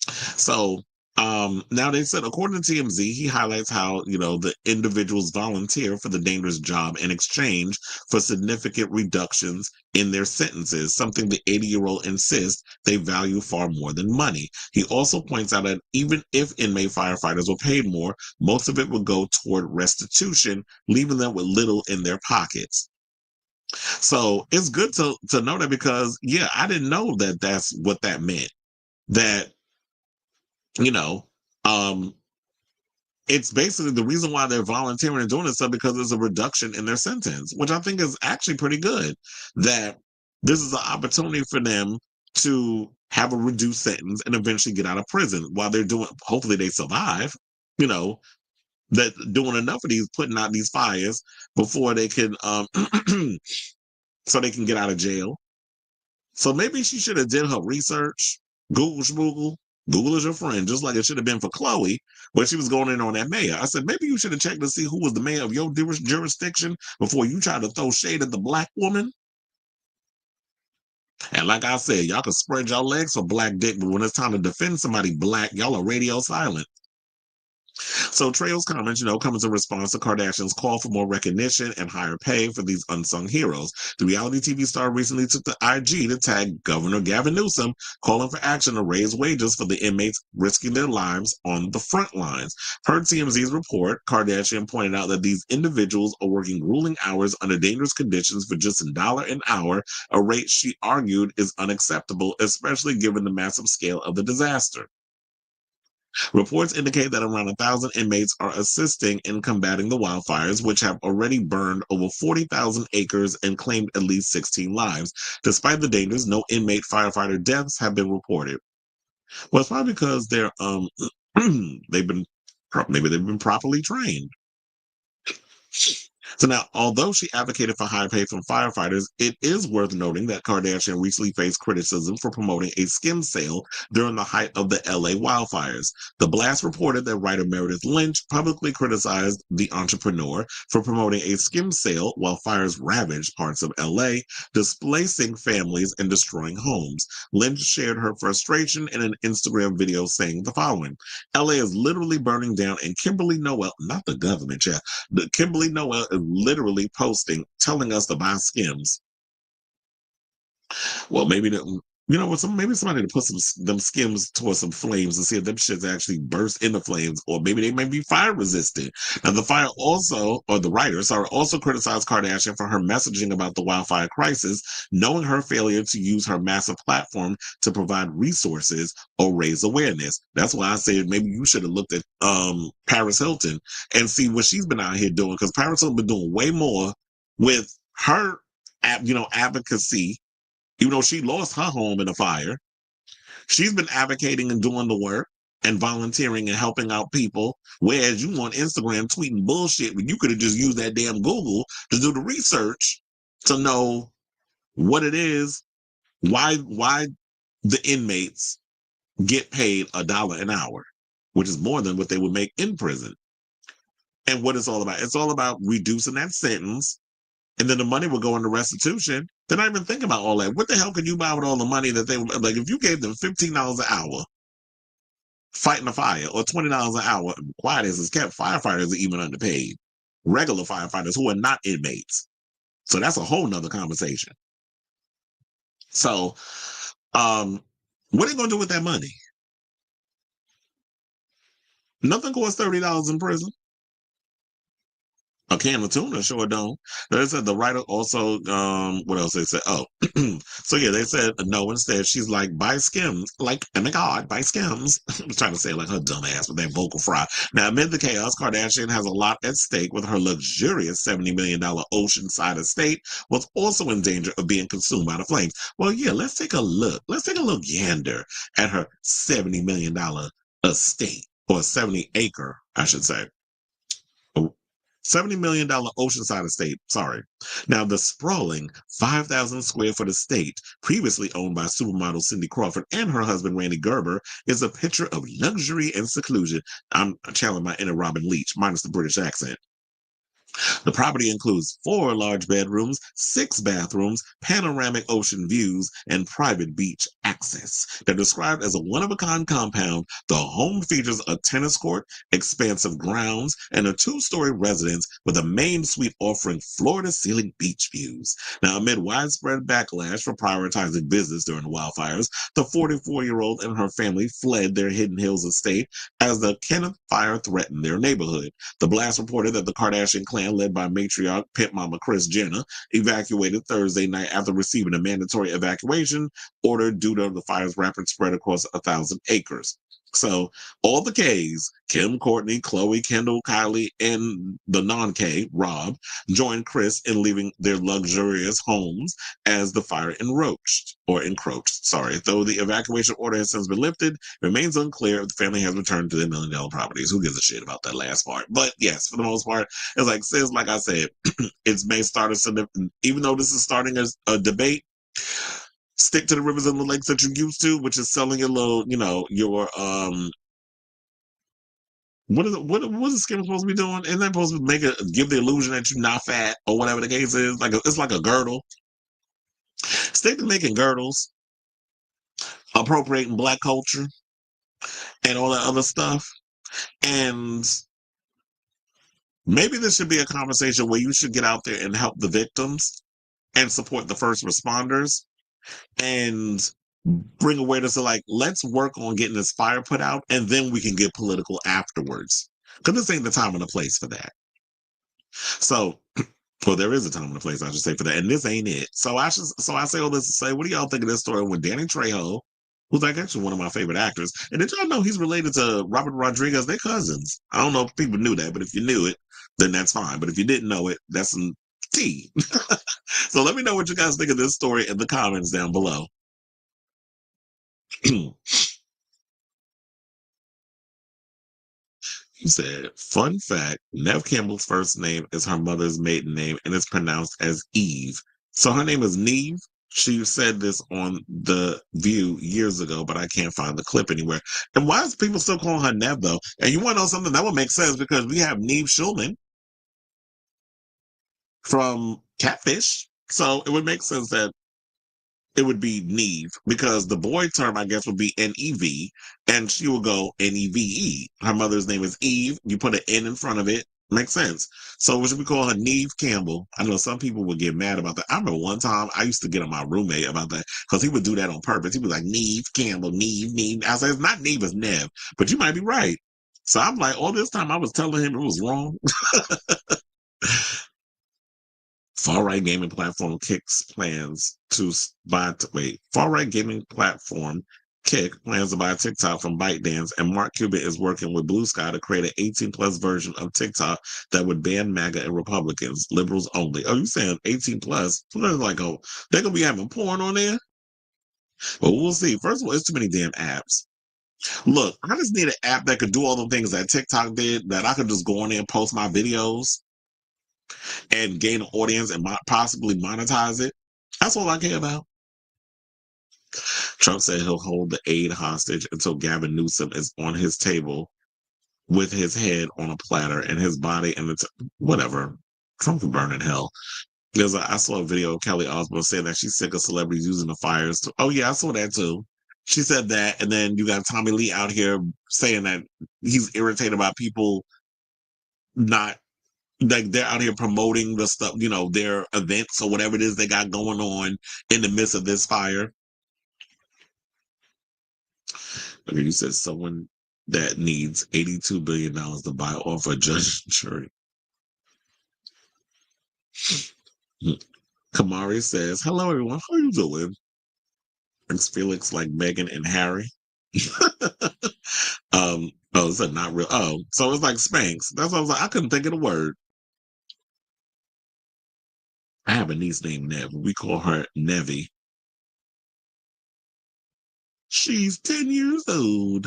So now they said, according to TMZ, he highlights how, the individuals volunteer for the dangerous job in exchange for significant reductions in their sentences, something the 80-year-old insists they value far more than money. He also points out that even if inmate firefighters were paid more, most of it would go toward restitution, leaving them with little in their pockets. So it's good to know that, because, yeah, I didn't know that that's what that meant. That, it's basically the reason why they're volunteering and doing this stuff, because there's a reduction in their sentence, which I think is actually pretty good. That this is an opportunity for them to have a reduced sentence and eventually get out of prison while they're doing, hopefully they survive, that doing enough of these, putting out these fires before they can, so they can get out of jail. So maybe she should have did her research, Google schmoogle. Google is your friend, just like it should have been for Chloe when she was going in on that mayor. I said, maybe you should have checked to see who was the mayor of your jurisdiction before you try to throw shade at the black woman. And like I said, y'all can spread your legs for black dick, but when it's time to defend somebody black, y'all are radio silent. So Trejo's comments, comes in response to Kardashian's call for more recognition and higher pay for these unsung heroes. The reality TV star recently took to IG to tag Governor Gavin Newsom, calling for action to raise wages for the inmates risking their lives on the front lines. Per TMZ's report, Kardashian pointed out that these individuals are working grueling hours under dangerous conditions for just $1 an hour, a rate she argued is unacceptable, especially given the massive scale of the disaster. Reports indicate that around 1,000 inmates are assisting in combating the wildfires, which have already burned over 40,000 acres and claimed at least 16 lives. Despite the dangers, no inmate firefighter deaths have been reported. Well, it's probably because they're maybe they've been properly trained. So now, although she advocated for higher pay from firefighters, it is worth noting that Kardashian recently faced criticism for promoting a skim sale during the height of the LA wildfires. The blast reported that writer Meredith Lynch publicly criticized the entrepreneur for promoting a skim sale while fires ravaged parts of LA, displacing families and destroying homes. Lynch shared her frustration in an Instagram video saying the following: LA is literally burning down, and Kimberly Noel, not the government, Kimberly Noel is literally posting, telling us to buy skims. Well, maybe maybe somebody to put them skims towards some flames and see if them shits actually burst into flames, or maybe they may be fire resistant. Now, the writer also criticized Kardashian for her messaging about the wildfire crisis, knowing her failure to use her massive platform to provide resources or raise awareness. That's why I said maybe you should have looked at Paris Hilton and see what she's been out here doing, because Paris Hilton been doing way more with her, advocacy. Even though she lost her home in a fire, she's been advocating and doing the work and volunteering and helping out people. Whereas you on Instagram tweeting bullshit, when you could have just used that damn Google to do the research to know what it is, why the inmates get paid $1 an hour, which is more than what they would make in prison. And what it's all about. It's all about reducing that sentence, and then the money will go into restitution. They're not even thinking about all that. What the hell could you buy with all the money that they like? If you gave them $15 an hour fighting a fire, or $20 an hour, quiet as it's kept, firefighters are even underpaid. Regular firefighters who are not inmates. So that's a whole nother conversation. So, what are they going to do with that money? Nothing costs $30 in prison. A can of tuna sure don't. They said the writer also, what else they said? Oh, so yeah, they said no. Instead, she's like, buy Skims. Like, oh my God, buy Skims. I'm trying to say it like her dumb ass with that vocal fry. Now, amid the chaos, Kardashian has a lot at stake with her luxurious $70 million oceanside estate was also in danger of being consumed by the flames. Well, yeah, let's take a look. Let's take a look yander at her $70 million estate, or 70-acre, I should say. $70 million oceanside estate. Sorry. Now, the sprawling 5,000 square foot estate, previously owned by supermodel Cindy Crawford and her husband Randy Gerber, is a picture of luxury and seclusion. I'm channeling my inner Robin Leach, minus the British accent. The property includes 4 large bedrooms, 6 bathrooms, panoramic ocean views, and private beach access. They're described as a one-of-a-kind compound. The home features a tennis court, expansive grounds, and a 2-story residence with a main suite offering floor-to-ceiling beach views. Now, amid widespread backlash for prioritizing business during the wildfires, the 44-year-old and her family fled their Hidden Hills estate as the Kenneth Fire threatened their neighborhood. The blast reported that the Kardashian clan, led by matriarch Pimp Mama Kris Jenner, evacuated Thursday night after receiving a mandatory evacuation order due to the fire's rapid spread across 1,000 acres. So all the Ks, Kim, Courtney, Khloe, Kendall, Kylie, and the non-K, Rob, joined Kris in leaving their luxurious homes as the fire encroached. Though the evacuation order has since been lifted, it remains unclear if the family has returned to their $1 million properties. Who gives a shit about that last part? But yes, for the most part, it's like, sis, like I said, it's may start even though this is starting as a debate, stick to the rivers and the lakes that you're used to, which is selling your little, your what is Skim supposed to be doing? Isn't that supposed to give the illusion that you're not fat or whatever the case is? It's like a girdle. Stick to making girdles, appropriating Black culture, and all that other stuff. And maybe this should be a conversation where you should get out there and help the victims and support the first responders and bring awareness to, like, let's work on getting this fire put out, and then we can get political afterwards. Because this ain't the time and the place for that. So, well, there is a time and a place, I should say, for that, and this ain't it. So I say all this to say, what do y'all think of this story with Danny Trejo, who's like actually one of my favorite actors? And did y'all know he's related to Robert Rodriguez? They're cousins. I don't know if people knew that, but if you knew it, then that's fine. But if you didn't know it, that's some tea. So let me know what you guys think of this story in the comments down below. He said, fun fact, Neve Campbell's first name is her mother's maiden name and it's pronounced as Eve. So her name is Neve. She said this on The View years ago, but I can't find the clip anywhere. And why is people still calling her Neve, though? And you want to know something? That would make sense because we have Neve Schulman from Catfish. So it would make sense that it would be Neve because the boy term, I guess, would be N-E-V, and she will go N-E-V-E. Her mother's name is Eve. You put an N in front of it. Makes sense. So what should we call her? Neve Campbell. I know some people would get mad about that. I remember one time I used to get on my roommate about that because he would do that on purpose. He'd be like, Neve Campbell, Neve. I said, it's not Neve, it's Neve. But you might be right. So I'm like, all this time I was telling him it was wrong. Far-right gaming platform Far-right gaming platform Kick plans to buy TikTok from ByteDance, and Mark Cuban is working with Blue Sky to create an 18-plus version of TikTok that would ban MAGA and Republicans, liberals only. Oh, you saying 18-plus? So they're like, oh, they're going to be having porn on there? Well, we'll see. First of all, it's too many damn apps. Look, I just need an app that could do all the things that TikTok did, that I could just go on there and post my videos and gain an audience and possibly monetize it. That's all I care about. Trump said he'll hold the aid hostage until Gavin Newsom is on his table with his head on a platter and his body and whatever. Trump can burn in hell. I saw a video of Kelly Osbourne saying that she's sick of celebrities using the fires. Oh yeah, I saw that too. She said that, and then you got Tommy Lee out here saying that he's irritated about people not like they're out here promoting the stuff, their events or whatever it is they got going on in the midst of this fire. Okay, you said someone that needs $82 billion to buy off a judge and jury. Kamari says, hello, everyone. How are you doing? Thanks, Felix, like Meghan and Harry. It's not real. Oh, so it's like Spanx. That's what I was like. I couldn't think of the word. I have a niece named Nev. We call her Nevi. She's 10 years old.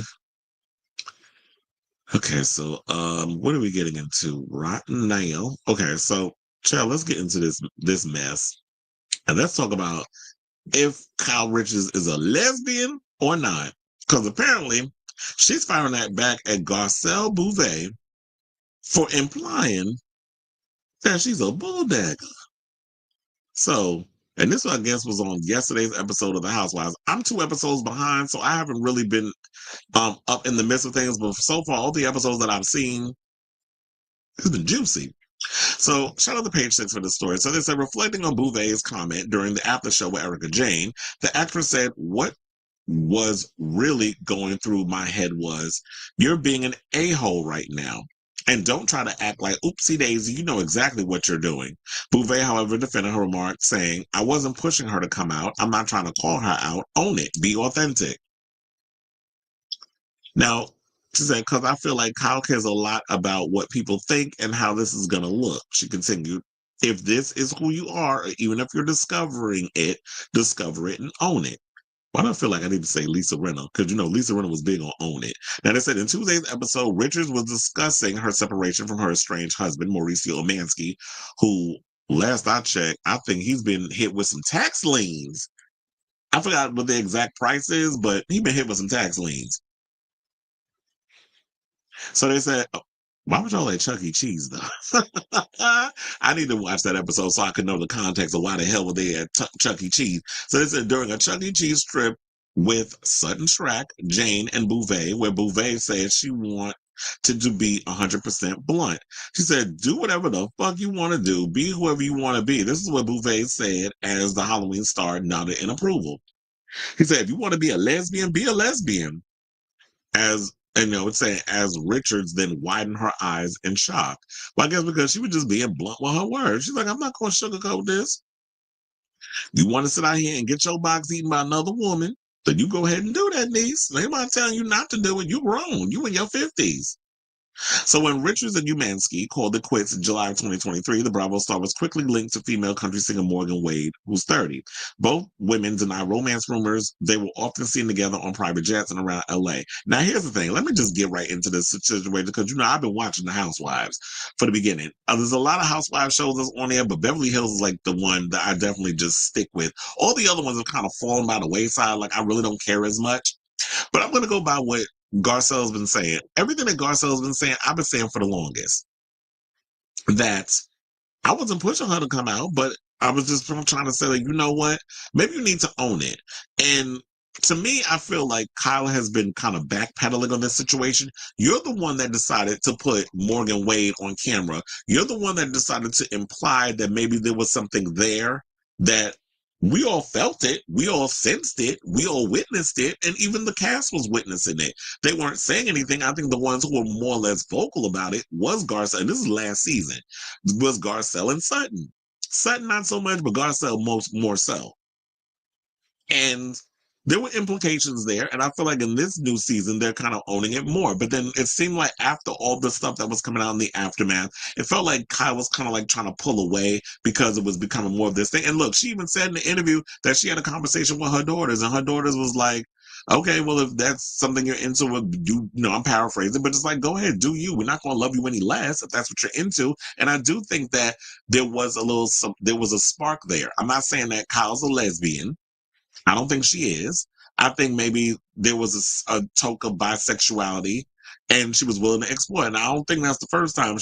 Okay, so what are we getting into right now? Okay, so child, let's get into this mess. And let's talk about if Kyle Richards is a lesbian or not. Because apparently she's firing that back at Garcelle Beauvais for implying that she's a bulldog. So, and this I guess was on yesterday's episode of The Housewives. I'm 2 episodes behind, so I haven't really been up in the midst of things, but so far all the episodes that I've seen has been juicy. So shout out to page 6 for the story. So they said, reflecting on Beauvais' comment during the after show with Erica Jane, the actress said, what was really going through my head was, you're being an a-hole right now. And don't try to act like, oopsie daisy, you know exactly what you're doing. Beauvais, however, defended her remark, saying, I wasn't pushing her to come out. I'm not trying to call her out. Own it. Be authentic. Now, she said, because I feel like Kyle cares a lot about what people think and how this is going to look. She continued, if this is who you are, or even if you're discovering it, discover it and own it. Why do I feel like I need to say Lisa Rinna? Because, Lisa Rinna was big on own it. Now, they said in Tuesday's episode, Richards was discussing her separation from her estranged husband, Morrisey Omansky, who, last I checked, I think he's been hit with some tax liens. I forgot what the exact price is, but he's been hit with some tax liens. So they said, why would y'all like Chuck E. Cheese, though? I need to watch that episode so I can know the context of why the hell were they at Chuck E. Cheese. So they said during a Chuck E. Cheese trip with Sutton Schrack, Jane, and Beauvais, where Beauvais said she wanted to be 100% blunt. She said, do whatever the fuck you want to do. Be whoever you want to be. This is what Beauvais said as the Halloween star nodded in approval. He said, if you want to be a lesbian, be a lesbian. It's saying as Richards then widened her eyes in shock. Well, I guess because she was just being blunt with her words. She's like, I'm not going to sugarcoat this. You want to sit out here and get your box eaten by another woman, then you go ahead and do that, niece. Nobody telling you not to do it. You're grown. You in your 50s. So when Richards and Umansky called it quits in July of 2023, the Bravo star was quickly linked to female country singer Morgan Wade, who's 30. Both women deny romance rumors. They were often seen together on private jets and around LA. Now, here's the thing. Let me just get right into this situation because, I've been watching The Housewives for the beginning. There's a lot of Housewives shows that's on there, but Beverly Hills is like the one that I definitely just stick with. All the other ones have kind of fallen by the wayside. Like, I really don't care as much. But I'm going to go by what Garcelle's been saying. Everything that Garcelle's been saying, I've been saying for the longest. That I wasn't pushing her to come out, but I was just trying to say, like, you know what? Maybe you need to own it. And to me, I feel like Kyle has been kind of backpedaling on this situation. You're the one that decided to put Morgan Wade on camera. You're the one that decided to imply that maybe there was something there that we all felt it. We all sensed it. We all witnessed it. And even the cast was witnessing it. They weren't saying anything. I think the ones who were more or less vocal about it was Garcelle. And this is last season. Was Garcelle and Sutton. Sutton not so much, but Garcelle more so. And there were implications there, and I feel like in this new season, they're kind of owning it more. But then it seemed like after all the stuff that was coming out in the aftermath, it felt like Kyle was kind of like trying to pull away because it was becoming more of this thing. And look, she even said in the interview that she had a conversation with her daughters, and her daughters was like, okay, well, if that's something you're into, I'm paraphrasing, but it's like, go ahead, do you. We're not going to love you any less if that's what you're into. And I do think that there was a spark there. I'm not saying that Kyle's a lesbian. I don't think she is. I think maybe there was a toke of bisexuality and she was willing to explore it. And I don't think that's the first time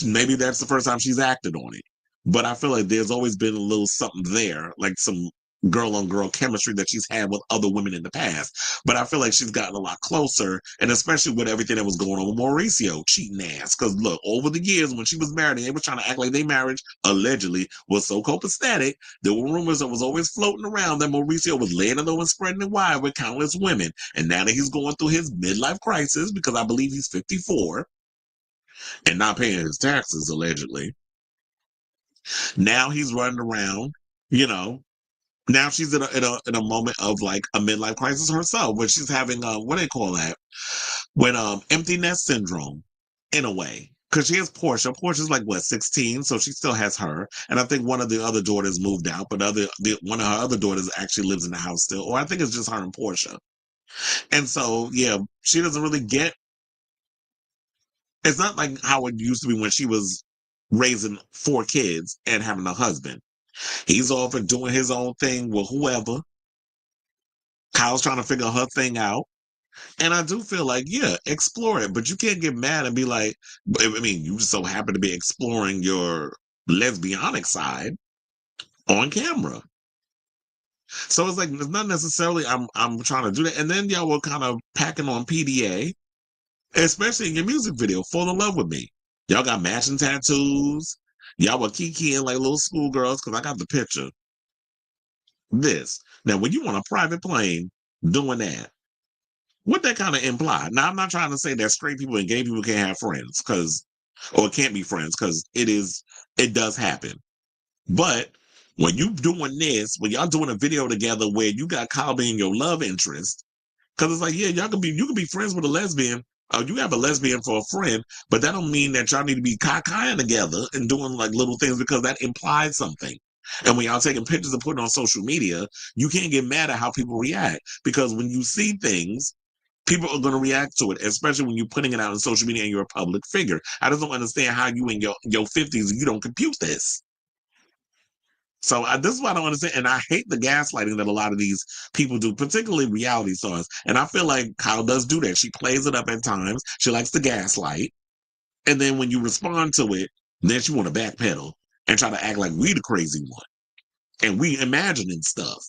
maybe that's the first time she's acted on it. But I feel like there's always been a little something there, like some girl-on-girl chemistry that she's had with other women in the past. But I feel like she's gotten a lot closer, and especially with everything that was going on with Mauricio, cheating ass. Because look, over the years when she was married, and they were trying to act like their marriage allegedly was so copacetic, there were rumors that was always floating around that Mauricio was laying low and spreading it wide with countless women. And now that he's going through his midlife crisis, because I believe he's 54 and not paying his taxes allegedly, now he's running around, you know. Now she's in a moment of like a midlife crisis herself, where she's having what do they call that? When empty nest syndrome, in a way. Because she has Portia. Portia's like what, 16, so she still has her. And I think one of the other daughters moved out, but one of her other daughters actually lives in the house still. Or I think it's just her and Portia. And so yeah, she doesn't really get. It's not like how it used to be when she was raising 4 kids and having a husband. He's off and doing his own thing with whoever. Kyle's trying to figure her thing out. And I do feel like, yeah, explore it. But you can't get mad and be like, I mean, you just so happen to be exploring your lesbianic side on camera. So it's like, it's not necessarily I'm trying to do that. And then y'all were kind of packing on PDA, especially in your music video, Fall in Love with Me. Y'all got matching tattoos. Y'all were kikiing like little schoolgirls, because I got the picture. This. Now, when you on a private plane doing that, what that kind of imply? Now, I'm not trying to say that straight people and gay people can't have friends, or can't be friends, because it does happen. But when you doing this, when y'all doing a video together where you got Kyle being your love interest, because it's like, yeah, you can be friends with a lesbian. You have a lesbian for a friend, but that don't mean that y'all need to be kakaing together and doing like little things, because that implies something. And when y'all taking pictures and putting on social media, you can't get mad at how people react, because when you see things, people are going to react to it, especially when you're putting it out on social media and you're a public figure. I just don't understand how you in your 50s, you don't compute this. So this is what I don't understand. And I hate the gaslighting that a lot of these people do, particularly reality stars. And I feel like Kyle does do that. She plays it up at times. She likes to gaslight. And then when you respond to it, then she want to backpedal and try to act like we the crazy one. And we imagining stuff.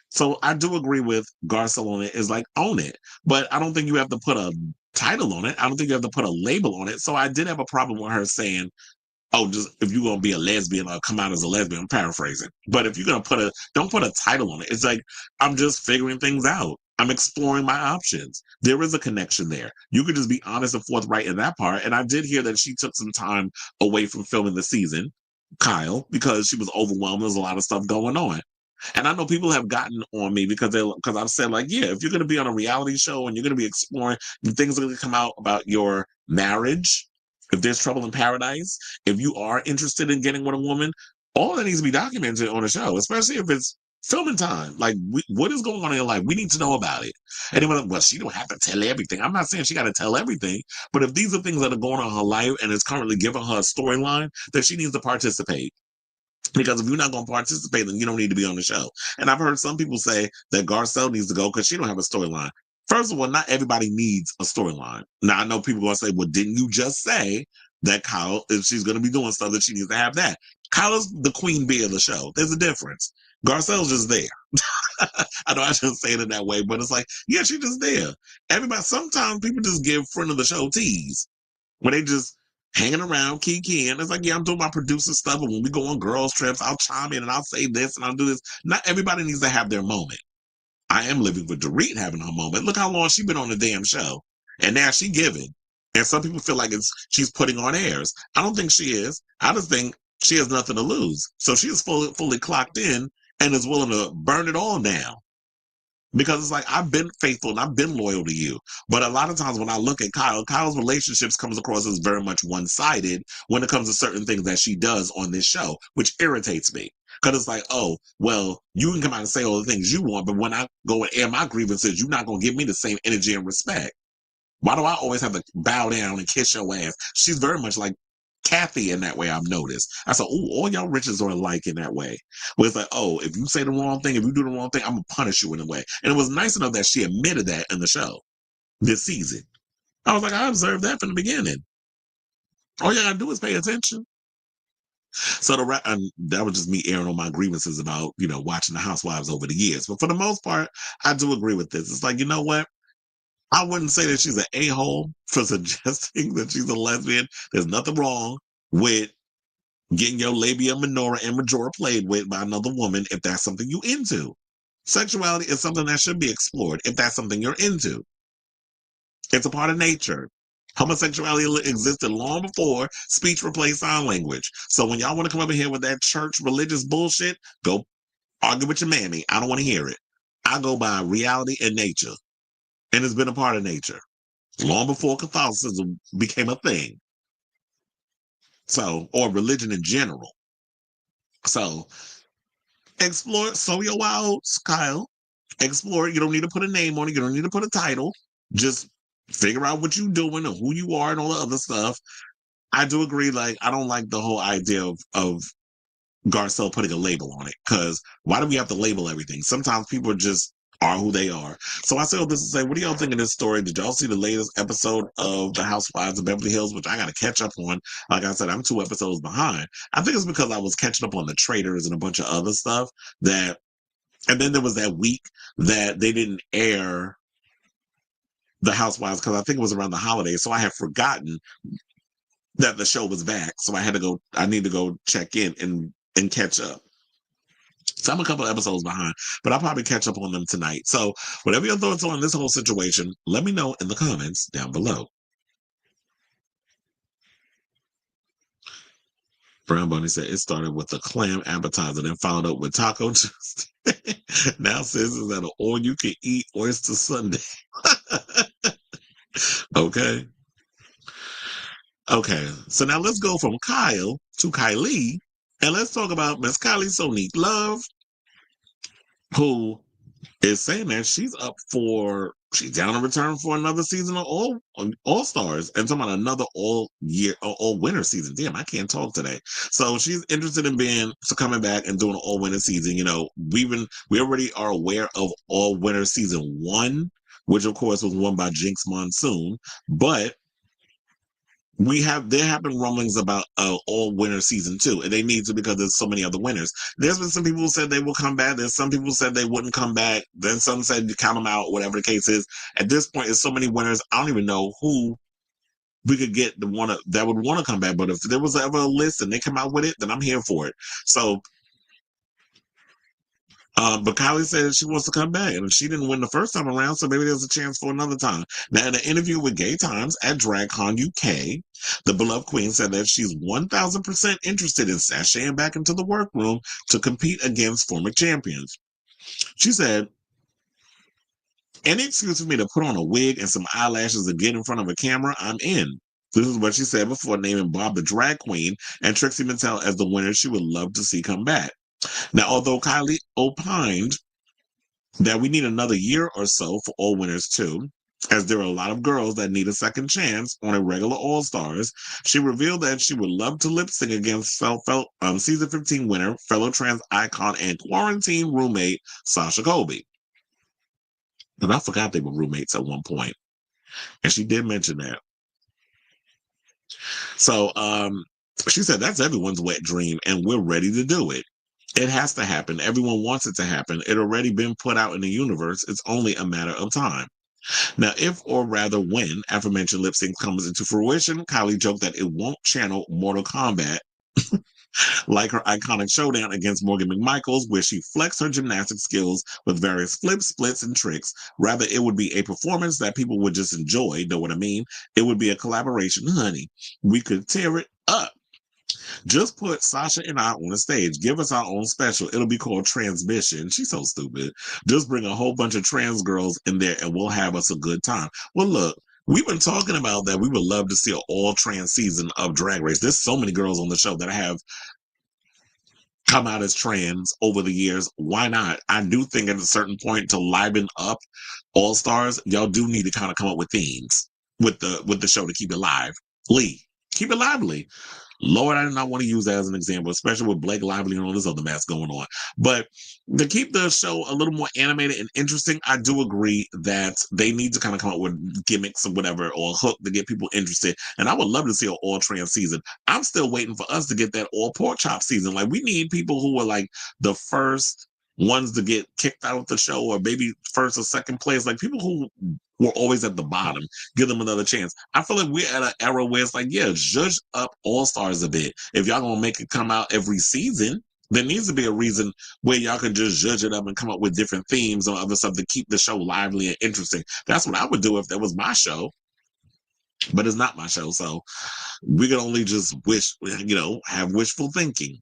So I do agree with Garcelle on it. Is like, own it. But I don't think you have to put a title on it. I don't think you have to put a label on it. So I did have a problem with her saying, oh, just if you're going to be a lesbian or come out as a lesbian, I'm paraphrasing. But if you're going to don't put a title on it. It's like, I'm just figuring things out. I'm exploring my options. There is a connection there. You could just be honest and forthright in that part. And I did hear that she took some time away from filming the season, Kyle, because she was overwhelmed. There's a lot of stuff going on. And I know people have gotten on me because I've said, like, yeah, if you're going to be on a reality show and you're going to be exploring, things are going to come out about your marriage. If there's trouble in paradise, if you are interested in getting with a woman, all that needs to be documented on the show, especially if it's filming time. Like, what is going on in your life? We need to know about it. Anyone, like, well, she don't have to tell everything. I'm not saying she got to tell everything, but if these are things that are going on in her life and it's currently giving her a storyline, then she needs to participate. Because if you're not going to participate, then you don't need to be on the show. And I've heard some people say that Garcelle needs to go because she don't have a storyline. First of all, not everybody needs a storyline. Now, I know people are going to say, well, didn't you just say that Kyle, if she's going to be doing stuff, that she needs to have that? Kyle is the queen bee of the show. There's a difference. Garcelle's just there. I know I shouldn't say it in that way, but it's like, yeah, she's just there. Everybody, sometimes people just give friend of the show tease when they just hanging around, kikiing. It's like, yeah, I'm doing my producer stuff, and when we go on girls' trips, I'll chime in and I'll say this and I'll do this. Not everybody needs to have their moment. I am living with Dorit having her moment. Look how long she's been on the damn show. And now she's giving. And some people feel like she's putting on airs. I don't think she is. I just think she has nothing to lose. So she's fully clocked in and is willing to burn it all down. Because it's like, I've been faithful and I've been loyal to you. But a lot of times when I look at Kyle's relationships comes across as very much one-sided when it comes to certain things that she does on this show, which irritates me. Because it's like, oh, well, you can come out and say all the things you want, but when I go and air my grievances, you're not going to give me the same energy and respect. Why do I always have to bow down and kiss your ass? She's very much like Kathy in that way, I've noticed. I said, oh, all y'all riches are alike in that way. Where it's like, oh, if you say the wrong thing, if you do the wrong thing, I'm going to punish you in a way. And it was nice enough that she admitted that in the show this season. I was like, I observed that from the beginning. All you got to do is pay attention. So and that was just me airing on my grievances about, watching the Housewives over the years. But for the most part, I do agree with this. It's like, you know what? I wouldn't say that she's an a-hole for suggesting that she's a lesbian. There's nothing wrong with getting your labia minora and majora played with by another woman if that's something you into. Sexuality is something that should be explored if that's something you're into. It's a part of nature. Homosexuality existed long before speech replaced sign language. So when y'all want to come over here with that church religious bullshit, go argue with your mammy. I don't want to hear it. I go by reality and nature. And it's been a part of nature long before Catholicism became a thing. So, or religion in general. So, explore, sow your wilds, Kyle. Explore. You don't need to put a name on it. You don't need to put a title. Just figure out what you're doing and who you are and all the other stuff. I do agree. Like, I don't like the whole idea of Garcelle putting a label on it, because why do we have to label everything? Sometimes people just are who they are. So I say all this to say, what do y'all think of this story? Did y'all see the latest episode of The Housewives of Beverly Hills, which I got to catch up on? Like I said, I'm 2 episodes behind. I think it's because I was catching up on The Traitors and a bunch of other stuff and then there was that week that they didn't air The Housewives because I think it was around the holidays. So I had forgotten that the show was back. So I need to go check in and catch up. So I'm a couple of episodes behind, but I'll probably catch up on them tonight. So whatever your thoughts are on this whole situation, let me know in the comments down below. Brown Bunny said it started with a clam appetizer, then followed up with Taco Tuesday. Now says it's at an all-you-can-eat oyster Sunday. Okay. Okay, so now let's go from Kyle to Kylie, and let's talk about Miss Kylie Sonique Love, who is saying that she's down to return for another season of All Stars, and talking about another all winter season. Damn, I can't talk today. So she's interested in coming back and doing an all winter season. We already are aware of all winter season 1, which of course was won by Jinx Monsoon, but there have been rumblings about all winter season 2, and they need to, because there's so many other winners. There's been some people who said they will come back. There's some people who said they wouldn't come back. Then some said you count them out, whatever the case is. At this point, there's so many winners. I don't even know who we could get that would want to come back. But if there was ever a list and they come out with it, then I'm here for it. So, but Kylie said she wants to come back, and she didn't win the first time around, so maybe there's a chance for another time. Now, in an interview with Gay Times at DragCon UK, the beloved queen said that she's 1,000% interested in sashaying back into the workroom to compete against former champions. She said, any excuse for me to put on a wig and some eyelashes and get in front of a camera, I'm in. This is what she said before naming Bob the drag queen and Trixie Mattel as the winner she would love to see come back. Now, although Kylie opined that we need another year or so for all winners too, as there are a lot of girls that need a second chance on a regular All-Stars, she revealed that she would love to lip-sync against season 15 winner, fellow trans icon, and quarantine roommate Sasha Colby. And I forgot they were roommates at one point. And she did mention that. So she said that's everyone's wet dream, and we're ready to do it. It has to happen. Everyone wants it to happen. It already been put out in the universe. It's only a matter of time. Now, if or rather when aforementioned lip sync comes into fruition, Kylie joked that it won't channel Mortal Kombat like her iconic showdown against Morgan McMichaels, where she flexed her gymnastic skills with various flips, splits, and tricks. Rather, it would be a performance that people would just enjoy. Know what I mean? It would be a collaboration, honey. We could tear it up. Just put Sasha and I on a stage. Give us our own special. It'll be called Transmission. She's so stupid. Just bring a whole bunch of trans girls in there and we'll have us a good time. Well, look, we've been talking about that. We would love to see an all-trans season of Drag Race. There's so many girls on the show that have come out as trans over the years. Why not? I do think at a certain point, to liven up All Stars, y'all do need to kind of come up with themes with the show to keep it live. Lee. Keep it lively. Lord, I do not want to use that as an example, especially with Blake Lively and all this other mess going on. But to keep the show a little more animated and interesting, I do agree that they need to kind of come up with gimmicks or whatever, or a hook to get people interested. And I would love to see an all trans season. I'm still waiting for us to get that all pork chop season. Like, we need people who are like the first ones to get kicked out of the show, or maybe first or second place, like people who were always at the bottom, give them another chance. I feel like we're at an era where it's like, yeah, judge up All Stars a bit. If y'all gonna make it come out every season, there needs to be a reason where y'all can just judge it up and come up with different themes or other stuff to keep the show lively and interesting. That's what I would do if that was my show. But it's not my show, so we can only just wish, have wishful thinking.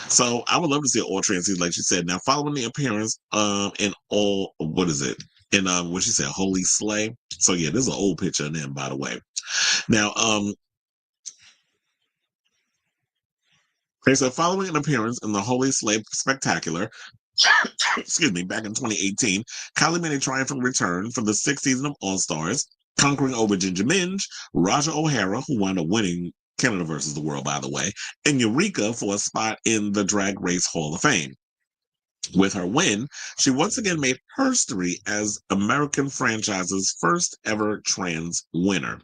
So I would love to see an all trans season, like she said. Now, following the appearance in all, what is it? In what she said, Holy Slay. So yeah, this is an old picture of them, by the way. Now, okay, so following an appearance in the Holy Slay Spectacular, excuse me, back in 2018, Kylie made a triumphant return for the 6th season of All Stars, conquering over Ginger Minj, Raja O'Hara, who wound up winning Canada versus the World, by the way, and Eureka for a spot in the Drag Race Hall of Fame. With her win, she once again made history as American franchise's first ever trans winner.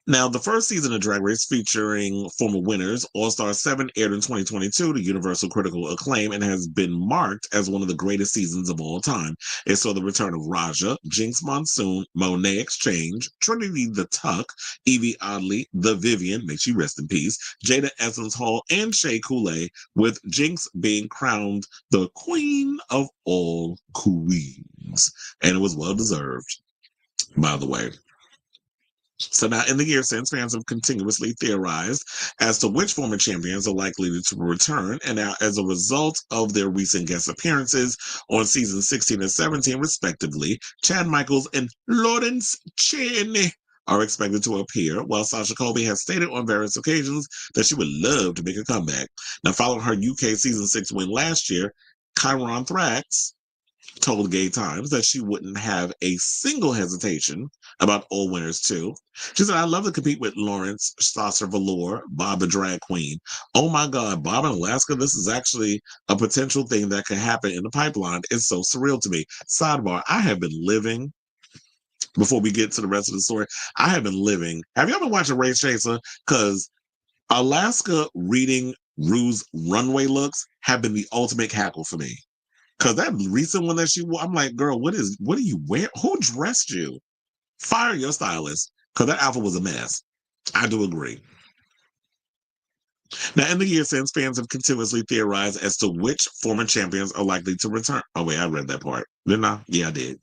Now, the first season of Drag Race, featuring former winners, All Star 7 aired in 2022 to universal critical acclaim and has been marked as one of the greatest seasons of all time. It saw the return of Raja, Jinx Monsoon, Monet Exchange, Trinity the Tuck, Evie Oddly, The Vivian, may she rest in peace, Jada Essence Hall, and Shea Coulee, with Jinx being crowned the queen of all queens. And it was well deserved, by the way. So now, in the year since, fans have continuously theorized as to which former champions are likely to return, and now, as a result of their recent guest appearances on season 16 and 17, respectively, Chad Michaels and Lawrence Chaney are expected to appear, while Sasha Colby has stated on various occasions that she would love to make a comeback. Now, following her UK season 6 win last year, Chiron Thrax told Gay Times that she wouldn't have a single hesitation about All Winners 2. She said, I love to compete with Lawrence, Sasha Velour, Bob the Drag Queen. Oh my God, Bob in Alaska, this is actually a potential thing that could happen in the pipeline. It's so surreal to me. Sidebar, I have been living, before we get to the rest of the story, I have been living. Have y'all been watching Race Chaser? Because Alaska reading Rue's runway looks have been the ultimate cackle for me. Because that recent one that she wore, I'm like, girl, what are you wearing? Who dressed you? Fire your stylist. Because that outfit was a mess. I do agree. Now, in the year since, fans have continuously theorized as to which former champions are likely to return. Oh, wait, I read that part. Didn't I? Yeah, I did.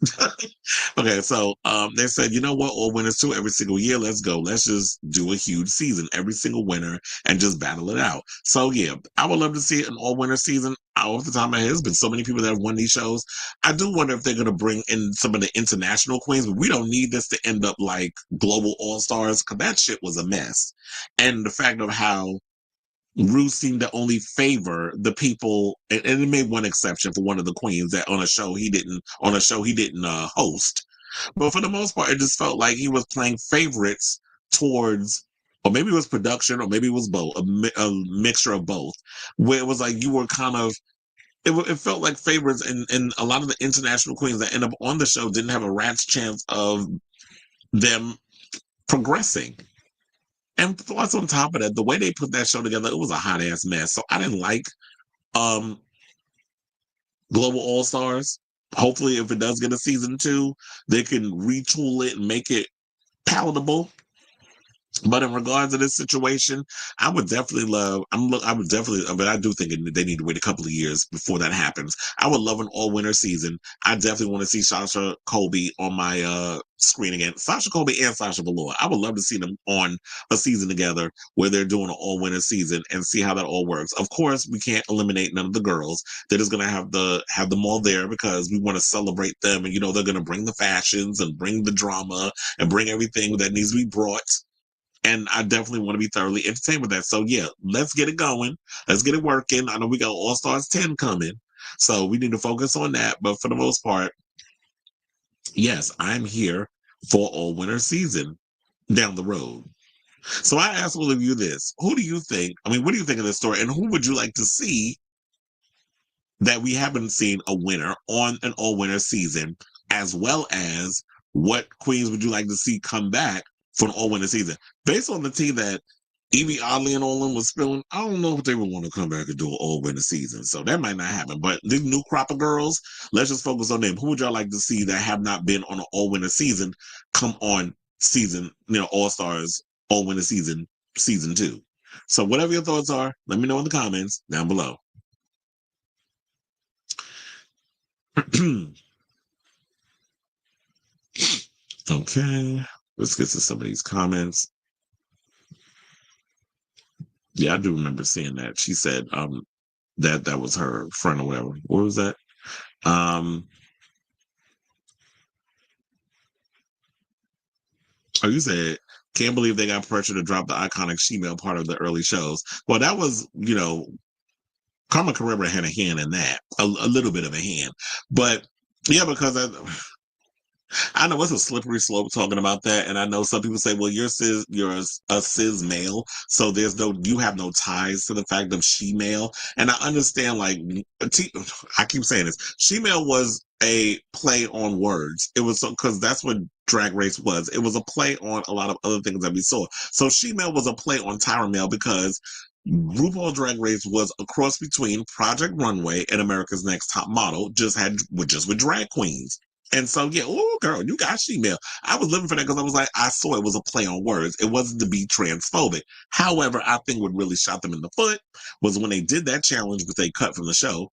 Okay, so they said, you know what? All Winners 2 every single year. Let's go. Let's just do a huge season, every single winner, and just battle it out. So, yeah, I would love to see an All Winner season. Off the top of my head, there's been so many people that have won these shows. I do wonder if they're going to bring in some of the international queens, but we don't need this to end up like Global All Stars, because that shit was a mess. And the fact of how Rue seemed to only favor the people, and it made one exception for one of the queens that on a show he didn't host. But for the most part, it just felt like he was playing favorites towards, or maybe it was production, or maybe it was both, a mixture of both, where it was like you were kind of, it felt like favorites, and a lot of the international queens that end up on the show didn't have a rat's chance of them progressing. And plus, on top of that, the way they put that show together, it was a hot ass mess. So I didn't like Global All Stars. Hopefully, if it does get a season 2, they can retool it and make it palatable. But in regards to this situation, I would definitely but I do think they need to wait a couple of years before that happens. I would love an all-winner season. I definitely want to see Sasha Colby on my screen again. Sasha Colby and Sasha Velour. I would love to see them on a season together where they're doing an all-winner season and see how that all works. Of course, we can't eliminate none of the girls. They're just going to have them all there because we want to celebrate them. And, they're going to bring the fashions and bring the drama and bring everything that needs to be brought. And I definitely want to be thoroughly entertained with that. So, yeah, let's get it going. Let's get it working. I know we got All Stars 10 coming. So we need to focus on that. But for the most part, yes, I'm here for All Winner season. down the road. So I ask all of you this. Who do you think, I mean, what do you think of this story? And who would you like to see that we haven't seen a winner on an all-winner season, as well as what queens would you like to see come back for an all-winner season? Based on the tea that Evie Oddly and all them was spilling, I don't know if they would want to come back and do an all-winner season. So that might not happen. But these new crop of girls, let's just focus on them. Who would y'all like to see that have not been on an all-winner season come on season, All-Stars all-winner season 2? So whatever your thoughts are, let me know in the comments down below. Okay, let's get to some of these comments. Yeah, I do remember seeing that. She said that was her friend or whatever. What was that? Oh, you said, can't believe they got pressure to drop the iconic she-male part of the early shows. Well, that was, Carmen Carrera had a hand in that, a little bit of a hand. But yeah, because I know it's a slippery slope talking about that, and I know some people say, "Well, you're a cis male, so you have no ties to the fact of she male." And I understand, like, I keep saying this, she male was a play on words. It was because that's what Drag Race was. It was a play on a lot of other things that we saw. So she male was a play on Tyra male because RuPaul Drag Race was a cross between Project Runway and America's Next Top Model, just with drag queens. And so, yeah, oh, girl, you got she-male. I was living for that because I was like, I saw it was a play on words. It wasn't to be transphobic. However, I think what really shot them in the foot was when they did that challenge, which they cut from the show.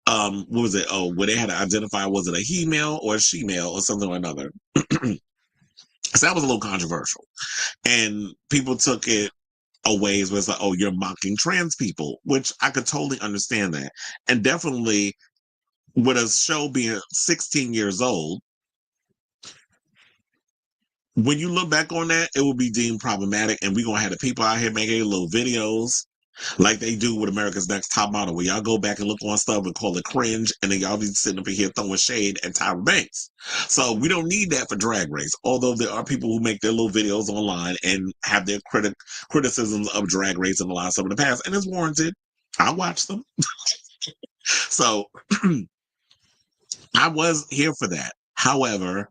What was it? Oh, where they had to identify, was it a he-male or a she-male or something or another? So that was a little controversial. And people took it ways where it's like, oh, you're mocking trans people, which I could totally understand that. And definitely, with a show being 16 years old, when you look back on that, it will be deemed problematic. And we're going to have the people out here making little videos like they do with America's Next Top Model, where y'all go back and look on stuff and call it cringe, and then y'all be sitting up in here throwing shade at Tyra Banks. So we don't need that for Drag Race, although there are people who make their little videos online and have their criticisms of Drag Race and a lot of stuff in the past, and it's warranted. I watch them. So I was here for that. However,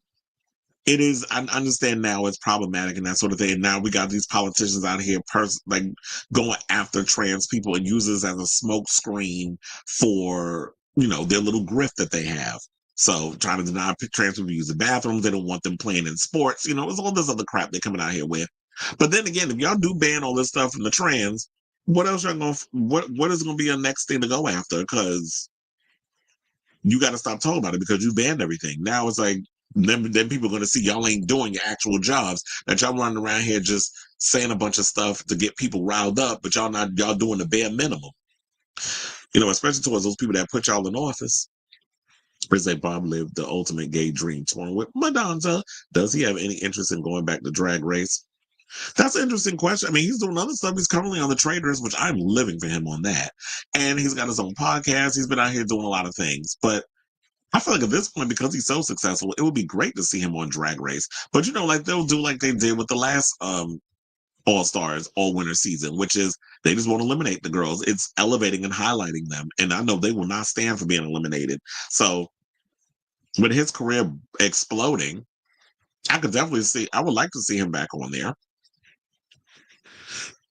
I understand now it's problematic and that sort of thing. And now we got these politicians out here like going after trans people and use this as a smoke screen for, their little grift that they have. So trying to deny trans people use the bathrooms. They don't want them playing in sports. It's all this other crap they're coming out here with. But then again, if y'all do ban all this stuff from the trans, what else what is going to be a next thing to go after? Because you got to stop talking about it because you banned everything. Now it's like, then people are going to see y'all ain't doing your actual jobs, that y'all running around here just saying a bunch of stuff to get people riled up, but y'all doing the bare minimum. Especially towards those people that put y'all in office. As they Bob lived the ultimate gay dream torn with Madonna. Does he have any interest in going back to Drag Race? That's an interesting question. I mean, he's doing other stuff. He's currently on The Traitors, which I'm living for him on that. And he's got his own podcast. He's been out here doing a lot of things. But I feel like at this point, because he's so successful, it would be great to see him on Drag Race. But, like they'll do like they did with the last All-Stars, all-winner season, which is they just won't eliminate the girls. It's elevating and highlighting them. And I know they will not stand for being eliminated. So with his career exploding, I would like to see him back on there.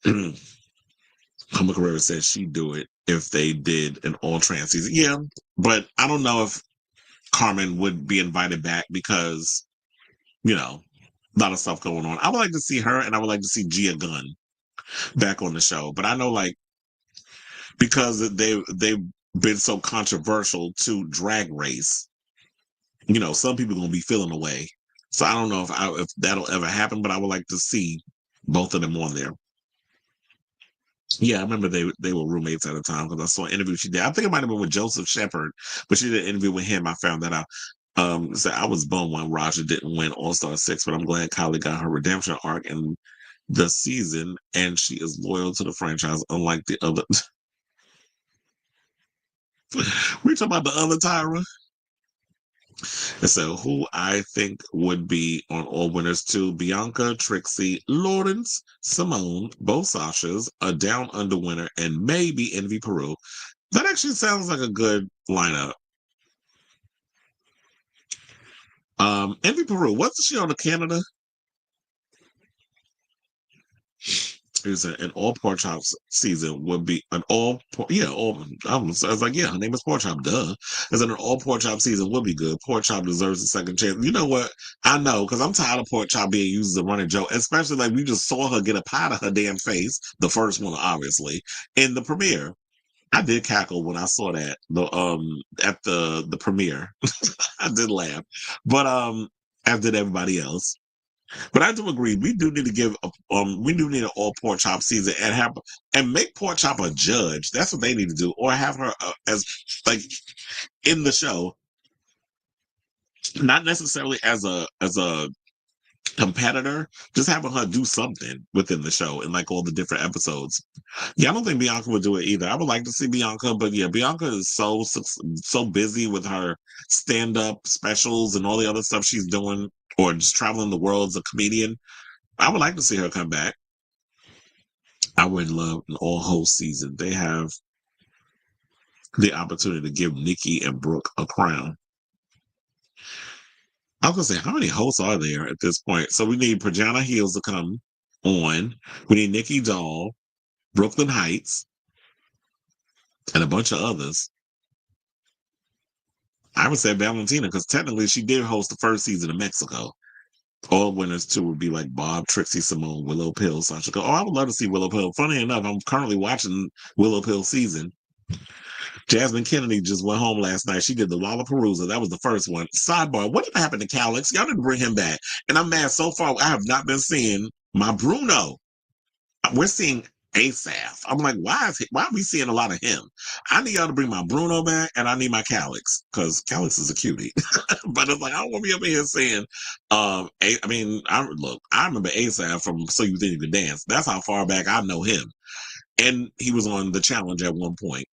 Carmen Carrera said she'd do it if they did an all-trans season. Yeah, but I don't know if Carmen would be invited back because, a lot of stuff going on. I would like to see her, and I would like to see Gia Gunn back on the show. But I know, like, because they've been so controversial to Drag Race, some people are going to be feeling away. So I don't know if that'll ever happen, but I would like to see both of them on there. Yeah, I remember they were roommates at the time because I saw an interview she did. I think it might have been with Joseph Shepard, but she did an interview with him. I found that out. So I was bummed when Raja didn't win All-Star 6, but I'm glad Kylie got her redemption arc in the season, and she is loyal to the franchise, unlike the other. We talking about the other Tyra? And so who I think would be on All Winners too: Bianca, Trixie, Lawrence, Simone, both Sashas, a Down Under winner, and maybe Envy Peru. That actually sounds like a good lineup. Envy Peru, wasn't she on the Canada? An all pork chops season would be an all I was like, yeah, her name is Pork Chop, duh. As an all pork chop season would be good. Pork Chop deserves a second chance. You know what? I know, because I'm tired of Pork Chop being used as a running joke, especially like we just saw her get a pie to her damn face, the first one, obviously, in the premiere. I did cackle when I saw that at the premiere. I did laugh, but as did everybody else. But I do agree. We do need to give we do need an all pork chop season and make Pork Chop a judge. That's what they need to do, or have her as like in the show, not necessarily as a competitor, just having her do something within the show in like all the different episodes. Yeah, I don't think Bianca would do it either. I would like to see Bianca, but yeah, Bianca is so busy with her stand-up specials and all the other stuff she's doing, or just traveling the world as a comedian. I would like to see her come back. I would love an all-host season. They have the opportunity to give Nikki and Brooke a crown. I was gonna say, how many hosts are there at this point? So we need Prajana Heels to come on. We need Nikki Doll, Brooklyn Heights, and a bunch of others. I would say Valentina, because technically she did host the first season of Mexico. All winners too would be like Bob, Trixie, Simone, Willow Pill, Sasha. Oh, I would love to see Willow Pill. Funny enough, I'm currently watching Willow Pill season. Jasmine Kennedy just went home last night. She did the Lollapalooza. That was the first one. Sidebar, what did happen to Calix? Y'all didn't bring him back. And I'm mad so far. I have not been seeing my Bruno. We're seeing Asaph. I'm like, why are we seeing a lot of him? I need y'all to bring my Bruno back, and I need my Calix, because Calix is a cutie. But it's like, I don't want to be up here saying, I remember Asaph from So You Think You Can Dance. That's how far back I know him. And he was on The Challenge at one point.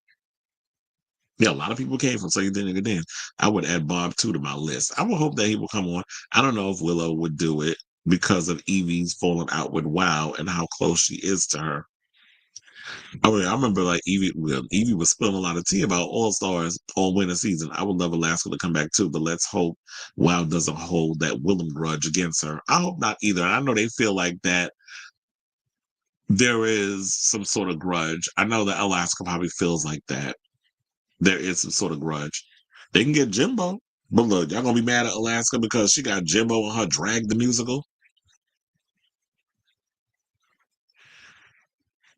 Yeah, a lot of people came from So You Think You Can Dance. I would add Bob too to my list. I would hope that he will come on. I don't know if Willow would do it because of Evie's falling out with Wow and how close she is to her. I mean, I remember like Evie was spilling a lot of tea about All Stars all winter season. I would love Alaska to come back too, but let's hope Wow doesn't hold that Willem grudge against her. I hope not either. I know they feel like that there is some sort of grudge. I know that Alaska probably feels like that. There is some sort of grudge. They can get Jimbo, but look, y'all gonna be mad at Alaska because she got Jimbo on her Drag the Musical.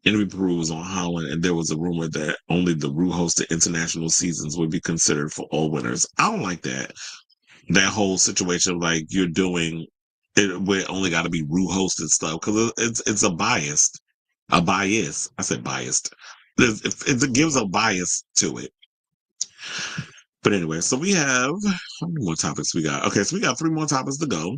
Envy Peru was on Holland, and there was a rumor that only the Rue hosted international seasons would be considered for all winners. I don't like that. That whole situation, like you're doing it, where it only got to be Rue hosted stuff, because it's a bias. I said biased. It gives a bias to it. But anyway, so we have, how many more topics we got? Okay, so we got 3 more topics to go.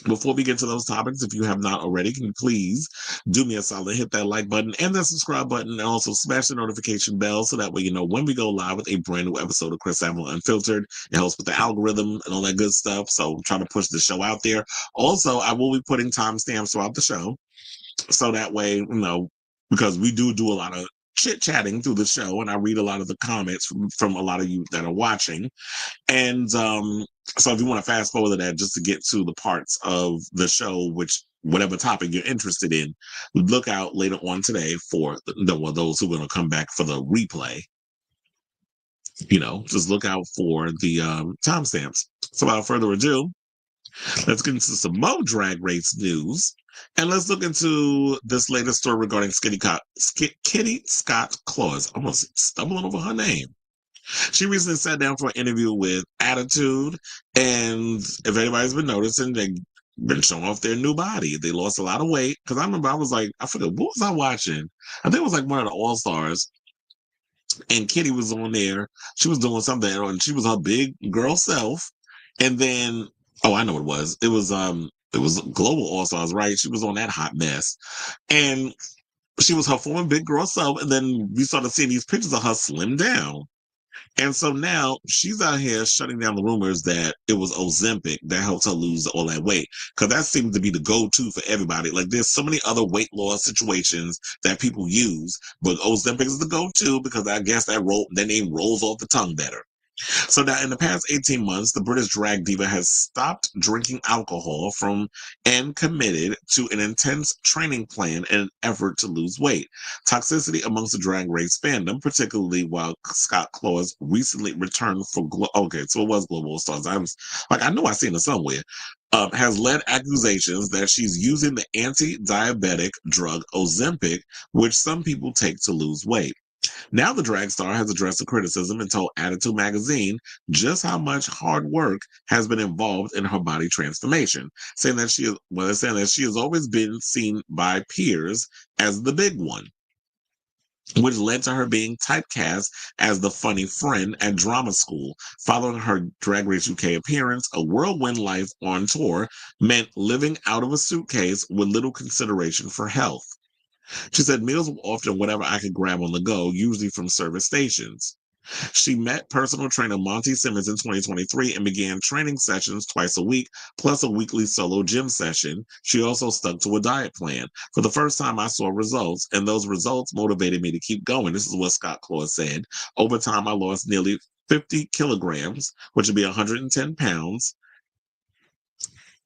Before we get to those topics, if you have not already, can you please do me a solid, hit that like button and that subscribe button, and also smash the notification bell so that way you know when we go live with a brand new episode of Chris Samuel Unfiltered. It helps with the algorithm and all that good stuff, so I'm trying to push the show out there. Also, I will be putting timestamps throughout the show, so that way, because we do a lot of chit-chatting through the show, and I read a lot of the comments from a lot of you that are watching. And so if you want to fast forward to that just to get to the parts of the show, which whatever topic you're interested in, look out later on today for those who are going to come back for the replay. Just look out for the timestamps. So without further ado, let's get into some more Drag Race news. And let's look into this latest story regarding Kitty Scott Claus. Almost stumbling over her name. She recently sat down for an interview with Attitude, and if anybody's been noticing, they've been showing off their new body. They lost a lot of weight, because I remember I was like, I forget, what was I watching? I think it was like one of the All-Stars, and Kitty was on there. She was doing something, and she was her big girl self, and then, I know what it was. It was Global All-Stars, right? She was on that hot mess, and she was her former big girl self, and then we started seeing these pictures of her slim down. And so now she's out here shutting down the rumors that it was Ozempic that helped her lose all that weight. Because that seems to be the go-to for everybody. Like, there's so many other weight loss situations that people use, but Ozempic is the go-to because I guess that name rolls off the tongue better. So now, in the past 18 months, the British drag diva has stopped drinking alcohol and committed to an intense training plan in an effort to lose weight. Toxicity amongst the drag race fandom, particularly while Scott Claus recently returned for okay, so it was Global All Stars. I was like, I know I seen it somewhere. Has led accusations that she's using the anti-diabetic drug Ozempic, which some people take to lose weight. Now the drag star has addressed the criticism and told Attitude magazine just how much hard work has been involved in her body transformation, saying that she has always been seen by peers as the big one, which led to her being typecast as the funny friend at drama school. Following her Drag Race UK appearance, a whirlwind life on tour meant living out of a suitcase with little consideration for health. She said meals were often whatever I could grab on the go, usually from service stations. She met personal trainer Monty Simmons in 2023 and began training sessions twice a week, plus a weekly solo gym session. She also stuck to a diet plan. For the first time, I saw results, and those results motivated me to keep going. This is what Scott Claus said. Over time, I lost nearly 50 kilograms, which would be 110 pounds.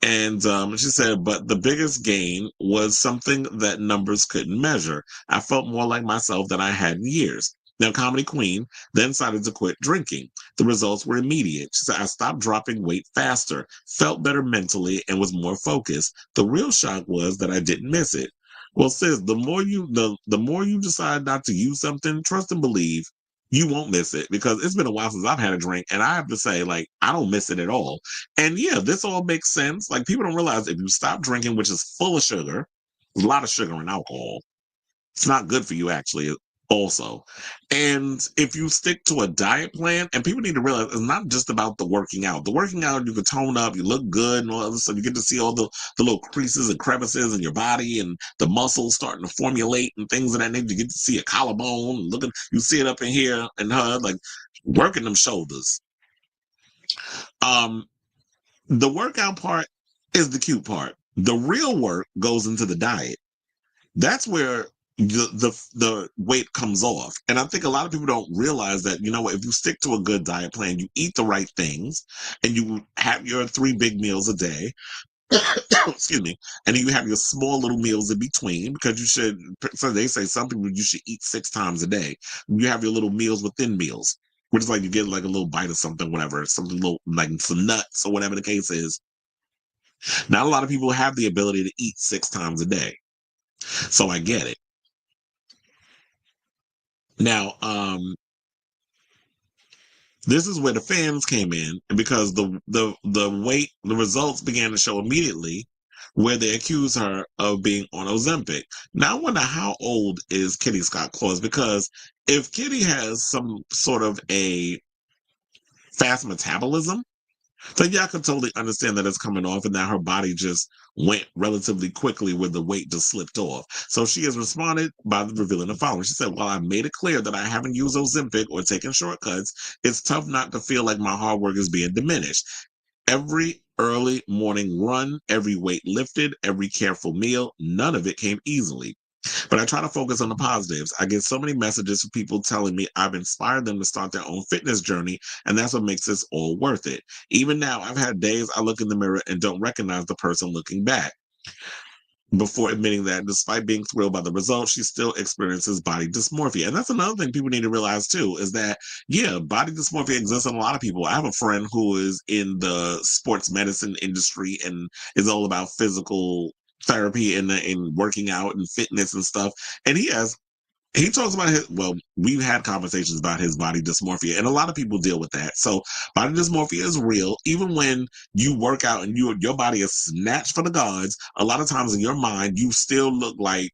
And she said, but the biggest gain was something that numbers couldn't measure. I felt more like myself than I had in years. Now, Comedy Queen then decided to quit drinking. The results were immediate. She said, I stopped dropping weight faster, felt better mentally, and was more focused. The real shock was that I didn't miss it. Well, sis, the more you decide not to use something, trust and believe, you won't miss it, because it's been a while since I've had a drink, and I have to say, like, I don't miss it at all. And yeah, this all makes sense. Like, people don't realize if you stop drinking, which is full of sugar, there's a lot of sugar in alcohol. It's not good for you, actually, also. And if you stick to a diet plan, and people need to realize it's not just about the working out. The working out, you can tone up, you look good, and all that stuff. You get to see all the little creases and crevices in your body and the muscles starting to formulate and things of that nature. You get to see a collarbone, you see it up in here and her, like, working them shoulders. The workout part is the cute part. The real work goes into the diet. That's where the weight comes off. And I think a lot of people don't realize that, if you stick to a good diet plan, you eat the right things, and you have your 3 big meals a day, excuse me, and then you have your small little meals in between, because so they say some people you should eat 6 times a day. You have your little meals within meals, which is like you get like a little bite of something, whatever, something little, like some nuts or whatever the case is. Not a lot of people have the ability to eat 6 times a day. So I get it. Now, this is where the fans came in, because the results began to show immediately, where they accuse her of being on Ozempic. Now, I wonder how old is Kitty Scott Claus, because if Kitty has some sort of a fast metabolism, so yeah, I can totally understand that it's coming off and that her body just went relatively quickly where the weight just slipped off. So she has responded by revealing the following. She said, while I've made it clear that I haven't used Ozempic or taken shortcuts, it's tough not to feel like my hard work is being diminished. Every early morning run, every weight lifted, every careful meal, none of it came easily. But I try to focus on the positives. I get so many messages from people telling me I've inspired them to start their own fitness journey, and that's what makes this all worth it. Even now, I've had days I look in the mirror and don't recognize the person looking back. Before admitting that, despite being thrilled by the results, she still experiences body dysmorphia. And that's another thing people need to realize too, is that, yeah, body dysmorphia exists in a lot of people. I have a friend who is in the sports medicine industry and is all about physical therapy and working out and fitness and stuff. And he talks about we've had conversations about his body dysmorphia, and a lot of people deal with that. So body dysmorphia is real. Even when you work out and your body is snatched for the gods, a lot of times in your mind, you still look like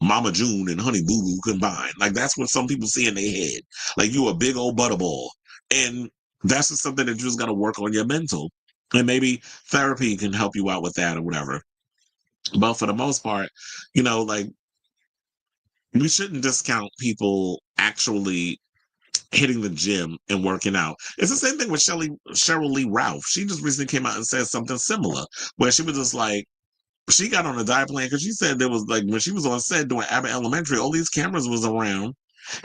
Mama June and Honey Boo Boo combined. Like, that's what some people see in their head. Like, you a big old butterball. And that's just something that you just got to work on your mental. And maybe therapy can help you out with that or whatever. But for the most part, like, we shouldn't discount people actually hitting the gym and working out. It's the same thing with Cheryl Lee Ralph. She just recently came out and said something similar, where she was just like, she got on a diet plan because she said there was like when she was on set doing Abbott Elementary, all these cameras was around,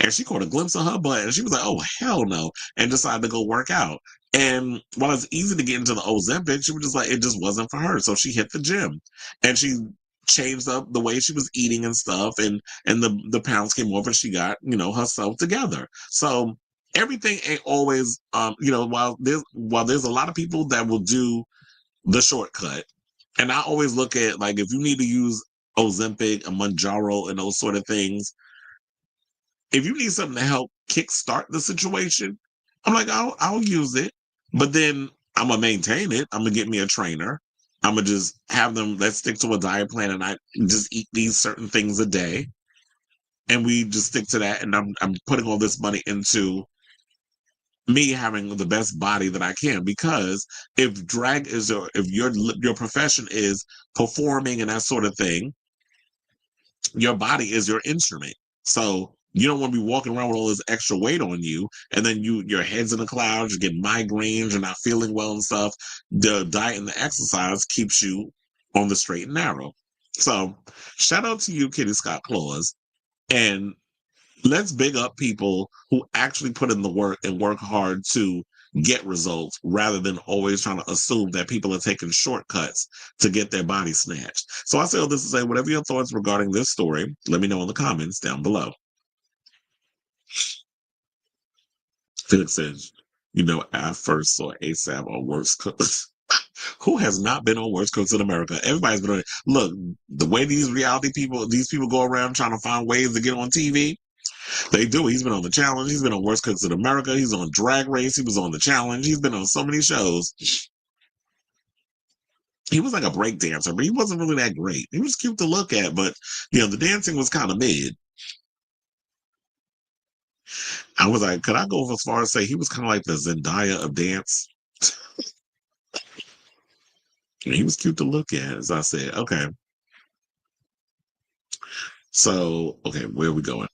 and she caught a glimpse of her butt, and she was like, "Oh hell no!" and decided to go work out. And while it's easy to get into the Ozempic, she was just like, it just wasn't for her. So she hit the gym, and she changed up the way she was eating and stuff, and the pounds came off, and she got herself together. So everything ain't always while there's a lot of people that will do the shortcut. And I always look at, like, if you need to use Ozempic, a Mounjaro, and those sort of things, if you need something to help kickstart the situation, I'm like, I'll use it. But then I'm going to maintain it. I'm going to get me a trainer. I'm going to just have them, let's stick to a diet plan, and I just eat these certain things a day. And we just stick to that. And I'm putting all this money into me having the best body that I can, because if drag is if your profession is performing and that sort of thing, your body is your instrument. So you don't want to be walking around with all this extra weight on you, and then your head's in the clouds, you get migraines, you're not feeling well and stuff. The diet and the exercise keeps you on the straight and narrow. So shout out to you, Kitty Scott Claus, and let's big up people who actually put in the work and work hard to get results, rather than always trying to assume that people are taking shortcuts to get their body snatched. So I say all this to say, whatever your thoughts regarding this story, let me know in the comments down below. Felix says, I first saw ASAP on Worst Cooks. Who has not been on Worst Cooks in America? Everybody's been on it. Look, the way these people go around trying to find ways to get on TV, they do. He's been on The Challenge. He's been on Worst Cooks in America. He's on Drag Race. He was on The Challenge. He's been on so many shows. He was like a break dancer, but he wasn't really that great. He was cute to look at, but the dancing was kind of mid. I was like, could I go as far as say he was kind of like the Zendaya of dance? He was cute to look at, as I said. Okay. So, okay, where are we going?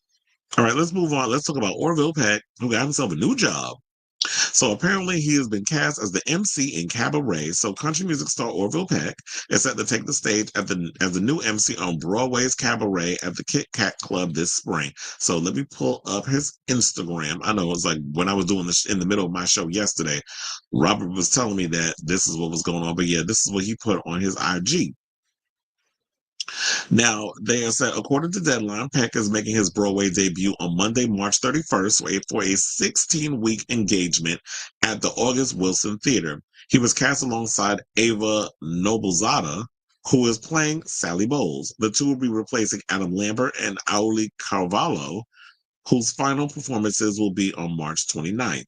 All right, let's move on. Let's talk about Orville Peck, who got himself a new job. So apparently he has been cast as the MC in Cabaret. So country music star Orville Peck is set to take the stage as the new MC on Broadway's Cabaret at the Kit Kat Club this spring. So let me pull up his Instagram. I know it's like when I was doing this in the middle of my show yesterday, Robert was telling me that this is what was going on. But yeah, this is what he put on his IG. Now, they are said, according to Deadline, Peck is making his Broadway debut on Monday, March 31st for a 16-week engagement at the August Wilson Theater. He was cast alongside Ava Noblezada, who is playing Sally Bowles. The two will be replacing Adam Lambert and Auli Carvalho, whose final performances will be on March 29th.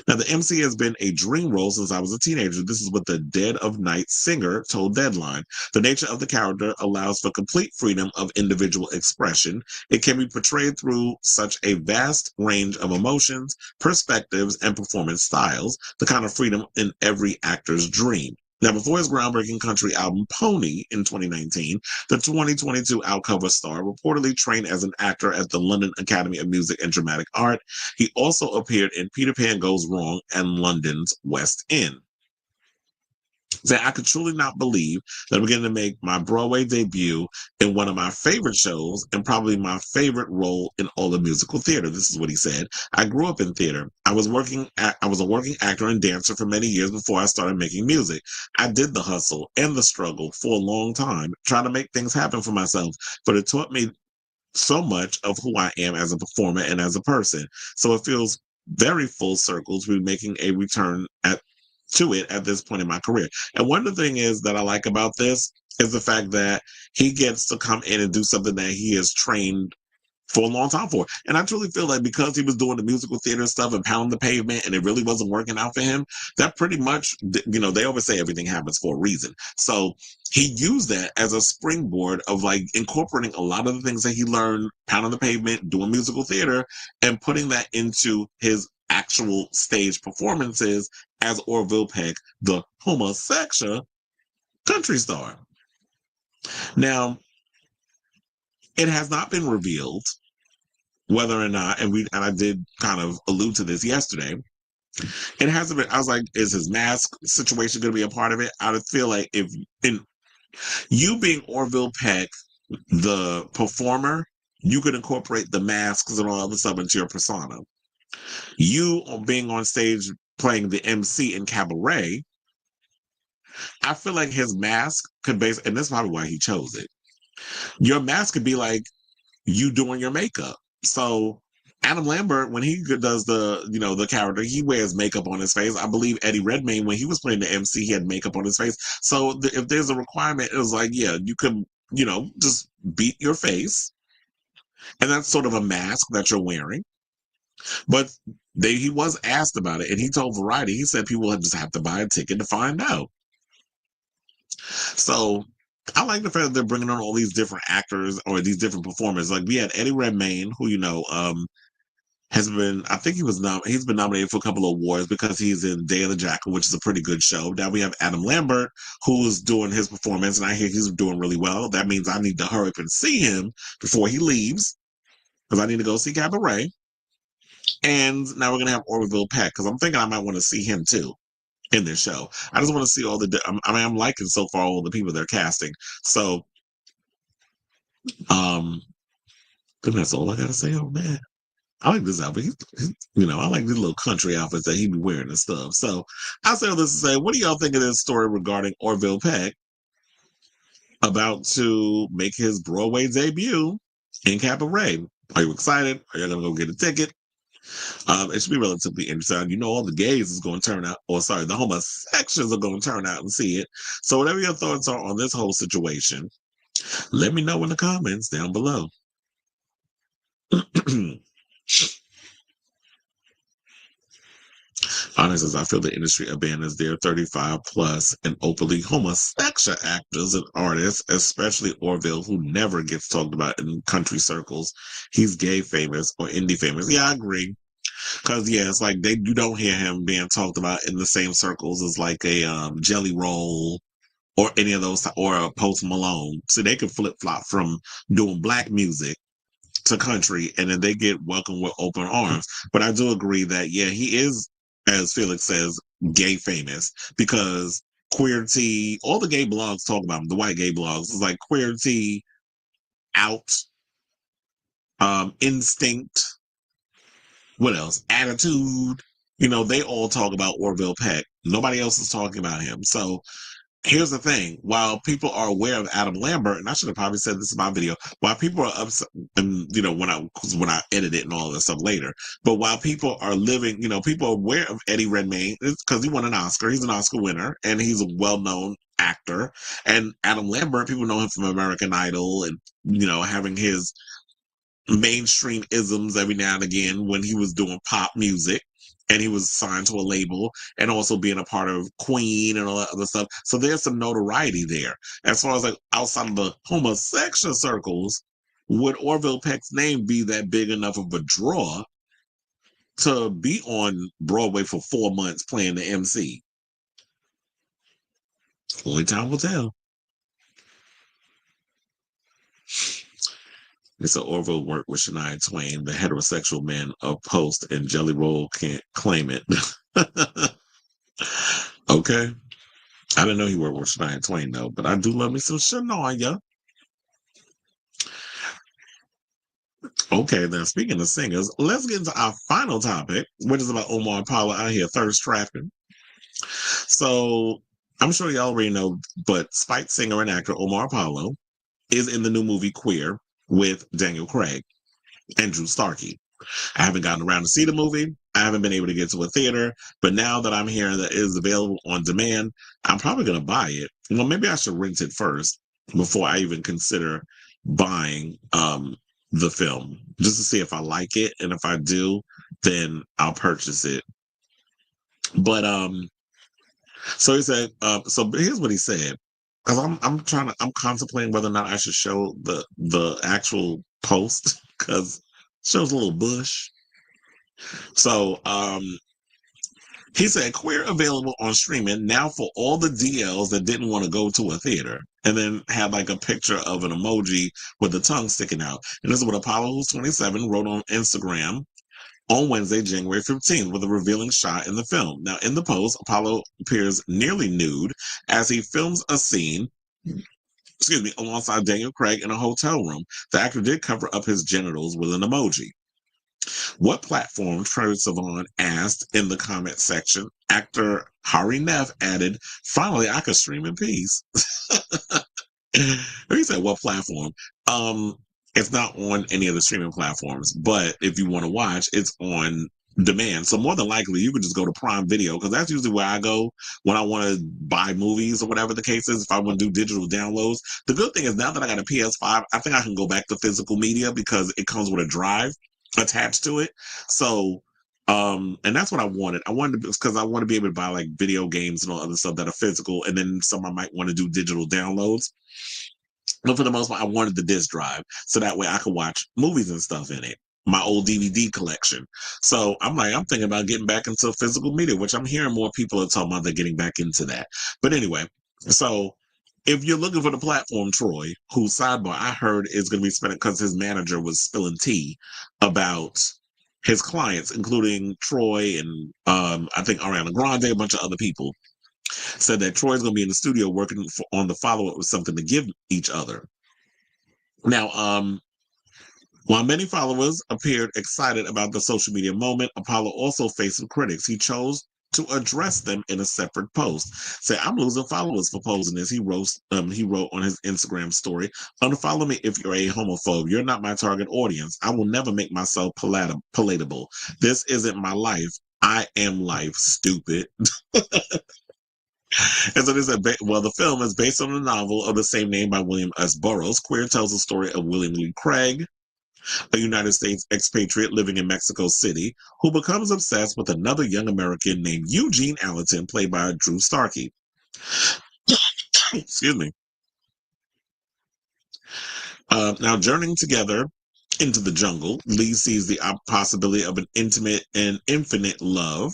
Now, the MC has been a dream role since I was a teenager. This is what the Dead of Night singer told Deadline. The nature of the character allows for complete freedom of individual expression. It can be portrayed through such a vast range of emotions, perspectives, and performance styles, the kind of freedom in every actor's dream. Now, before his groundbreaking country album Pony in 2019, the 2022 Outcover star reportedly trained as an actor at the London Academy of Music and Dramatic Art. He also appeared in Peter Pan Goes Wrong and London's West End. That I could truly not believe that I'm going to make my Broadway debut in one of my favorite shows and probably my favorite role in all of musical theater. This is what he said. I grew up in theater. I was a working actor and dancer for many years before I started making music. I did the hustle and the struggle for a long time, trying to make things happen for myself, but it taught me so much of who I am as a performer and as a person. So it feels very full circle to be making a return to it at this point in my career. And one of the things is that I like about this is the fact that he gets to come in and do something that he has trained for a long time for. And I truly feel like because he was doing the musical theater stuff and pounding the pavement and it really wasn't working out for him, that pretty much, they always say everything happens for a reason. So he used that as a springboard of like incorporating a lot of the things that he learned pounding the pavement, doing musical theater, and putting that into his actual stage performances as Orville Peck, the homosexual country star. Now, it has not been revealed whether or not, and I did kind of allude to this yesterday. It hasn't been. I was like, is his mask situation going to be a part of it? I would feel like if in you being Orville Peck, the performer, you could incorporate the masks and all other stuff into your persona. You being on stage playing the MC in Cabaret, I feel like his mask could and that's probably why he chose it. Your mask could be like you doing your makeup. So Adam Lambert, when he does the character, he wears makeup on his face. I believe Eddie Redmayne, when he was playing the MC, he had makeup on his face. So if there's a requirement, it was like, yeah, you could, just beat your face. And that's sort of a mask that you're wearing. But he was asked about it, and he told Variety, he said people just have to buy a ticket to find out. So I like the fact that they're bringing on all these different actors or these different performers. Like we had Eddie Redmayne, who has been, I think he's been nominated for a couple of awards because he's in Day of the Jackal, which is a pretty good show. Now we have Adam Lambert, who's doing his performance, and I hear he's doing really well. That means I need to hurry up and see him before he leaves, because I need to go see Cabaret. And now we're gonna have Orville Peck, because I'm thinking I might want to see him too in this show. I just want to see I'm liking so far all the people they're casting. So, that's all I gotta say on that. I like this outfit. I like these little country outfits that he be wearing and stuff. So I say all this to say, what do y'all think of this story regarding Orville Peck about to make his Broadway debut in Cabaret? Are you excited? Are you gonna go get a ticket? It should be relatively interesting. All the gays is going to turn out, the homosexuals are going to turn out and see it. So whatever your thoughts are on this whole situation, let me know in the comments down below. Honest says, I feel the industry abandons their 35 plus and openly homosexual actors and artists, especially Orville, who never gets talked about in country circles. He's gay famous or indie famous. Yeah, I agree. Because, it's like you don't hear him being talked about in the same circles as like a Jelly Roll or any of those, or a Post Malone. So they could flip-flop from doing black music to country, and then they get welcomed with open arms. But I do agree that, he is, as Felix says, gay famous, because Queer Tea, all the gay blogs talk about him, the white gay blogs. It's like Queer Tea, Out, Instinct, what else? Attitude. They all talk about Orville Peck. Nobody else is talking about him. So here's the thing. While people are aware of Adam Lambert, and I should have probably said this in my video, while people are upset, and when I edit it and all this stuff later, but while people are people are aware of Eddie Redmayne, it's because he won an Oscar. He's an Oscar winner, and he's a well-known actor. And Adam Lambert, people know him from American Idol, and having his mainstream isms every now and again when he was doing pop music, and he was signed to a label, and also being a part of Queen and all that other stuff. So there's some notoriety there. As far as like outside of the homosexual circles, would Orville Peck's name be that big enough of a draw to be on Broadway for 4 months playing the MC? Only time will tell. It's an Orville worked with Shania Twain. The heterosexual men of Post and Jelly Roll can't claim it. Okay. I didn't know he worked with Shania Twain, though, but I do love me some Shania. Okay, then speaking of singers, let's get into our final topic, which is about Omar Apollo out here thirst trapping. So I'm sure y'all already know, but Spike singer and actor Omar Apollo is in the new movie Queer with Daniel Craig and Drew Starkey. I haven't gotten around to see the movie. I haven't been able to get to a theater, but now that I'm hearing that it is available on demand, I'm probably going to buy it. Maybe I should rent it first before I even consider buying the film, just to see if I like it, and if I do, then I'll purchase it. But so he said, so here's what he said. Because I'm contemplating whether or not I should show the actual post, because it shows a little bush. So He said, queer available on streaming now for all the DLs that didn't want to go to a theater. And then had like a picture of an emoji with the tongue sticking out. And this is what Apollo Who's 27 wrote on Instagram on Wednesday, January 15th, with a revealing shot in the film. Now, in the post, Apollo appears nearly nude as he films a scene, alongside Daniel Craig in a hotel room. The actor did cover up his genitals with an emoji. What platform? Trejo Savon asked in the comment section. Actor Hari Neff added, finally, I could stream in peace. He said, what platform? It's not on any of the streaming platforms, but if you want to watch, it's on demand. So more than likely, you could just go to Prime Video, because that's usually where I go when I want to buy movies or whatever the case is, if I want to do digital downloads. The good thing is now that I got a PS5, I think I can go back to physical media because it comes with a drive attached to it. So and that's what I wanted. I wanted to, because I want to be able to buy like video games and all other stuff that are physical, and then some I might want to do digital downloads. But for the most part, I wanted the disc drive so that way I could watch movies and stuff in it, my old DVD collection. So I'm thinking about getting back into physical media, which I'm hearing more people are talking about they're getting back into that. But anyway, so if you're looking for the platform, Troy, whose sidebar I heard is going to be spending, because his manager was spilling tea about his clients, including Troy and I think Ariana Grande, a bunch of other people, said that Troy's going to be in the studio working on the follow-up with something to give each other. Now, while many followers appeared excited about the social media moment, Apollo also faced some critics. He chose to address them in a separate post. Say, I'm losing followers for posing this. He wrote on his Instagram story, unfollow me if you're a homophobe. You're not my target audience. I will never make myself palatable. This isn't my life. I am life, stupid. And so they said, well, the film is based on a novel of the same name by William S. Burroughs. Queer tells the story of William Lee Craig, a United States expatriate living in Mexico City, who becomes obsessed with another young American named Eugene Allerton, played by Drew Starkey. Excuse me. Now, journeying together into the jungle, Lee sees the possibility of an intimate and infinite love.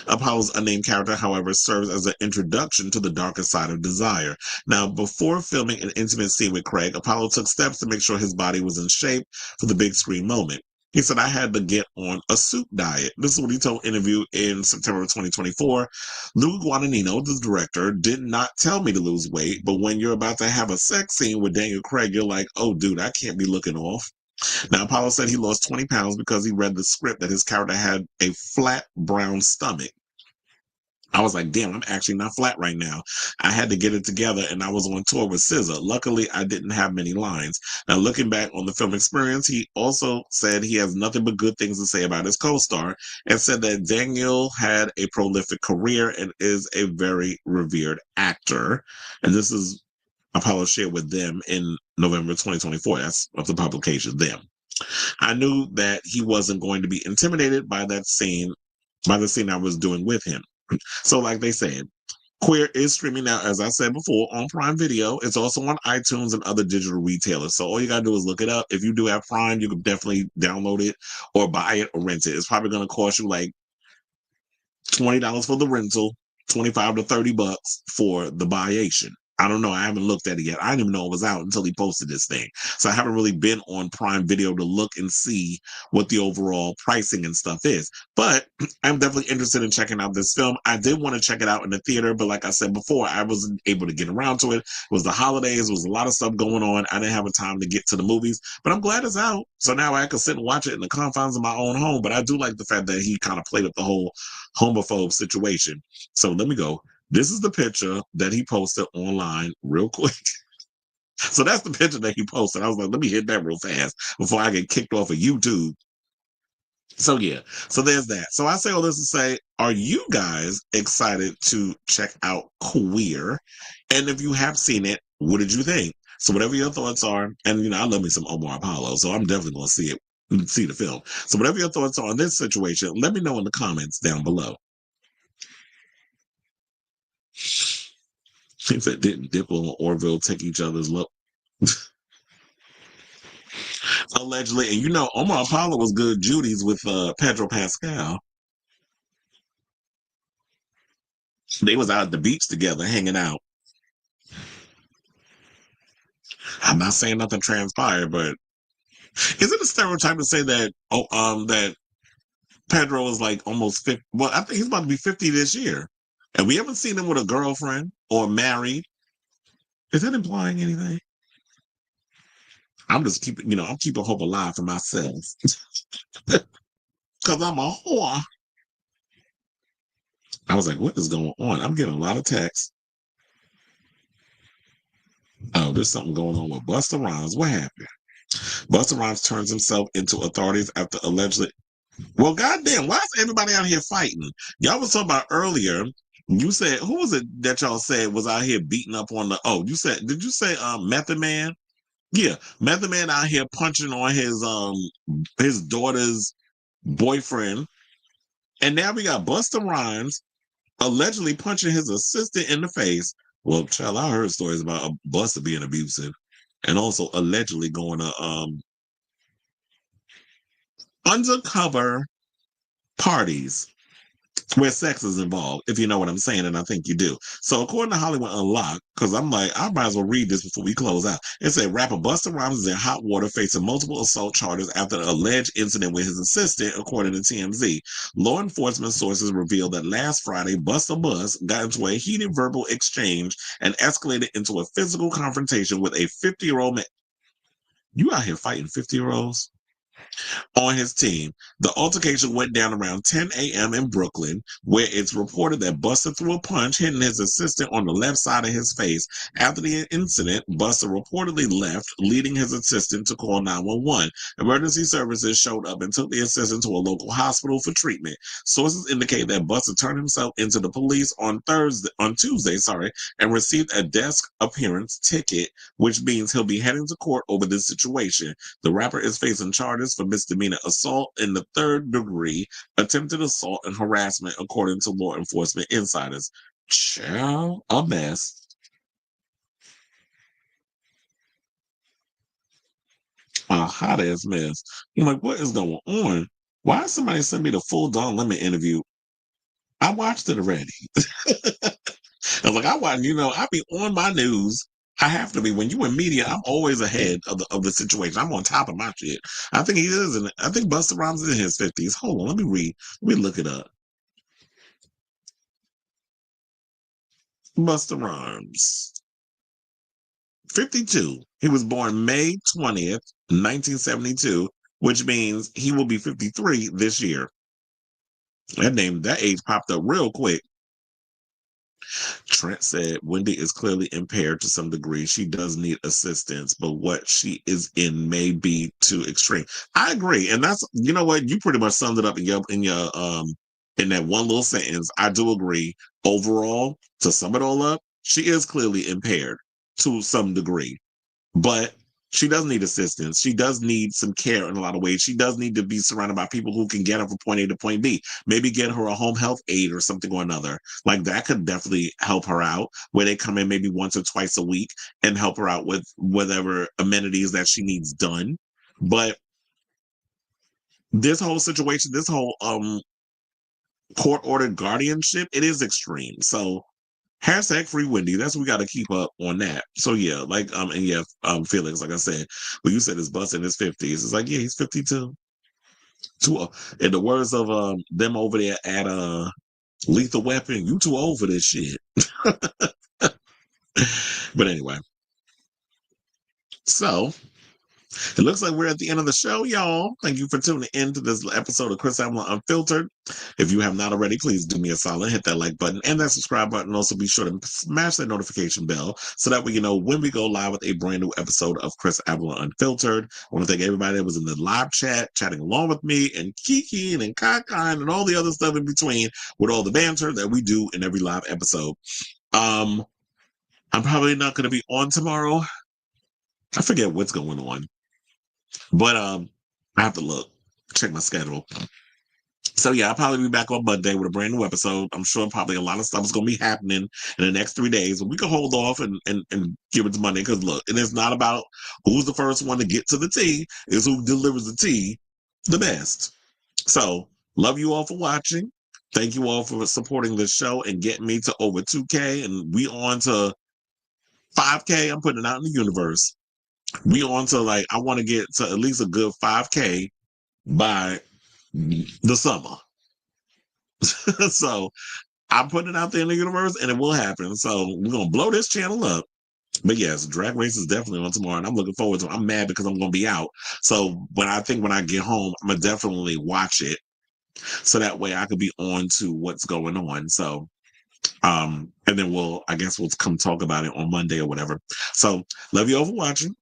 Apollo's unnamed character, however, serves as an introduction to the darker side of desire. Now, before filming an intimate scene with Craig, Apollo took steps to make sure his body was in shape for the big screen moment. He said, I had to get on a soup diet. This is what he told an interview in September of 2024. Lou Guadagnino, the director, did not tell me to lose weight, but when you're about to have a sex scene with Daniel Craig, you're like, oh, dude, I can't be looking off. Now, Apollo said he lost 20 pounds because he read the script that his character had a flat brown stomach. I was like, damn, I'm actually not flat right now. I had to get it together, and I was on tour with SZA. Luckily, I didn't have many lines. Now, looking back on the film experience, he also said he has nothing but good things to say about his co-star, and said that Daniel had a prolific career and is a very revered actor. And this is Apollo shared with them in November 2024. That's of the publication, them. I knew that he wasn't going to be intimidated by the scene I was doing with him. So like they said, Queer is streaming now, as I said before, on Prime Video. It's also on iTunes and other digital retailers. So all you got to do is look it up. If you do have Prime, you can definitely download it or buy it or rent it. It's probably going to cost you like $20 for the rental, $25 to $30 for the buyation. I don't know. I haven't looked at it yet. I didn't even know it was out until he posted this thing. So I haven't really been on Prime Video to look and see what the overall pricing and stuff is. But I'm definitely interested in checking out this film. I did want to check it out in the theater, but like I said before, I wasn't able to get around to it. It was the holidays. There was a lot of stuff going on. I didn't have a time to get to the movies, but I'm glad it's out. So now I can sit and watch it in the confines of my own home. But I do like the fact that he kind of played up the whole homophobe situation. So let me go. This is the picture that he posted online real quick. So that's the picture that he posted. I was like, let me hit that real fast before I get kicked off of YouTube. So yeah, so there's that. So I say all this to say, are you guys excited to check out Queer? And if you have seen it, what did you think? So whatever your thoughts are, and I love me some Omar Apollo, so I'm definitely going to see the film. So whatever your thoughts are on this situation, let me know in the comments down below. If it didn't, Dipple and Orville take each other's look. Allegedly. And Omar Apollo was good Judy's with Pedro Pascal. They was out at the beach together, hanging out. I'm not saying nothing transpired, but is it a stereotype to say that that Pedro is like almost 50? Well, I think he's about to be 50 this year, and we haven't seen him with a girlfriend or married. Is that implying anything? I'm just keeping, I'm keeping hope alive for myself because I'm a whore. I was like, what is going on? I'm getting a lot of texts. Oh, there's something going on with Busta Rhymes. What happened? Busta Rhymes turns himself into authorities after allegedly. Well, goddamn, why is everybody out here fighting? Y'all was talking about earlier. You said, who was it that y'all said was out here beating up on the? Oh, did you say Method Man? Yeah, Method Man out here punching on his daughter's boyfriend, and now we got Busta Rhymes allegedly punching his assistant in the face. Well, child, I heard stories about Busta being abusive, and also allegedly going to undercover parties where sex is involved, if you know what I'm saying, and I think you do. So according to Hollywood Unlocked, because I'm like, I might as well read this before we close out. It said rapper Busta Rhymes is in hot water facing multiple assault charges after an alleged incident with his assistant, according to TMZ. Law enforcement sources revealed that last Friday, Busta Bus got into a heated verbal exchange and escalated into a physical confrontation with a 50-year-old man. You out here fighting 50-year-olds? On his team. The altercation went down around 10 a.m. in Brooklyn, where it's reported that Busta threw a punch, hitting his assistant on the left side of his face. After the incident, Busta reportedly left, leading his assistant to call 911. Emergency services showed up and took the assistant to a local hospital for treatment. Sources indicate that Busta turned himself into the police on Tuesday, and received a desk appearance ticket, which means he'll be heading to court over this situation. The rapper is facing charges for misdemeanor assault in the 3rd degree, attempted assault, and harassment, according to law enforcement insiders. Child, a mess. A hot ass mess. I'm like, what is going on? Why did somebody send me the full Don Lemon interview? I watched it already. I was like, I be on my news. I have to be. When you in media, I'm always ahead of the situation. I'm on top of my shit. I think he is, and I think Busta Rhymes is in his 50s. Hold on, let me read. Let me look it up. Busta Rhymes, 52. He was born May 20th, 1972, which means he will be 53 this year. That age popped up real quick. Trent said Wendy is clearly impaired to some degree. She does need assistance, but what she is in may be too extreme. I agree, and that's what you pretty much summed it up in that one little sentence. I do agree. Overall, to sum it all up, she is clearly impaired to some degree, but she does need assistance. She does need some care in a lot of ways. She does need to be surrounded by people who can get her from point A to point B. Maybe get her a home health aide or something or another. Like that could definitely help her out, where they come in maybe once or twice a week and help her out with whatever amenities that she needs done. But this whole situation, this whole court-ordered guardianship, it is extreme. So hashtag free Wendy. That's what we got to keep up on that. So yeah, Felix, like I said, when you said his bust in his 50s, it's like, yeah, he's 52. In the words of them over there at Lethal Weapon, you too old for this shit. But anyway, so it looks like we're at the end of the show, y'all. Thank you for tuning in to this episode of Chris Avalon Unfiltered. If you have not already, please do me a solid, hit that like button and that subscribe button. Also, be sure to smash that notification bell so that way you know when we go live with a brand new episode of Chris Avalon Unfiltered. I want to thank everybody that was in the live chat, chatting along with me, and Kiki and Kakai and all the other stuff in between with all the banter that we do in every live episode. I'm probably not going to be on tomorrow. I forget what's going on. But I have to check my schedule. So yeah, I'll probably be back on Monday with a brand new episode. I'm sure probably a lot of stuff is going to be happening in the next 3 days. But we can hold off and give it to Monday because look, it is not about who's the first one to get to the tea. It's who delivers the tea the best. So love you all for watching. Thank you all for supporting the show and getting me to over 2K. And we on to 5K. I'm putting it out in the universe. We on to I want to get to at least a good 5K by the summer. So I'm putting it out there in the universe and it will happen. So we're going to blow this channel up. But yes, Drag Race is definitely on tomorrow and I'm looking forward to it. I'm mad because I'm going to be out. So when I get home, I'm going to definitely watch it. So that way I could be on to what's going on. So, and then we'll come talk about it on Monday or whatever. So love you all for watching.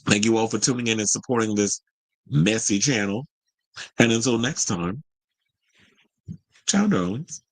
Thank you all for tuning in and supporting this messy channel. And until next time, ciao, darlings.